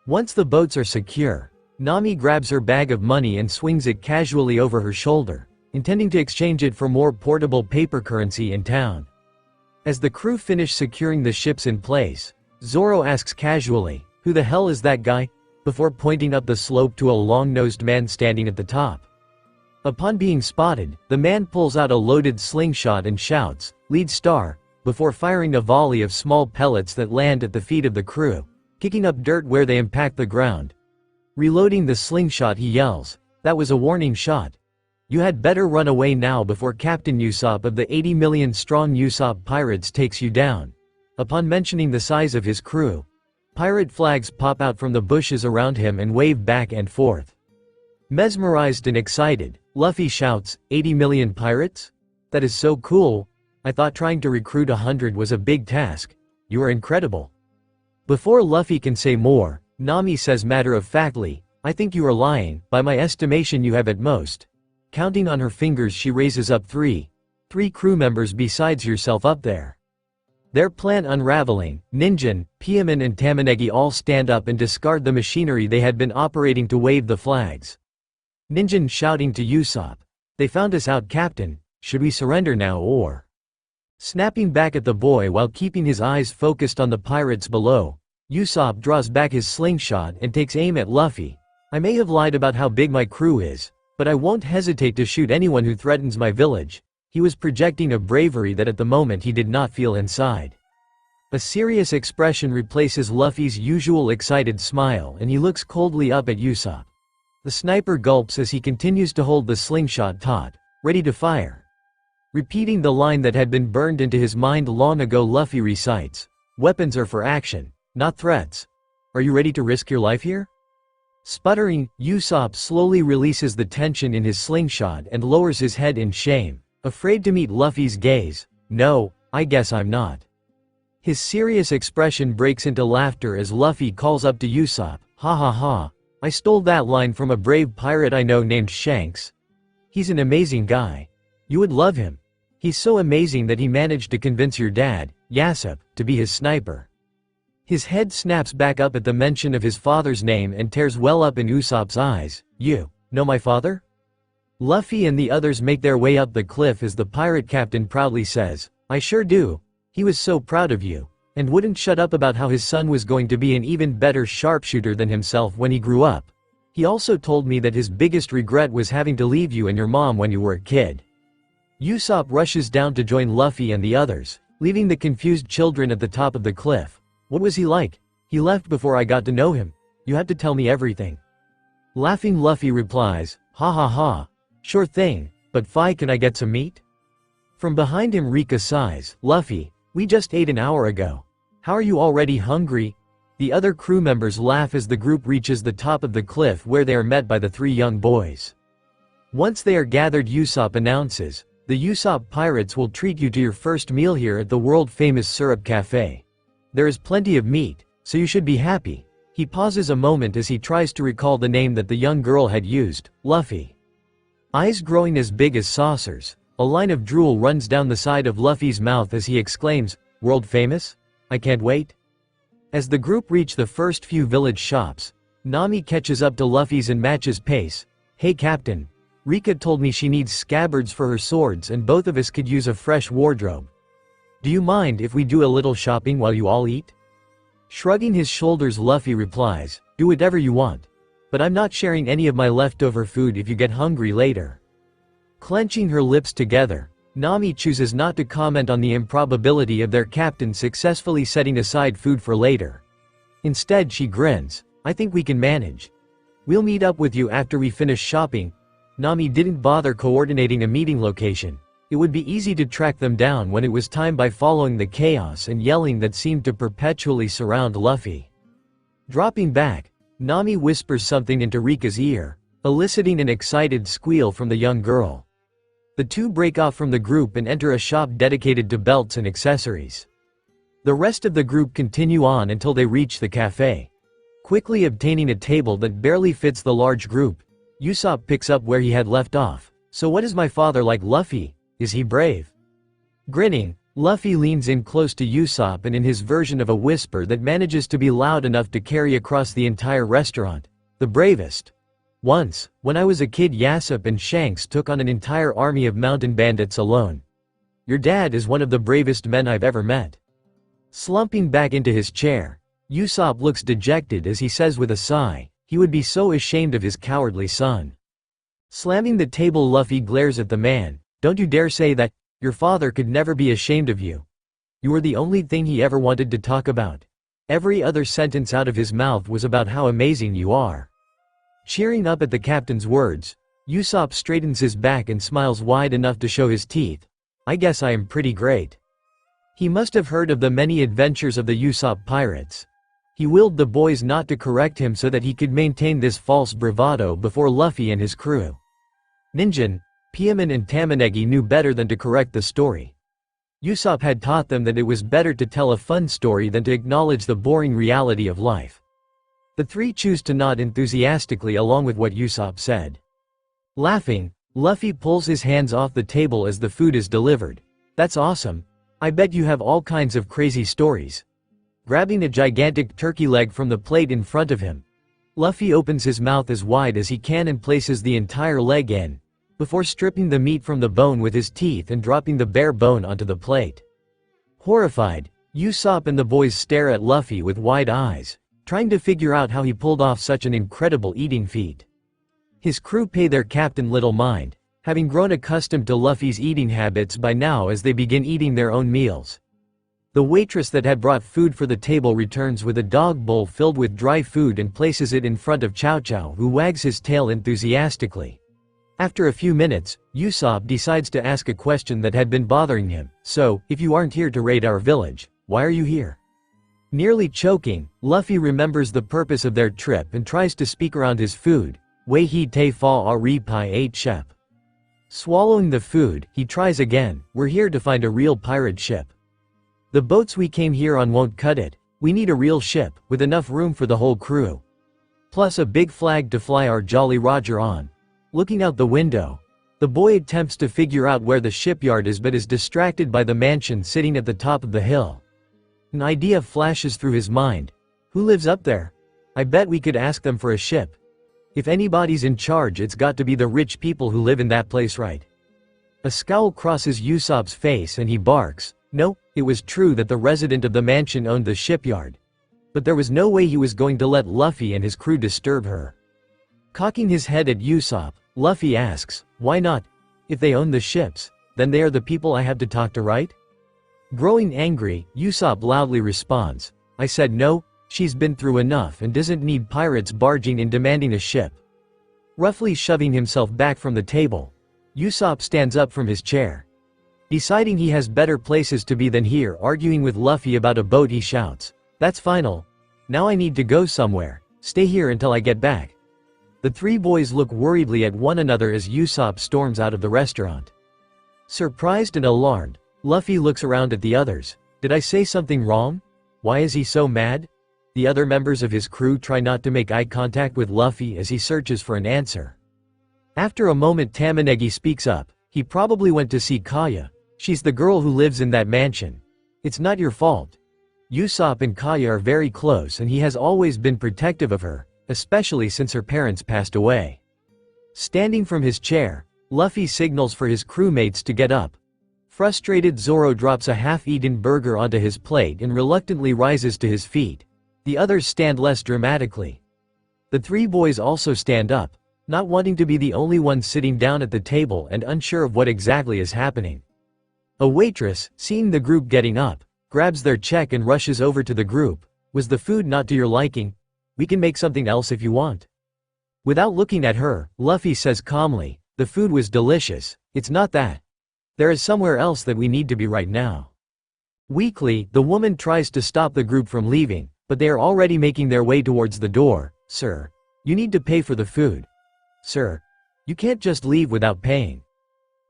Once the boats are secure, Nami grabs her bag of money and swings it casually over her shoulder, intending to exchange it for more portable paper currency in town. As the crew finish securing the ships in place, Zoro asks casually, "Who the hell is that guy?" before pointing up the slope to a long-nosed man standing at the top. Upon being spotted, the man pulls out a loaded slingshot and shouts, "Lead star," before firing a volley of small pellets that land at the feet of the crew, kicking up dirt where they impact the ground. Reloading the slingshot, he yells, "That was a warning shot. You had better run away now before Captain Usopp of the 80 million strong Usopp pirates takes you down." Upon mentioning the size of his crew, pirate flags pop out from the bushes around him and wave back and forth. Mesmerized and excited, Luffy shouts, "80 million pirates? That is so cool. I thought trying to recruit 100 was a big task. You are incredible." Before Luffy can say more, Nami says matter-of-factly, "I think you are lying. By my estimation you have at most." Counting on her fingers, she raises up three crew members besides yourself up there. Their plan unraveling, Ninjin, Piaman and Tamanegi all stand up and discard the machinery they had been operating to wave the flags. Ninjin shouting to Usopp, "They found us out, Captain. Should we surrender now or?" Snapping back at the boy while keeping his eyes focused on the pirates below, Usopp draws back his slingshot and takes aim at Luffy. "I may have lied about how big my crew is, but I won't hesitate to shoot anyone who threatens my village." He was projecting a bravery that at the moment he did not feel inside. A serious expression replaces Luffy's usual excited smile and he looks coldly up at Usopp. The sniper gulps as he continues to hold the slingshot taut, ready to fire. Repeating the line that had been burned into his mind long ago, Luffy recites, "Weapons are for action, not threats. Are you ready to risk your life here?" Sputtering, Usopp slowly releases the tension in his slingshot and lowers his head in shame, afraid to meet Luffy's gaze. "No, I guess I'm not." His serious expression breaks into laughter as Luffy calls up to Usopp, "Ha ha ha. I stole that line from a brave pirate I know named Shanks. He's an amazing guy. You would love him. He's so amazing that he managed to convince your dad, Yasopp, to be his sniper." His head snaps back up at the mention of his father's name and tears well up in Usopp's eyes. "You know my father?" Luffy and the others make their way up the cliff as the pirate captain proudly says, "I sure do. He was so proud of you, and wouldn't shut up about how his son was going to be an even better sharpshooter than himself when he grew up. He also told me that his biggest regret was having to leave you and your mom when you were a kid." Usopp rushes down to join Luffy and the others, leaving the confused children at the top of the cliff. "What was he like? He left before I got to know him. You have to tell me everything." Laughing, Luffy replies, "Ha ha ha. Sure thing, but can I get some meat?" From behind him Rika sighs, "Luffy, we just ate an hour ago. How are you already hungry?" The other crew members laugh as the group reaches the top of the cliff where they are met by the three young boys. Once they are gathered, Usopp announces, "The Usopp pirates will treat you to your first meal here at the world-famous Syrup Cafe. There is plenty of meat, so you should be happy." He pauses a moment as he tries to recall the name that the young girl had used, Luffy. Eyes growing as big as saucers, a line of drool runs down the side of Luffy's mouth as he exclaims, "World famous? I can't wait." As the group reach the first few village shops, Nami catches up to Luffy's and matches pace. "Hey Captain, Rika told me she needs scabbards for her swords and both of us could use a fresh wardrobe. Do you mind if we do a little shopping while you all eat?" Shrugging his shoulders, Luffy replies, "Do whatever you want. But I'm not sharing any of my leftover food if you get hungry later." Clenching her lips together, Nami chooses not to comment on the improbability of their captain successfully setting aside food for later. Instead she grins, "I think we can manage. We'll meet up with you after we finish shopping." Nami didn't bother coordinating a meeting location. It would be easy to track them down when it was time by following the chaos and yelling that seemed to perpetually surround Luffy. Dropping back, Nami whispers something into Rika's ear, eliciting an excited squeal from the young girl. The two break off from the group and enter a shop dedicated to belts and accessories. The rest of the group continue on until they reach the cafe. Quickly obtaining a table that barely fits the large group, Usopp picks up where he had left off. "So what is my father like, Luffy? Is he brave?" Grinning, Luffy leans in close to Usopp and in his version of a whisper that manages to be loud enough to carry across the entire restaurant. The bravest. Once, when I was a kid, Yasopp and Shanks took on an entire army of mountain bandits alone. Your dad is one of the bravest men I've ever met. Slumping back into his chair, Usopp looks dejected as he says with a sigh, he would be so ashamed of his cowardly son. Slamming the table, Luffy glares at the man. Don't you dare say that. Your father could never be ashamed of you. You were the only thing he ever wanted to talk about. Every other sentence out of his mouth was about how amazing you are. Cheering up at the captain's words, Usopp straightens his back and smiles wide enough to show his teeth. I guess I am pretty great. He must have heard of the many adventures of the Usopp pirates. He willed the boys not to correct him so that he could maintain this false bravado before Luffy and his crew. Ninjin, Piemon and Tamanegi knew better than to correct the story. Usopp had taught them that it was better to tell a fun story than to acknowledge the boring reality of life. The three choose to nod enthusiastically along with what Usopp said. Laughing, Luffy pulls his hands off the table as the food is delivered. That's awesome. I bet you have all kinds of crazy stories. Grabbing a gigantic turkey leg from the plate in front of him, Luffy opens his mouth as wide as he can and places the entire leg in, before stripping the meat from the bone with his teeth and dropping the bare bone onto the plate. Horrified, Usopp and the boys stare at Luffy with wide eyes, trying to figure out how he pulled off such an incredible eating feat. His crew pay their captain little mind, having grown accustomed to Luffy's eating habits by now as they begin eating their own meals. The waitress that had brought food for the table returns with a dog bowl filled with dry food and places it in front of Chow Chow, who wags his tail enthusiastically. After a few minutes, Usopp decides to ask a question that had been bothering him. So, if you aren't here to raid our village, why are you here? Nearly choking, Luffy remembers the purpose of their trip and tries to speak around his food. Wei he te fa a ri pai 8 shep. Swallowing the food, he tries again. We're here to find a real pirate ship. The boats we came here on won't cut it. We need a real ship, with enough room for the whole crew. Plus a big flag to fly our Jolly Roger on. Looking out the window, the boy attempts to figure out where the shipyard is but is distracted by the mansion sitting at the top of the hill. An idea flashes through his mind. Who lives up there? I bet we could ask them for a ship. If anybody's in charge, it's got to be the rich people who live in that place, right? A scowl crosses Usopp's face and he barks. No, it was true that the resident of the mansion owned the shipyard. But there was no way he was going to let Luffy and his crew disturb her. Cocking his head at Usopp, Luffy asks, why not? If they own the ships, then they are the people I have to talk to, right? Growing angry, Usopp loudly responds, I said no, she's been through enough and doesn't need pirates barging in demanding a ship. Roughly shoving himself back from the table, Usopp stands up from his chair. Deciding he has better places to be than here arguing with Luffy about a boat, he shouts, that's final. Now I need to go somewhere. Stay here until I get back. The three boys look worriedly at one another as Usopp storms out of the restaurant. Surprised and alarmed, Luffy looks around at the others. Did I say something wrong? Why is he so mad? The other members of his crew try not to make eye contact with Luffy as he searches for an answer. After a moment, Tamanegi speaks up. He probably went to see Kaya. She's the girl who lives in that mansion. It's not your fault. Usopp and Kaya are very close and he has always been protective of her, especially since her parents passed away. Standing from his chair, Luffy signals for his crewmates to get up. Frustrated, Zoro drops a half-eaten burger onto his plate and reluctantly rises to his feet. The others stand less dramatically. The three boys also stand up, not wanting to be the only ones sitting down at the table and unsure of what exactly is happening. A waitress, seeing the group getting up, grabs their check and rushes over to the group. Was the food not to your liking? We can make something else if you want. Without looking at her, Luffy says calmly, the food was delicious, it's not that. There is somewhere else that we need to be right now. Weakly, the woman tries to stop the group from leaving, but they are already making their way towards the door. Sir, you need to pay for the food. Sir, you can't just leave without paying.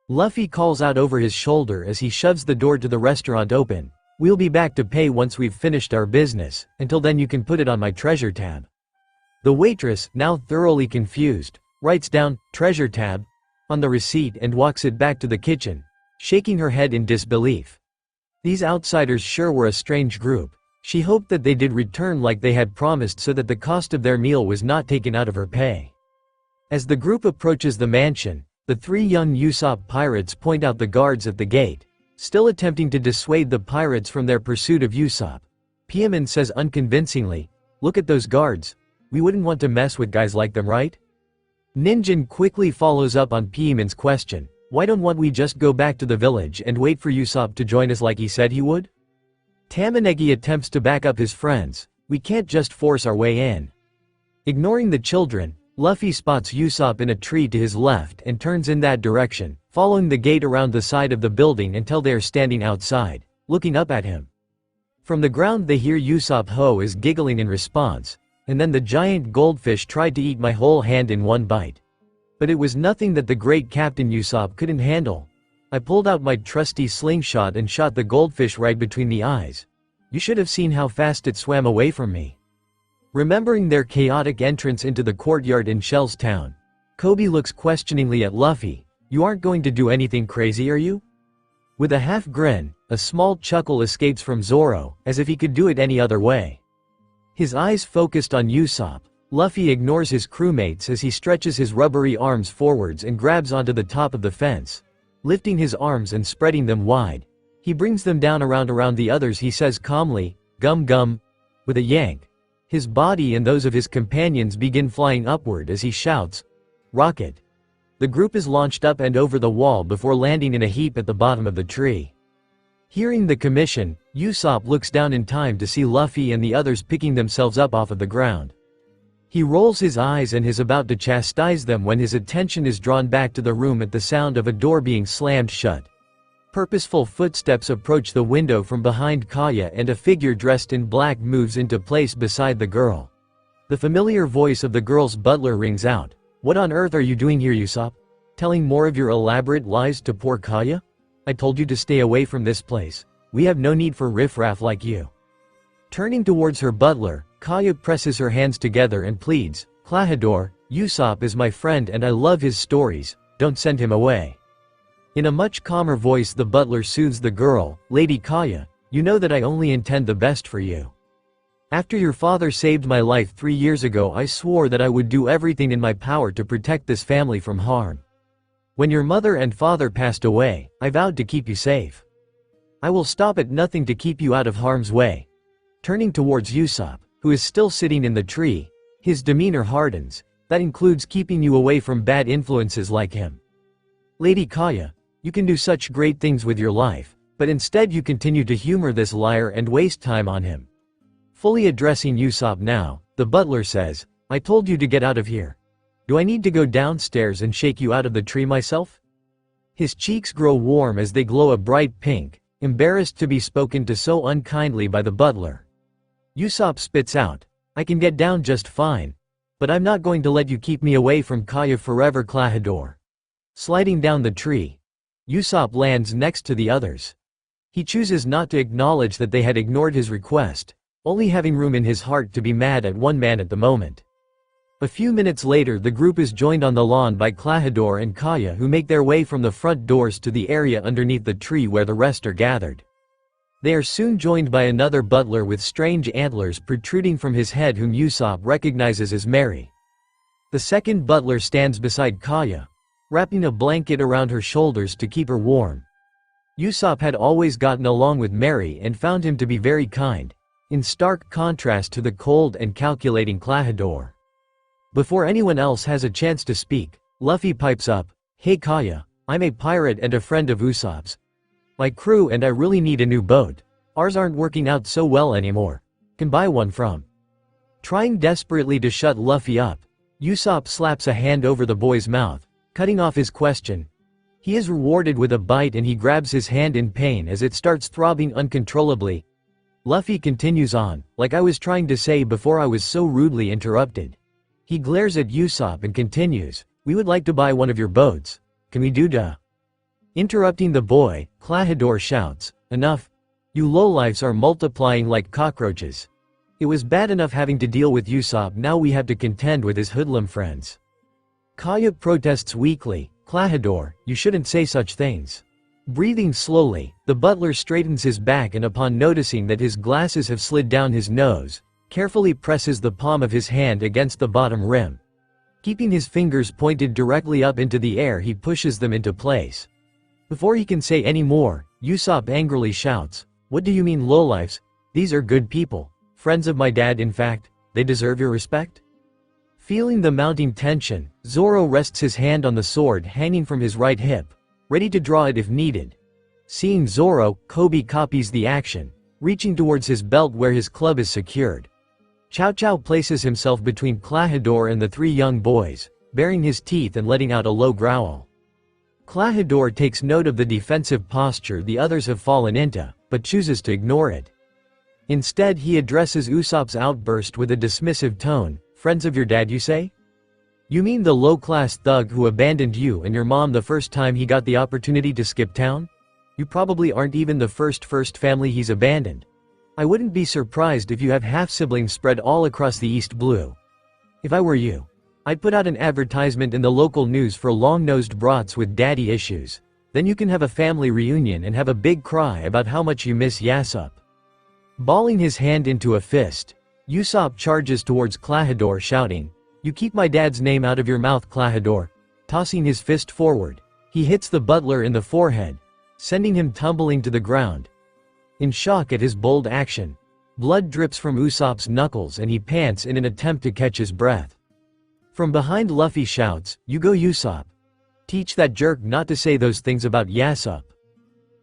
Luffy calls out over his shoulder as he shoves the door to the restaurant open. We'll be back to pay once we've finished our business, until then you can put it on my treasure tab. The waitress, now thoroughly confused, writes down, treasure tab, on the receipt and walks it back to the kitchen, shaking her head in disbelief. These outsiders sure were a strange group. She hoped that they did return like they had promised so that the cost of their meal was not taken out of her pay. As the group approaches the mansion, the three young Usopp pirates point out the guards at the gate, still attempting to dissuade the pirates from their pursuit of Usopp. Piemon says unconvincingly, "Look at those guards. We wouldn't want to mess with guys like them, right?" Ninjin quickly follows up on Piemon's question, "Why don't we just go back to the village and wait for Usopp to join us like he said he would?" Tamanegi attempts to back up his friends, "We can't just force our way in." Ignoring the children, Luffy spots Usopp in a tree to his left and turns in that direction, following the gate around the side of the building until they are standing outside, looking up at him. From the ground they hear Usopp Ho is giggling in response, and then the giant goldfish tried to eat my whole hand in one bite. But it was nothing that the great Captain Usopp couldn't handle. I pulled out my trusty slingshot and shot the goldfish right between the eyes. You should have seen how fast it swam away from me. Remembering their chaotic entrance into the courtyard in Shell's town, Kobe looks questioningly at Luffy. "You aren't going to do anything crazy, are you?" With a half grin, a small chuckle escapes from Zoro, as if he could do it any other way. His eyes focused on Usopp, Luffy ignores his crewmates as he stretches his rubbery arms forwards and grabs onto the top of the fence. Lifting his arms and spreading them wide, he brings them down around the others. He says calmly, "Gum gum." With a yank, his body and those of his companions begin flying upward as he shouts, "Rocket!" The group is launched up and over the wall before landing in a heap at the bottom of the tree. Hearing the commission, Usopp looks down in time to see Luffy and the others picking themselves up off of the ground. He rolls his eyes and is about to chastise them when his attention is drawn back to the room at the sound of a door being slammed shut. Purposeful footsteps approach the window from behind Kaya and a figure dressed in black moves into place beside the girl. The familiar voice of the girl's butler rings out. "What on earth are you doing here, Usopp? Telling more of your elaborate lies to poor Kaya? I told you to stay away from this place. We have no need for riffraff like you." Turning towards her butler, Kaya presses her hands together and pleads, "Klahadore, Usopp is my friend and I love his stories, don't send him away." In a much calmer voice the butler soothes the girl, "Lady Kaya, you know that I only intend the best for you. After your father saved my life 3 years ago I swore that I would do everything in my power to protect this family from harm. When your mother and father passed away, I vowed to keep you safe. I will stop at nothing to keep you out of harm's way." Turning towards Usopp, who is still sitting in the tree, his demeanor hardens. "That includes keeping you away from bad influences like him. Lady Kaya, you can do such great things with your life, but instead you continue to humor this liar and waste time on him." Fully addressing Usopp now, the butler says, "I told you to get out of here. Do I need to go downstairs and shake you out of the tree myself?" His cheeks grow warm as they glow a bright pink, embarrassed to be spoken to so unkindly by the butler. Usopp spits out, "I can get down just fine. But I'm not going to let you keep me away from Kaya forever, Klahadore." Sliding down the tree, Usopp lands next to the others. He chooses not to acknowledge that they had ignored his request, only having room in his heart to be mad at one man at the moment. A few minutes later the group is joined on the lawn by Klahadore and Kaya, who make their way from the front doors to the area underneath the tree where the rest are gathered. They are soon joined by another butler with strange antlers protruding from his head whom Usopp recognizes as Mary. The second butler stands beside Kaya, wrapping a blanket around her shoulders to keep her warm. Usopp had always gotten along with Mary and found him to be very kind, in stark contrast to the cold and calculating Klahadore. Before anyone else has a chance to speak, Luffy pipes up, "Hey Kaya, I'm a pirate and a friend of Usopp's. My crew and I really need a new boat. Ours aren't working out so well anymore. Can buy one from." Trying desperately to shut Luffy up, Usopp slaps a hand over the boy's mouth, cutting off his question. He is rewarded with a bite and he grabs his hand in pain as it starts throbbing uncontrollably. Luffy continues on, "Like I was trying to say before I was so rudely interrupted." He glares at Usopp and continues, "We would like to buy one of your boats. Can we do da?" Interrupting the boy, Klahadore shouts, "Enough. You lowlifes are multiplying like cockroaches. It was bad enough having to deal with Usopp, now we have to contend with his hoodlum friends." Kaya protests weakly, "Klahadore, you shouldn't say such things. Breathing slowly, the butler straightens his back and upon noticing that his glasses have slid down his nose, carefully presses the palm of his hand against the bottom rim. Keeping his fingers pointed directly up into the air, he pushes them into place. Before he can say any more, Usopp angrily shouts, "What do you mean lowlifes? These are good people. Friends of my dad, in fact. They deserve your respect?" Feeling the mounting tension, Zoro rests his hand on the sword hanging from his right hip, ready to draw it if needed. Seeing Zoro, Kobe copies the action, reaching towards his belt where his club is secured. Chow Chow places himself between Klahadore and the three young boys, baring his teeth and letting out a low growl. Klahadore takes note of the defensive posture the others have fallen into, but chooses to ignore it. Instead, he addresses Usopp's outburst with a dismissive tone. "Friends of your dad, you say? You mean the low-class thug who abandoned you and your mom the first time he got the opportunity to skip town? You probably aren't even the first family he's abandoned. I wouldn't be surprised if you have half-siblings spread all across the East Blue. If I were you, I'd put out an advertisement in the local news for long-nosed brats with daddy issues. Then you can have a family reunion and have a big cry about how much you miss Yasopp." Balling his hand into a fist, Usopp charges towards Klahadore shouting, "You keep my dad's name out of your mouth, Klahadore." Tossing his fist forward, he hits the butler in the forehead, sending him tumbling to the ground. In shock at his bold action, blood drips from Usopp's knuckles and he pants in an attempt to catch his breath. From behind, Luffy shouts, "You go, Usopp. Teach that jerk not to say those things about Yasopp."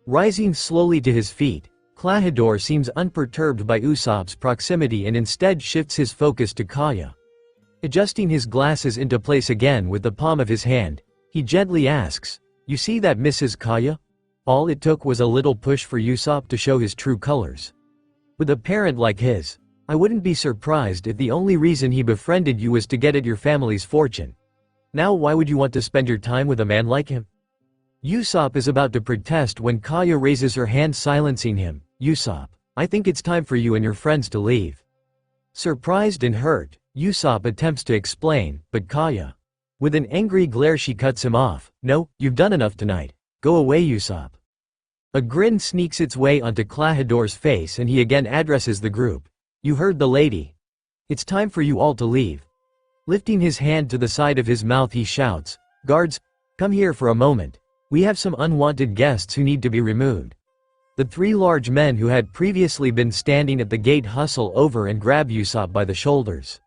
Rising slowly to his feet, Klahadore seems unperturbed by Usopp's proximity and instead shifts his focus to Kaya. Adjusting his glasses into place again with the palm of his hand, he gently asks, "You see that, Mrs. Kaya? All it took was a little push for Usopp to show his true colors. With a parent like his, I wouldn't be surprised if the only reason he befriended you was to get at your family's fortune. Now why would you want to spend your time with a man like him?" Usopp is about to protest when Kaya raises her hand, silencing him. "Usopp, I think it's time for you and your friends to leave." Surprised and hurt, Usopp attempts to explain, but Kaya, with an angry glare, she cuts him off. "No, you've done enough tonight. Go away, Usopp." A grin sneaks its way onto Klahadore's face and he again addresses the group. "You heard the lady. It's time for you all to leave." Lifting his hand to the side of his mouth, he shouts, "Guards, come here for a moment. We have some unwanted guests who need to be removed." The three large men who had previously been standing at the gate hustle over and grab Usopp by the shoulders.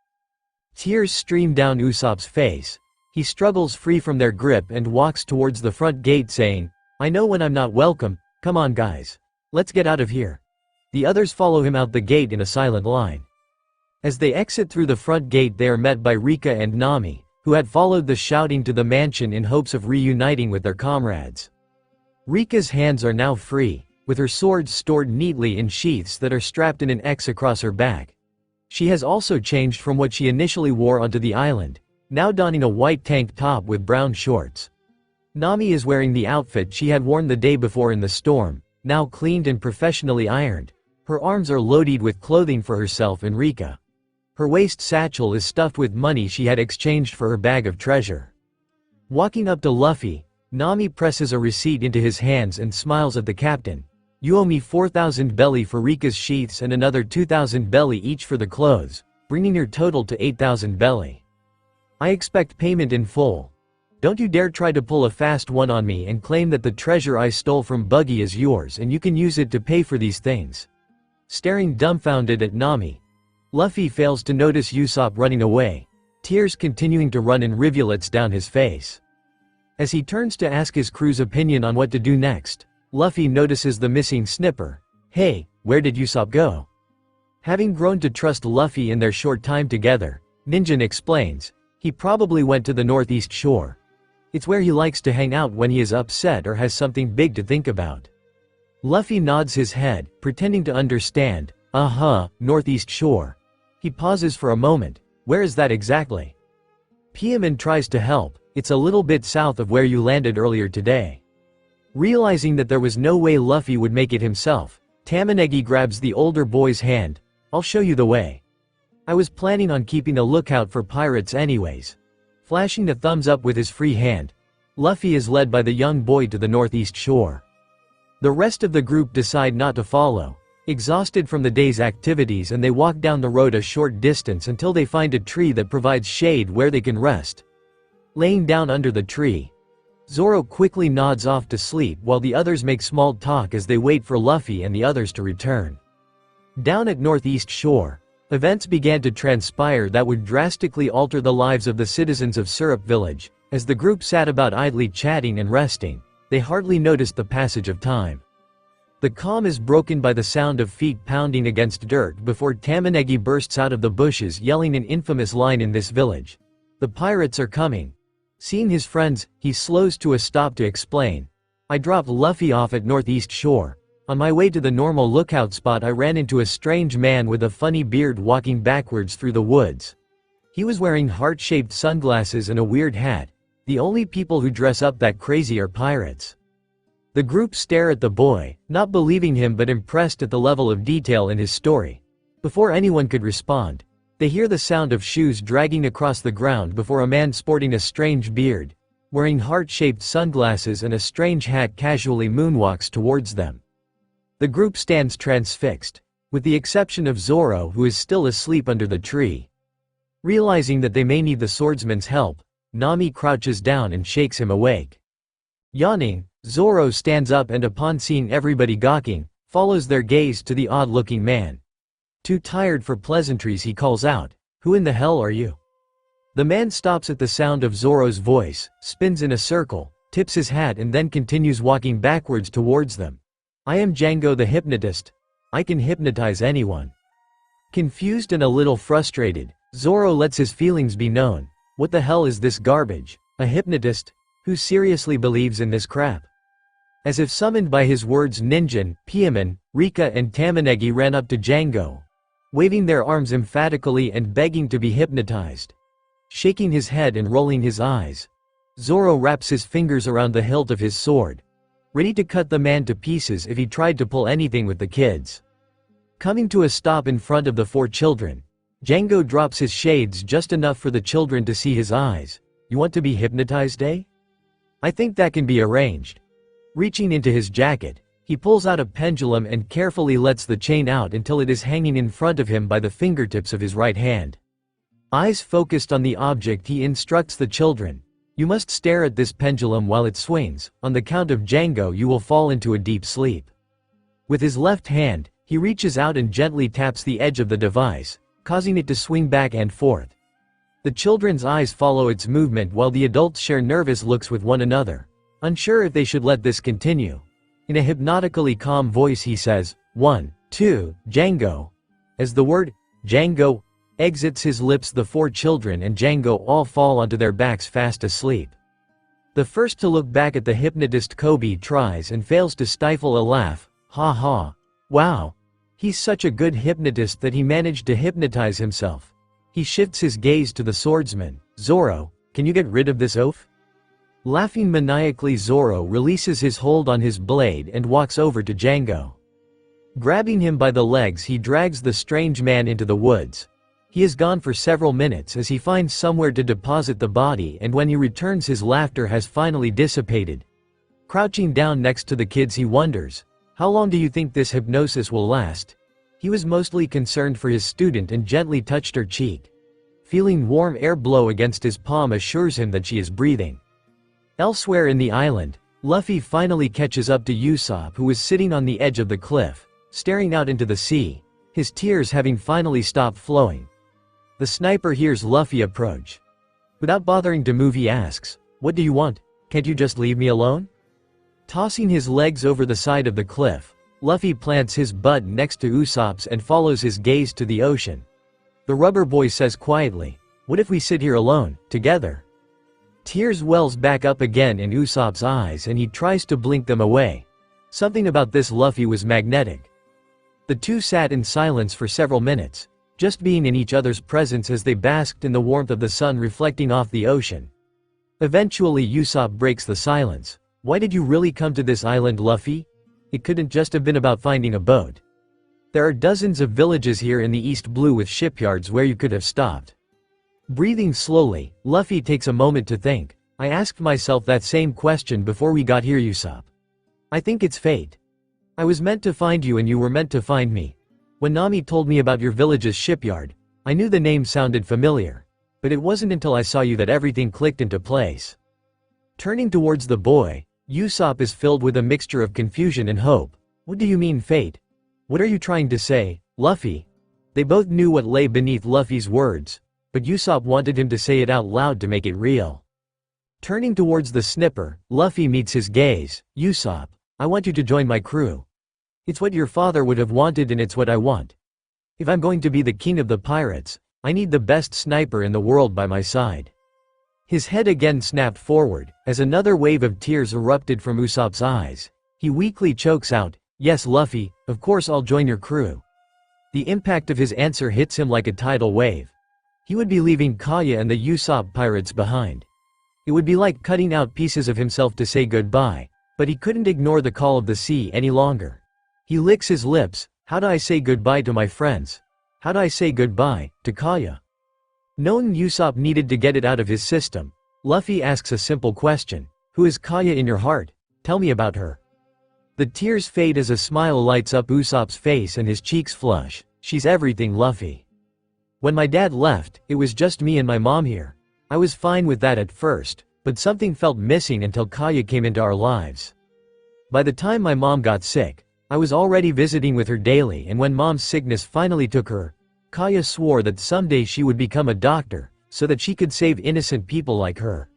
Tears stream down Usopp's face. He struggles free from their grip and walks towards the front gate saying, "I know when I'm not welcome. Come on, guys. Let's get out of here." The others follow him out the gate in a silent line. As they exit through the front gate, they are met by Rika and Nami, who had followed the shouting to the mansion in hopes of reuniting with their comrades. Rika's hands are now free, with her swords stored neatly in sheaths that are strapped in an X across her back. She has also changed from what she initially wore onto the island, now donning a white tank top with brown shorts. Nami is wearing the outfit she had worn the day before in the storm, now cleaned and professionally ironed. Her arms are loaded with clothing for herself and Rika. Her waist satchel is stuffed with money she had exchanged for her bag of treasure. Walking up to Luffy, Nami presses a receipt into his hands and smiles at the captain. "You owe me 4,000 belly for Rika's sheaths and another 2,000 belly each for the clothes, bringing your total to 8,000 belly. I expect payment in full. Don't you dare try to pull a fast one on me and claim that the treasure I stole from Buggy is yours and you can use it to pay for these things." Staring dumbfounded at Nami, Luffy fails to notice Usopp running away, tears continuing to run in rivulets down his face. As he turns to ask his crew's opinion on what to do next, Luffy notices the missing Snipper. "Hey, where did Usopp go?" Having grown to trust Luffy in their short time together, Ninjin explains, "He probably went to the northeast shore. It's where he likes to hang out when he is upset or has something big to think about." Luffy nods his head, pretending to understand. Northeast shore. He pauses for a moment. "Where is that exactly?" Piemon tries to help. "It's a little bit south of where you landed earlier today." Realizing that there was no way Luffy would make it himself, Tamanegi grabs the older boy's hand. "I'll show you the way. I was planning on keeping a lookout for pirates anyways." Flashing a thumbs up with his free hand, Luffy is led by the young boy to the northeast shore. The rest of the group decide not to follow, exhausted from the day's activities, and they walk down the road a short distance until they find a tree that provides shade where they can rest. Laying down under the tree, Zoro quickly nods off to sleep while the others make small talk as they wait for Luffy and the others to return. Down at Northeast Shore, events began to transpire that would drastically alter the lives of the citizens of Syrup Village. As the group sat about idly chatting and resting, they hardly noticed the passage of time. The calm is broken by the sound of feet pounding against dirt before Tamanegi bursts out of the bushes yelling an infamous line in this village. "The pirates are coming." Seeing his friends, he slows to a stop to explain. "I dropped Luffy off at Northeast Shore. On my way to the normal lookout spot, I ran into a strange man with a funny beard walking backwards through the woods. He was wearing heart-shaped sunglasses and a weird hat. The only people who dress up that crazy are pirates." The group stare at the boy, not believing him but impressed at the level of detail in his story. Before anyone could respond, they hear the sound of shoes dragging across the ground before a man sporting a strange beard, wearing heart-shaped sunglasses and a strange hat casually moonwalks towards them. The group stands transfixed, with the exception of Zoro, who is still asleep under the tree. Realizing that they may need the swordsman's help, Nami crouches down and shakes him awake. Yawning, Zoro stands up and upon seeing everybody gawking, follows their gaze to the odd-looking man. Too tired for pleasantries, he calls out, "Who in the hell are you?" The man stops at the sound of Zoro's voice, spins in a circle, tips his hat and then continues walking backwards towards them. "I am Django the hypnotist. I can hypnotize anyone." Confused and a little frustrated, Zoro lets his feelings be known. "What the hell is this garbage? A hypnotist? Who seriously believes in this crap?" As if summoned by his words, Ninjin, Piemon, Rika and Tamanegi ran up to Django, waving their arms emphatically and begging to be hypnotized. Shaking his head and rolling his eyes, Zoro wraps his fingers around the hilt of his sword, ready to cut the man to pieces if he tried to pull anything with the kids. Coming to a stop in front of the four children, Django drops his shades just enough for the children to see his eyes. "You want to be hypnotized, eh? I think that can be arranged." Reaching into his jacket, he pulls out a pendulum and carefully lets the chain out until it is hanging in front of him by the fingertips of his right hand. Eyes focused on the object, he instructs the children, "You must stare at this pendulum while it swings. On the count of Django you will fall into a deep sleep." With his left hand, he reaches out and gently taps the edge of the device, causing it to swing back and forth. The children's eyes follow its movement while the adults share nervous looks with one another, unsure if they should let this continue. In a hypnotically calm voice he says, "1, 2, Django." As the word, Django, exits his lips, the four children and Django all fall onto their backs fast asleep. The first to look back at the hypnotist, Kobe, tries and fails to stifle a laugh. "Ha ha. Wow. He's such a good hypnotist that he managed to hypnotize himself." He shifts his gaze to the swordsman. "Zoro, can you get rid of this oaf?" Laughing maniacally, Zoro releases his hold on his blade and walks over to Django. Grabbing him by the legs, he drags the strange man into the woods. He is gone for several minutes as he finds somewhere to deposit the body, and when he returns his laughter has finally dissipated. Crouching down next to the kids, he wonders, "How long do you think this hypnosis will last?" He was mostly concerned for his student and gently touched her cheek. Feeling warm air blow against his palm assures him that she is breathing. Elsewhere in the island, Luffy finally catches up to Usopp, who is sitting on the edge of the cliff, staring out into the sea, his tears having finally stopped flowing. The sniper hears Luffy approach. Without bothering to move, he asks, "What do you want? Can't you just leave me alone?" Tossing his legs over the side of the cliff, Luffy plants his butt next to Usopp's and follows his gaze to the ocean. The rubber boy says quietly, "What if we sit here alone, together?" Tears wells back up again in Usopp's eyes and he tries to blink them away. Something about this Luffy was magnetic. The two sat in silence for several minutes, just being in each other's presence as they basked in the warmth of the sun reflecting off the ocean. Eventually Usopp breaks the silence. "Why did you really come to this island, Luffy? It couldn't just have been about finding a boat. There are dozens of villages here in the East Blue with shipyards where you could have stopped." Breathing slowly, Luffy takes a moment to think. "I asked myself that same question before we got here, Usopp. I think it's fate. I was meant to find you and you were meant to find me. When Nami told me about your village's shipyard, I knew the name sounded familiar. But it wasn't until I saw you that everything clicked into place. Turning towards the boy, Usopp is filled with a mixture of confusion and hope. What do you mean, fate? What are you trying to say, Luffy? They both knew what lay beneath Luffy's words, but Usopp wanted him to say it out loud to make it real. Turning towards the snipper, Luffy meets his gaze. Usopp, I want you to join my crew. It's what your father would have wanted and it's what I want. If I'm going to be the king of the pirates, I need the best sniper in the world by my side. His head again snapped forward, as another wave of tears erupted from Usopp's eyes. He weakly chokes out, yes Luffy, of course I'll join your crew. The impact of his answer hits him like a tidal wave. He would be leaving Kaya and the Usopp pirates behind. It would be like cutting out pieces of himself to say goodbye, but he couldn't ignore the call of the sea any longer. He licks his lips. How do I say goodbye to my friends? How do I say goodbye to Kaya? Knowing Usopp needed to get it out of his system, Luffy asks a simple question. Who is Kaya in your heart? Tell me about her. The tears fade as a smile lights up Usopp's face and his cheeks flush. She's everything, Luffy. When my dad left, it was just me and my mom here. I was fine with that at first, but something felt missing until Kaya came into our lives. By the time my mom got sick, I was already visiting with her daily, and when mom's sickness finally took her, Kaya swore that someday she would become a doctor, so that she could save innocent people like her.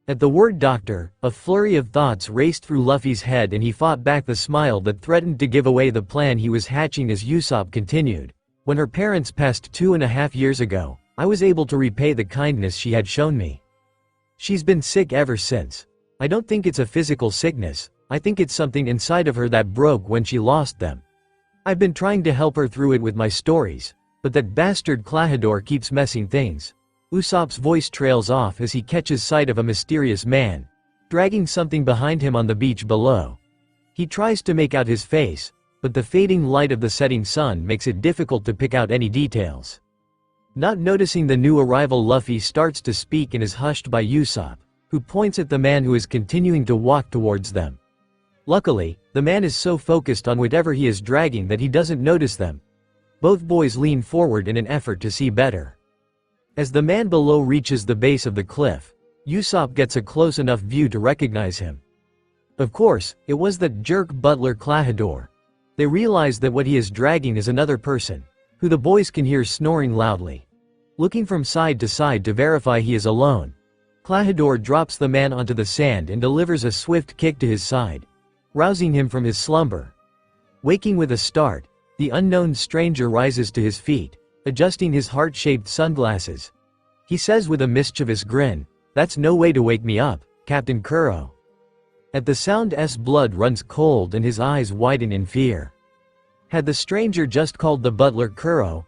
At the word doctor, a flurry of thoughts raced through Luffy's head and he fought back the smile that threatened to give away the plan he was hatching as Usopp continued. When her parents passed 2.5 years ago, I was able to repay the kindness she had shown me. She's been sick ever since. I don't think it's a physical sickness, I think it's something inside of her that broke when she lost them. I've been trying to help her through it with my stories, but that bastard Klahadore keeps messing things. Usopp's voice trails off as he catches sight of a mysterious man, dragging something behind him on the beach below. He tries to make out his face, but the fading light of the setting sun makes it difficult to pick out any details. Not noticing the new arrival, Luffy starts to speak and is hushed by Usopp, who points at the man who is continuing to walk towards them. Luckily, the man is so focused on whatever he is dragging that he doesn't notice them. Both boys lean forward in an effort to see better. As the man below reaches the base of the cliff, Usopp gets a close enough view to recognize him. Of course, it was that jerk butler Klahadore. They realize that what he is dragging is another person, who the boys can hear snoring loudly. Looking from side to side to verify he is alone, Klahadore drops the man onto the sand and delivers a swift kick to his side, rousing him from his slumber. Waking with a start, the unknown stranger rises to his feet, adjusting his heart-shaped sunglasses. He says with a mischievous grin, "That's no way to wake me up, Captain Kuro." At the sound, blood runs cold and his eyes widen in fear. Had the stranger just called the butler Kuro,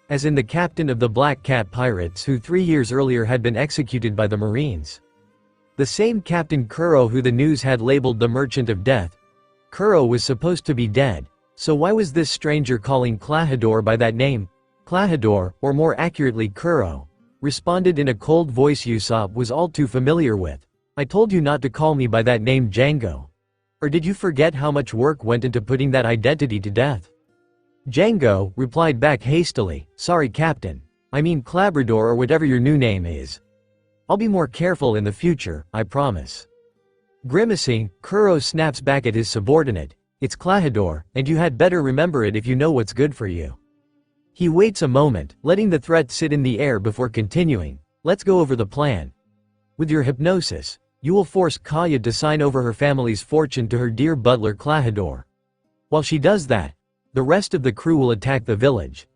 as in the captain of the Black Cat pirates who 3 years earlier had been executed by the Marines? The same Captain Kuro who the news had labeled the Merchant of Death. Kuro was supposed to be dead, so why was this stranger calling Klahadore by that name? Klahadore, or more accurately Kuro, responded in a cold voice Usopp was all too familiar with. "I told you not to call me by that name, Django. Or did you forget how much work went into putting that identity to death?" Django replied back hastily, "Sorry Captain, I mean Klabrador or whatever your new name is. I'll be more careful in the future, I promise." Grimacing, Kuro snaps back at his subordinate, "It's Klahadore, and you had better remember it if you know what's good for you." He waits a moment, letting the threat sit in the air before continuing, "Let's go over the plan. With your hypnosis, you will force Kaya to sign over her family's fortune to her dear butler Klahadore. While she does that, the rest of the crew will attack the village.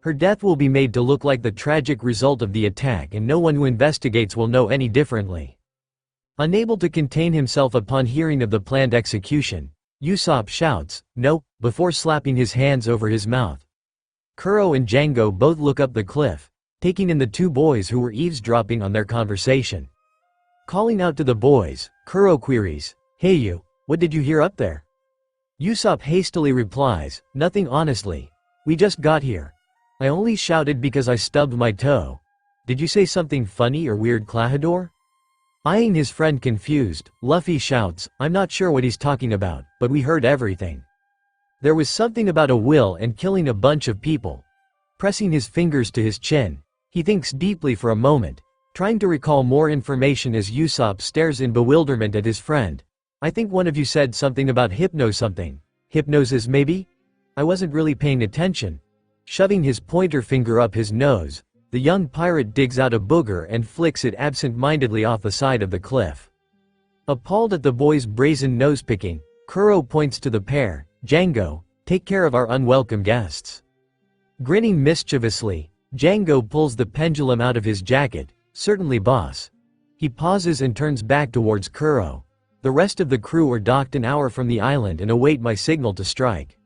Her death will be made to look like the tragic result of the attack and no one who investigates will know any differently." Unable to contain himself upon hearing of the planned execution, Usopp shouts, "No," before slapping his hands over his mouth. Kuro and Django both look up the cliff, taking in the two boys who were eavesdropping on their conversation. Calling out to the boys, Kuro queries, "Hey you, what did you hear up there?" Usopp hastily replies, "Nothing honestly. We just got here. I only shouted because I stubbed my toe. Did you say something funny or weird, Klahadore?" Eyeing his friend confused, Luffy shouts, "I'm not sure what he's talking about, but we heard everything." There was something about a will and killing a bunch of people. Pressing his fingers to his chin, he thinks deeply for a moment, trying to recall more information as Usopp stares in bewilderment at his friend. I think one of you said something about something. Hypnosis maybe? I wasn't really paying attention. Shoving his pointer finger up his nose, the young pirate digs out a booger and flicks it absent-mindedly off the side of the cliff. Appalled at the boy's brazen nose-picking, Kuro points to the pair. Django, take care of our unwelcome guests. Grinning mischievously, Django pulls the pendulum out of his jacket. Certainly, boss. He pauses and turns back towards Kuro. The rest of the crew are docked an hour from the island and await my signal to strike.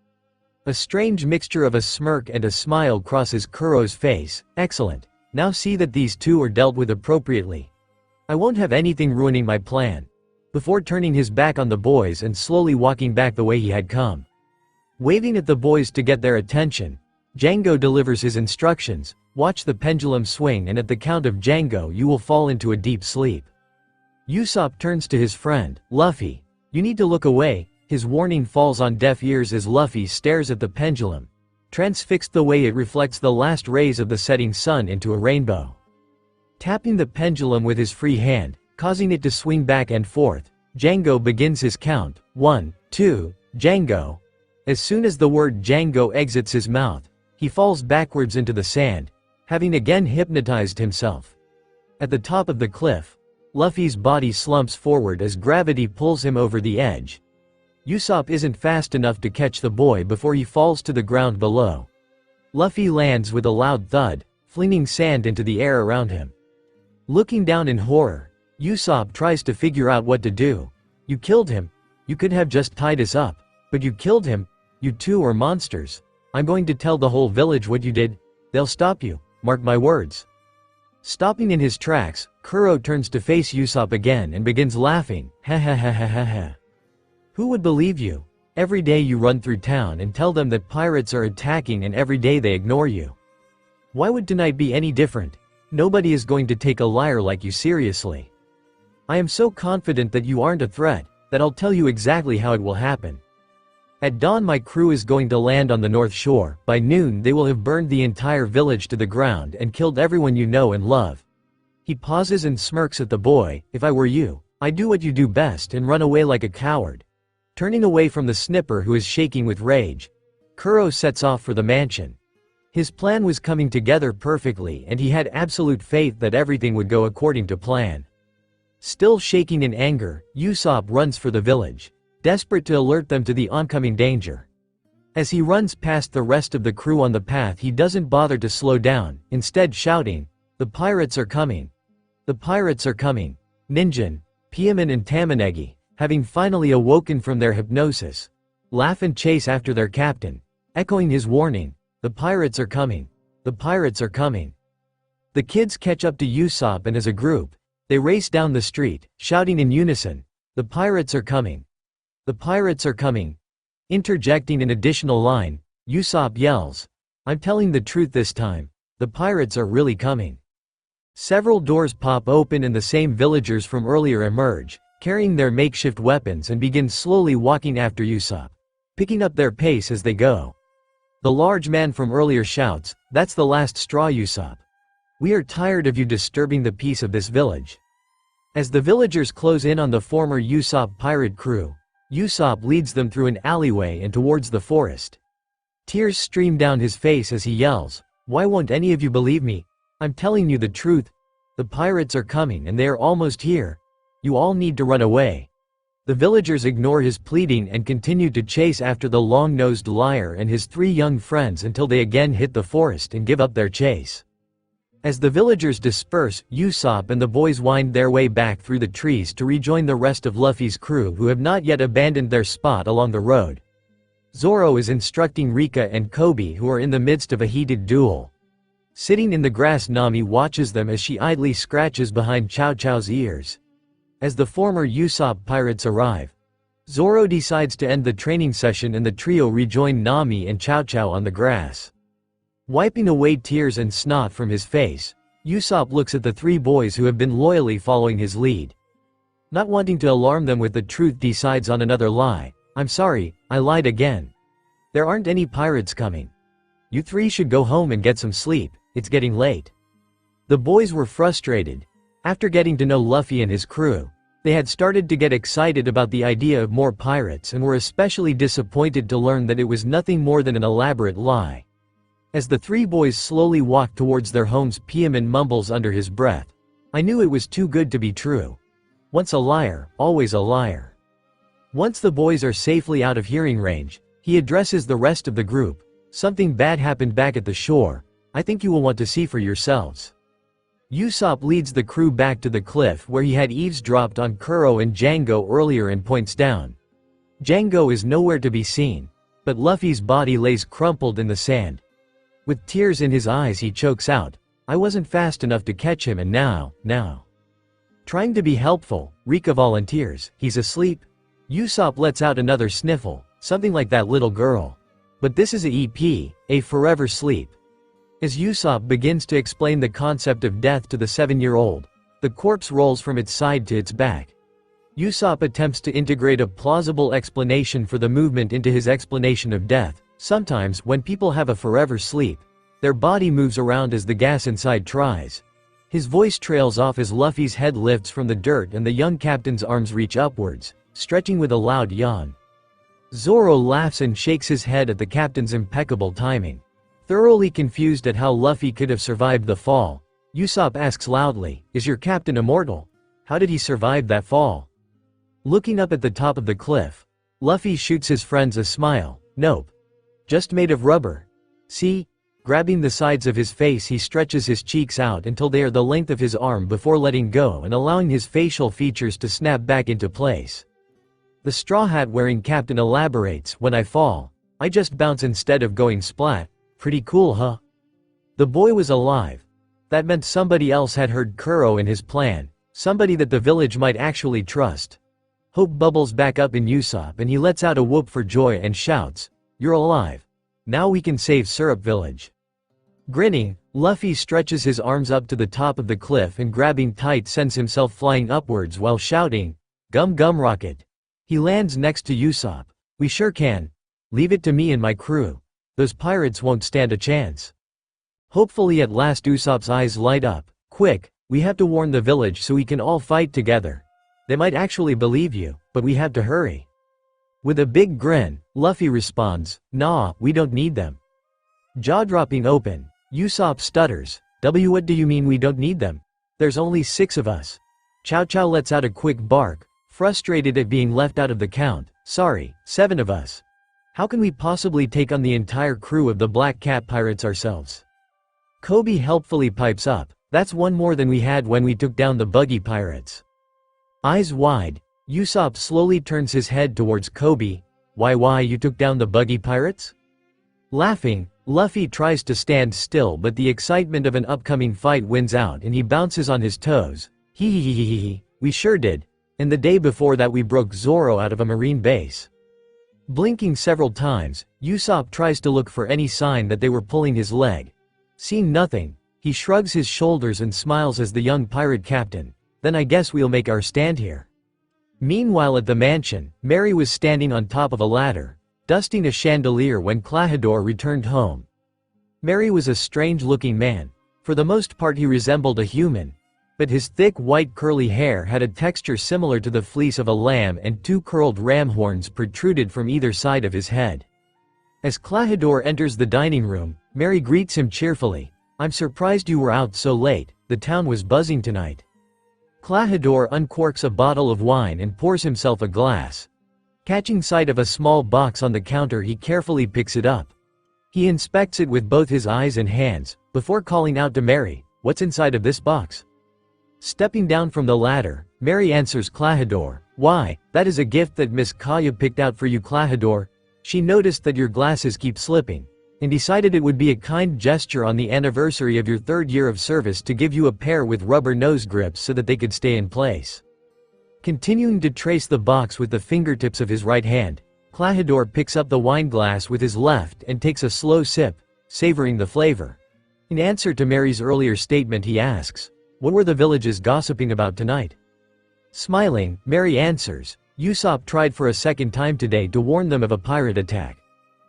A strange mixture of a smirk and a smile crosses Kuro's face. Excellent. Now see that these two are dealt with appropriately. I won't have anything ruining my plan. Before turning his back on the boys and slowly walking back the way he had come. Waving at the boys to get their attention, Django delivers his instructions. Watch the pendulum swing, and at the count of Django you will fall into a deep sleep. Usopp turns to his friend, Luffy. You need to look away. His warning falls on deaf ears as Luffy stares at the pendulum, transfixed the way it reflects the last rays of the setting sun into a rainbow. Tapping the pendulum with his free hand, causing it to swing back and forth, Django begins his count. 1, 2, Django. As soon as the word Django exits his mouth, he falls backwards into the sand, having again hypnotized himself. At the top of the cliff, Luffy's body slumps forward as gravity pulls him over the edge. Usopp isn't fast enough to catch the boy before he falls to the ground below. Luffy lands with a loud thud, flinging sand into the air around him. Looking down in horror, Usopp tries to figure out what to do. You killed him. You could have just tied us up. But you killed him. You two are monsters. I'm going to tell the whole village what you did. They'll stop you. Mark my words. Stopping in his tracks, Kuro turns to face Usopp again and begins laughing. Ha ha ha ha ha ha. Who would believe you? Every day you run through town and tell them that pirates are attacking, and every day they ignore you. Why would tonight be any different? Nobody is going to take a liar like you seriously. I am so confident that you aren't a threat, that I'll tell you exactly how it will happen. At dawn my crew is going to land on the north shore. By noon they will have burned the entire village to the ground and killed everyone you know and love. He pauses and smirks at the boy. If I were you, I'd do what you do best and run away like a coward. Turning away from the snipper who is shaking with rage, Kuro sets off for the mansion. His plan was coming together perfectly and he had absolute faith that everything would go according to plan. Still shaking in anger, Usopp runs for the village, desperate to alert them to the oncoming danger. As he runs past the rest of the crew on the path, he doesn't bother to slow down, instead shouting, "The pirates are coming! The pirates are coming!" Ninjin, Piemon and Tamanegi, having finally awoken from their hypnosis, laugh and chase after their captain, echoing his warning, "The pirates are coming! The pirates are coming!" The kids catch up to Usopp and as a group, they race down the street, shouting in unison, "The pirates are coming! The pirates are coming!" Interjecting an additional line, Usopp yells, "I'm telling the truth this time. The pirates are really coming." Several doors pop open and the same villagers from earlier emerge, carrying their makeshift weapons, and begin slowly walking after Usopp, picking up their pace as they go. The large man from earlier shouts, "That's the last straw, Usopp. We are tired of you disturbing the peace of this village." As the villagers close in on the former Usopp pirate crew, Usopp leads them through an alleyway and towards the forest. Tears stream down his face as he yells, "Why won't any of you believe me? I'm telling you the truth. The pirates are coming and they are almost here. You all need to run away." The villagers ignore his pleading and continue to chase after the long-nosed liar and his three young friends until they again hit the forest and give up their chase. As the villagers disperse, Usopp and the boys wind their way back through the trees to rejoin the rest of Luffy's crew who have not yet abandoned their spot along the road. Zoro is instructing Rika and Kobe, who are in the midst of a heated duel. Sitting in the grass, Nami watches them as she idly scratches behind Chow Chow's ears. As the former Usopp pirates arrive, Zoro decides to end the training session and the trio rejoin Nami and Chow Chow on the grass. Wiping away tears and snot from his face, Usopp looks at the three boys who have been loyally following his lead. Not wanting to alarm them with the truth, decides on another lie. "I'm sorry, I lied again." There aren't any pirates coming. You three should go home and get some sleep, it's getting late. The boys were frustrated. After getting to know Luffy and his crew, they had started to get excited about the idea of more pirates and were especially disappointed to learn that it was nothing more than an elaborate lie. As the three boys slowly walked towards their homes, Piaman mumbles under his breath, "I knew it was too good to be true. Once a liar, always a liar." Once the boys are safely out of hearing range, he addresses the rest of the group. "Something bad happened back at the shore. I think you will want to see for yourselves." Usopp leads the crew back to the cliff where he had eavesdropped on Kuro and Django earlier and points down. Django is nowhere to be seen, but Luffy's body lays crumpled in the sand. With tears in his eyes he chokes out, "I wasn't fast enough to catch him and now. Trying to be helpful, Rika volunteers, "He's asleep." Usopp lets out another sniffle, something like that little girl. But this is a EP, a forever sleep. As Usopp begins to explain the concept of death to the 7-year-old, the corpse rolls from its side to its back. Usopp attempts to integrate a plausible explanation for the movement into his explanation of death. Sometimes, when people have a forever sleep, their body moves around as the gas inside tries. His voice trails off as Luffy's head lifts from the dirt and the young captain's arms reach upwards, stretching with a loud yawn. Zoro laughs and shakes his head at the captain's impeccable timing. Thoroughly confused at how Luffy could have survived the fall, Usopp asks loudly, "Is your captain immortal? How did he survive that fall?" Looking up at the top of the cliff, Luffy shoots his friends a smile. "Nope. Just made of rubber. See?" Grabbing the sides of his face he stretches his cheeks out until they are the length of his arm before letting go and allowing his facial features to snap back into place. The straw hat wearing captain elaborates, "When I fall, I just bounce instead of going splat. Pretty cool, huh?" The boy was alive. That meant somebody else had heard Kuro and his plan, somebody that the village might actually trust. Hope bubbles back up in Usopp and he lets out a whoop for joy and shouts, "You're alive. Now we can save Syrup Village." Grinning, Luffy stretches his arms up to the top of the cliff and grabbing tight sends himself flying upwards while shouting, "Gum Gum Rocket." He lands next to Usopp. "We sure can. Leave it to me and my crew. Those pirates won't stand a chance." Hopefully at last Usopp's eyes light up. "Quick, we have to warn the village so we can all fight together. They might actually believe you, but we have to hurry." With a big grin, Luffy responds, "Nah, we don't need them." Jaw dropping open, Usopp stutters, What do you mean we don't need them? There's only 6 of us." Chow Chow lets out a quick bark, frustrated at being left out of the count. "Sorry, 7 of us. How can we possibly take on the entire crew of the Black Cat Pirates ourselves?" Kobe helpfully pipes up, "That's one more than we had when we took down the Buggy Pirates." Eyes wide, Usopp slowly turns his head towards Kobe. Why you took down the Buggy Pirates?" Laughing, Luffy tries to stand still but the excitement of an upcoming fight wins out and he bounces on his toes. Hee, we sure did. And the day before that we broke Zoro out of a marine base." Blinking several times, Usopp tries to look for any sign that they were pulling his leg. Seeing nothing, he shrugs his shoulders and smiles as the young pirate captain, "Then I guess we'll make our stand here." Meanwhile at the mansion, Mary was standing on top of a ladder, dusting a chandelier when Klahadore returned home. Mary was a strange-looking man. For the most part he resembled a human, but his thick white curly hair had a texture similar to the fleece of a lamb and 2 curled ram horns protruded from either side of his head. As Klahadore enters the dining room, Mary greets him cheerfully, "I'm surprised you were out so late, the town was buzzing tonight." Klahadore uncorks a bottle of wine and pours himself a glass. Catching sight of a small box on the counter he carefully picks it up. He inspects it with both his eyes and hands, before calling out to Mary, "What's inside of this box?" Stepping down from the ladder, Mary answers Klahadore, "Why, that is a gift that Miss Kaya picked out for you, Klahadore. She noticed that your glasses keep slipping, and decided it would be a kind gesture on the anniversary of your 3rd year of service to give you a pair with rubber nose grips so that they could stay in place." Continuing to trace the box with the fingertips of his right hand, Klahadore picks up the wineglass with his left and takes a slow sip, savoring the flavor. In answer to Mary's earlier statement he asks, "What were the villages gossiping about tonight?" Smiling, Mary answers, "Usopp tried for a second time today to warn them of a pirate attack.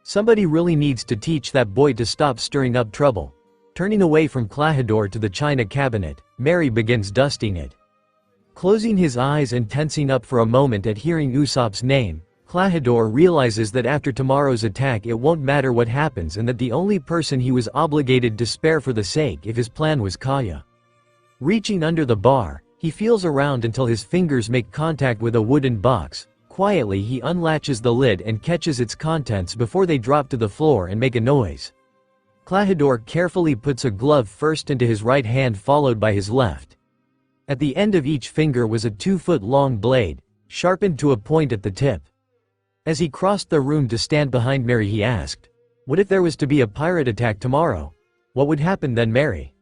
Somebody really needs to teach that boy to stop stirring up trouble. Turning away from Klahadore to the china cabinet, Mary begins dusting it. Closing his eyes and tensing up for a moment at hearing Usopp's name, Klahadore realizes that after tomorrow's attack it won't matter what happens and that the only person he was obligated to spare for the sake if his plan was Kaya. Reaching under the bar, he feels around until his fingers make contact with a wooden box. Quietly he unlatches the lid and catches its contents before they drop to the floor and make a noise. Klahadore carefully puts a glove first into his right hand followed by his left. At the end of each finger was a 2-foot-long blade, sharpened to a point at the tip. As he crossed the room to stand behind Mary he asked, "What if there was to be a pirate attack tomorrow? What would happen then, Mary?"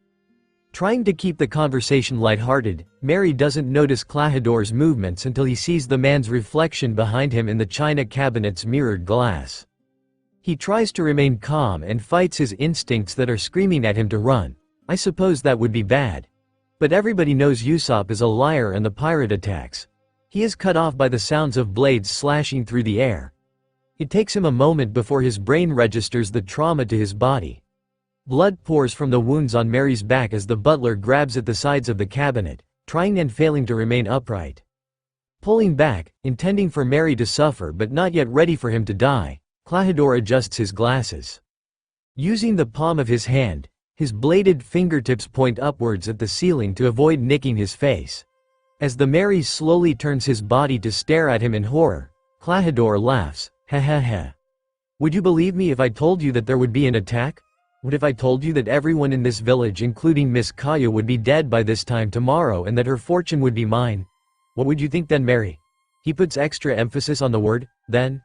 Trying to keep the conversation lighthearted, Mary doesn't notice Klahadore's movements until he sees the man's reflection behind him in the china cabinet's mirrored glass. He tries to remain calm and fights his instincts that are screaming at him to run. I suppose that would be bad. But everybody knows Usopp is a liar and the pirate attacks. He is cut off by the sounds of blades slashing through the air. It takes him a moment before his brain registers the trauma to his body. Blood pours from the wounds on Mary's back as the butler grabs at the sides of the cabinet, trying and failing to remain upright. Pulling back, intending for Mary to suffer but not yet ready for him to die, Klahadore adjusts his glasses. Using the palm of his hand, his bladed fingertips point upwards at the ceiling to avoid nicking his face. As the Mary slowly turns his body to stare at him in horror, Klahadore laughs, "Ha ha ha. Would you believe me if I told you that there would be an attack? What if I told you that everyone in this village including Miss Kaya would be dead by this time tomorrow and that her fortune would be mine? What would you think then, Mary?" He puts extra emphasis on the word, then.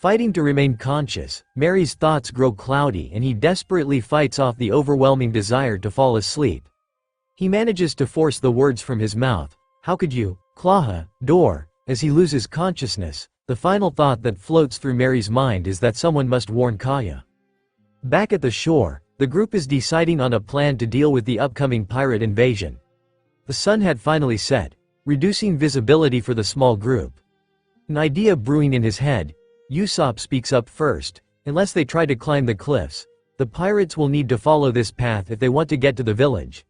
Fighting to remain conscious, Mary's thoughts grow cloudy and he desperately fights off the overwhelming desire to fall asleep. He manages to force the words from his mouth. "How could you, Klahadore?" As he loses consciousness, the final thought that floats through Mary's mind is that someone must warn Kaya. Back at the shore, the group is deciding on a plan to deal with the upcoming pirate invasion. The sun had finally set, reducing visibility for the small group. An idea brewing in his head, Usopp speaks up first. "Unless they try to climb the cliffs, the pirates will need to follow this path if they want to get to the village.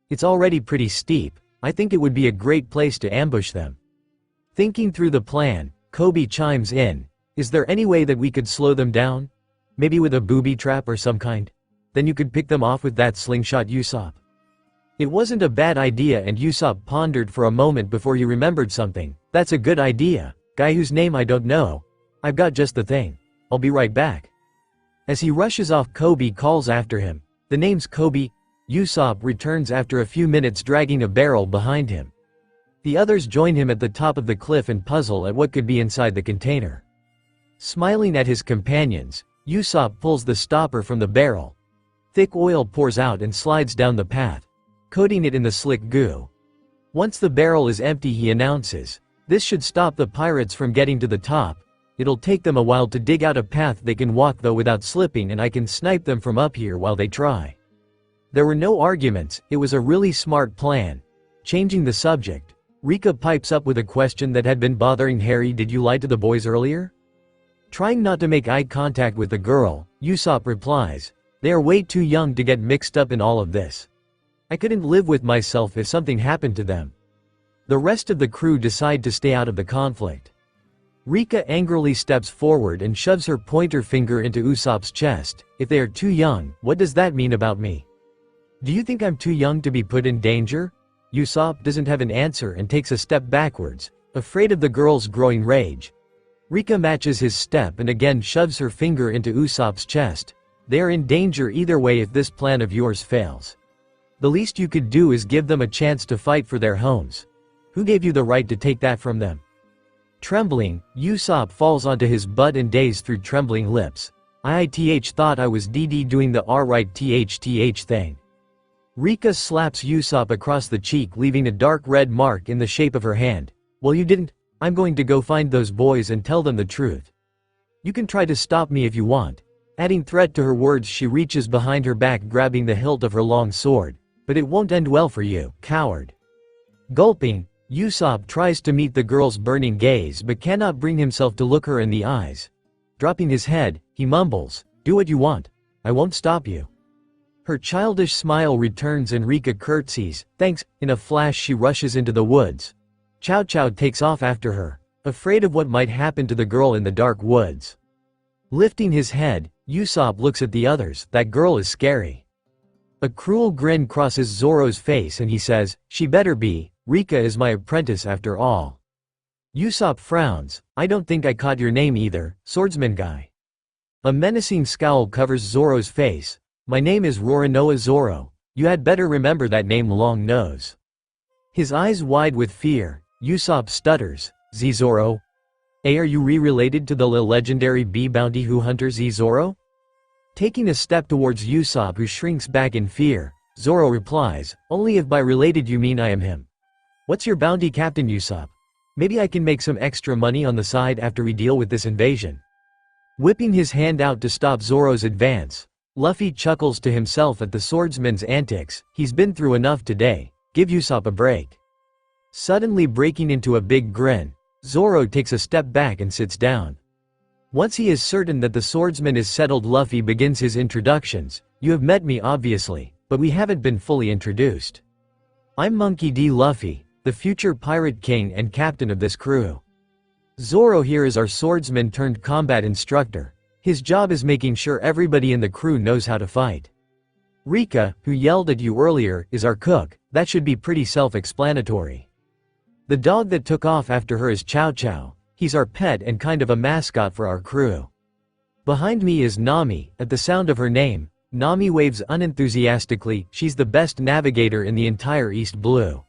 It's already pretty steep. I think it would be a great place to ambush them." Thinking through the plan, Kobe chimes in, "Is there any way that we could slow them down? Maybe with a booby trap or some kind? Then you could pick them off with that slingshot, Usopp." It wasn't a bad idea and Usopp pondered for a moment before he remembered something. "That's a good idea. Guy whose name I don't know. I've got just the thing. I'll be right back." As he rushes off, Kobe calls after him. "The name's Kobe." Usopp returns after a few minutes dragging a barrel behind him. The others join him at the top of the cliff and puzzle at what could be inside the container. Smiling at his companions, Usopp pulls the stopper from the barrel. Thick oil pours out and slides down the path, coating it in the slick goo. Once the barrel is empty he announces, "This should stop the pirates from getting to the top. It'll take them a while to dig out a path they can walk though without slipping and I can snipe them from up here while they try." There were no arguments, it was a really smart plan. Changing the subject, Rika pipes up with a question that had been bothering Harry. "Did you lie to the boys earlier?" Trying not to make eye contact with the girl, Usopp replies, "They are way too young to get mixed up in all of this. I couldn't live with myself if something happened to them." The rest of the crew decide to stay out of the conflict. Rika angrily steps forward and shoves her pointer finger into Usopp's chest. "If they are too young, what does that mean about me? Do you think I'm too young to be put in danger?" Usopp doesn't have an answer and takes a step backwards, afraid of the girl's growing rage. Rika matches his step and again shoves her finger into Usopp's chest. "They are in danger either way if this plan of yours fails. The least you could do is give them a chance to fight for their homes. Who gave you the right to take that from them?" Trembling, Usopp falls onto his butt and dazed through trembling lips. "I thought I was DD doing the alright th thing." Rika slaps Usopp across the cheek leaving a dark red mark in the shape of her hand. "Well, you didn't. I'm going to go find those boys and tell them the truth. You can try to stop me if you want." Adding threat to her words she reaches behind her back grabbing the hilt of her long sword. "But it won't end well for you, coward." Gulping, Usopp tries to meet the girl's burning gaze but cannot bring himself to look her in the eyes. Dropping his head, he mumbles, "Do what you want. I won't stop you." Her childish smile returns and Rika curtsies, "Thanks." In a flash she rushes into the woods. Chow Chow takes off after her, afraid of what might happen to the girl in the dark woods. Lifting his head, Usopp looks at the others. "That girl is scary." A cruel grin crosses Zoro's face and he says, "She better be. Rika is my apprentice after all." Usopp frowns, "I don't think I caught your name either, swordsman guy." A menacing scowl covers Zoro's face. "My name is Roronoa Zoro. You had better remember that name, long nose." His eyes wide with fear, Usopp stutters, "Z Zoro? Are you related to the legendary bee bounty hunter Z Zoro?" Taking a step towards Usopp, who shrinks back in fear, Zoro replies, "Only if by related you mean I am him." "What's your bounty, Captain Usopp? Maybe I can make some extra money on the side after we deal with this invasion." Whipping his hand out to stop Zoro's advance, Luffy chuckles to himself at the swordsman's antics. He's been through enough today. Give Usopp a break. Suddenly breaking into a big grin, Zoro takes a step back and sits down. Once he is certain that the swordsman is settled, Luffy begins his introductions. "You have met me obviously, but we haven't been fully introduced. I'm Monkey D. Luffy, the future pirate king and captain of this crew. Zoro here is our swordsman turned combat instructor. His job is making sure everybody in the crew knows how to fight. Rika, who yelled at you earlier, is our cook. That should be pretty self-explanatory. The dog that took off after her is Chow Chow. He's our pet and kind of a mascot for our crew. Behind me is Nami." At the sound of her name, Nami waves unenthusiastically. She's the best navigator in the entire East Blue.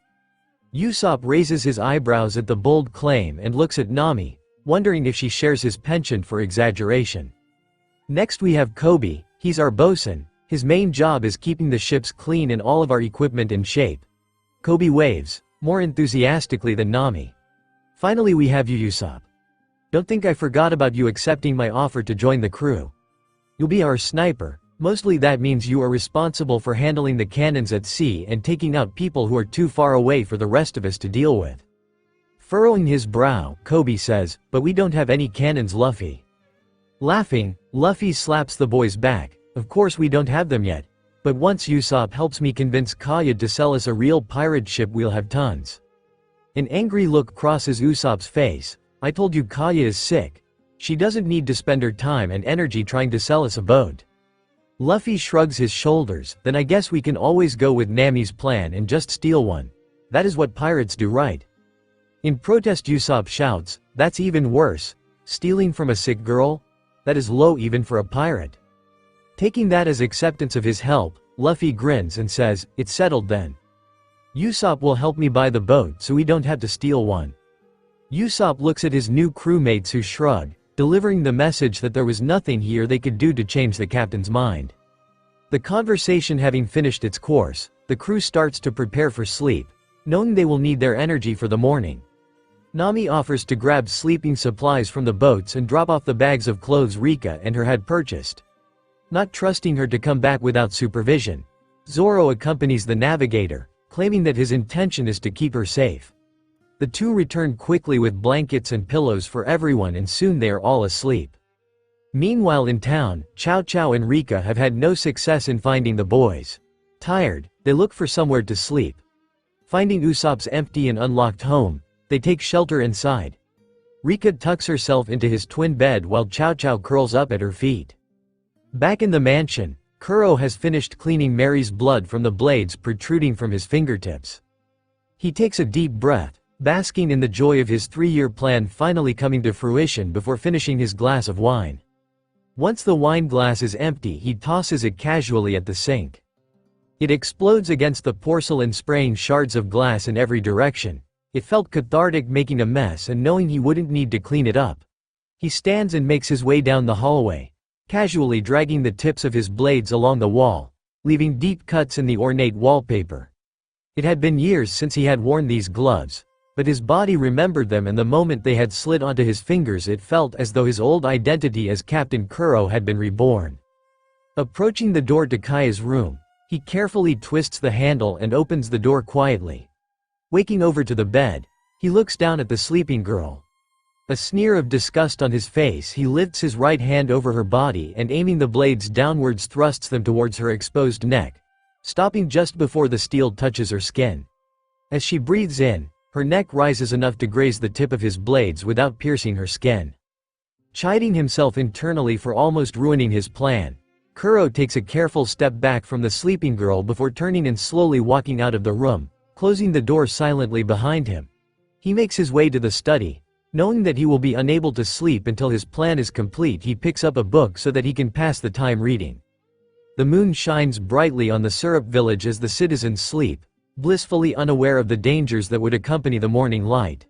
Usopp raises his eyebrows at the bold claim and looks at Nami, wondering if she shares his penchant for exaggeration. Next we have Kobe. He's our bosun. His main job is keeping the ships clean and all of our equipment in shape. Kobe waves, more enthusiastically than Nami. Finally we have you, Usopp. Don't think I forgot about you accepting my offer to join the crew. You'll be our sniper. Mostly that means you are responsible for handling the cannons at sea and taking out people who are too far away for the rest of us to deal with." Furrowing his brow, Kobe says, "But we don't have any cannons, Luffy." Laughing, Luffy slaps the boy's back. "Of course we don't have them yet. But once Usopp helps me convince Kaya to sell us a real pirate ship, we'll have tons." An angry look crosses Usopp's face. "I told you Kaya is sick. She doesn't need to spend her time and energy trying to sell us a boat." Luffy shrugs his shoulders. "Then I guess we can always go with Nami's plan and just steal one. That is what pirates do, right?" In protest, Usopp shouts, "That's even worse. Stealing from a sick girl? That is low even for a pirate." Taking that as acceptance of his help, Luffy grins and says, "It's settled then. Usopp will help me buy the boat so we don't have to steal one." Usopp looks at his new crewmates who shrug, delivering the message that there was nothing here they could do to change the captain's mind. The conversation having finished its course, the crew starts to prepare for sleep, knowing they will need their energy for the morning. Nami offers to grab sleeping supplies from the boats and drop off the bags of clothes Rika and her had purchased. Not trusting her to come back without supervision, Zoro accompanies the navigator, claiming that his intention is to keep her safe. The two return quickly with blankets and pillows for everyone and soon they are all asleep. Meanwhile in town, Chow Chow and Rika have had no success in finding the boys. Tired, they look for somewhere to sleep. Finding Usopp's empty and unlocked home, they take shelter inside. Rika tucks herself into his twin bed while Chow Chow curls up at her feet. Back in the mansion, Kuro has finished cleaning Mary's blood from the blades protruding from his fingertips. He takes a deep breath, basking in the joy of his 3-year plan finally coming to fruition before finishing his glass of wine. Once the wine glass is empty, he tosses it casually at the sink. It explodes against the porcelain, spraying shards of glass in every direction. It felt cathartic making a mess and knowing he wouldn't need to clean it up. He stands and makes his way down the hallway, casually dragging the tips of his blades along the wall, leaving deep cuts in the ornate wallpaper. It had been years since he had worn these gloves, but his body remembered them, and the moment they had slid onto his fingers it felt as though his old identity as Captain Kuro had been reborn. Approaching the door to Kaya's room, he carefully twists the handle and opens the door quietly. Waking over to the bed, he looks down at the sleeping girl. A sneer of disgust on his face, he lifts his right hand over her body and aiming the blades downwards thrusts them towards her exposed neck, stopping just before the steel touches her skin. As she breathes in, her neck rises enough to graze the tip of his blades without piercing her skin. Chiding himself internally for almost ruining his plan, Kuro takes a careful step back from the sleeping girl before turning and slowly walking out of the room, closing the door silently behind him. He makes his way to the study. Knowing that he will be unable to sleep until his plan is complete, he picks up a book so that he can pass the time reading. The moon shines brightly on the syrup village as the citizens sleep, blissfully unaware of the dangers that would accompany the morning light.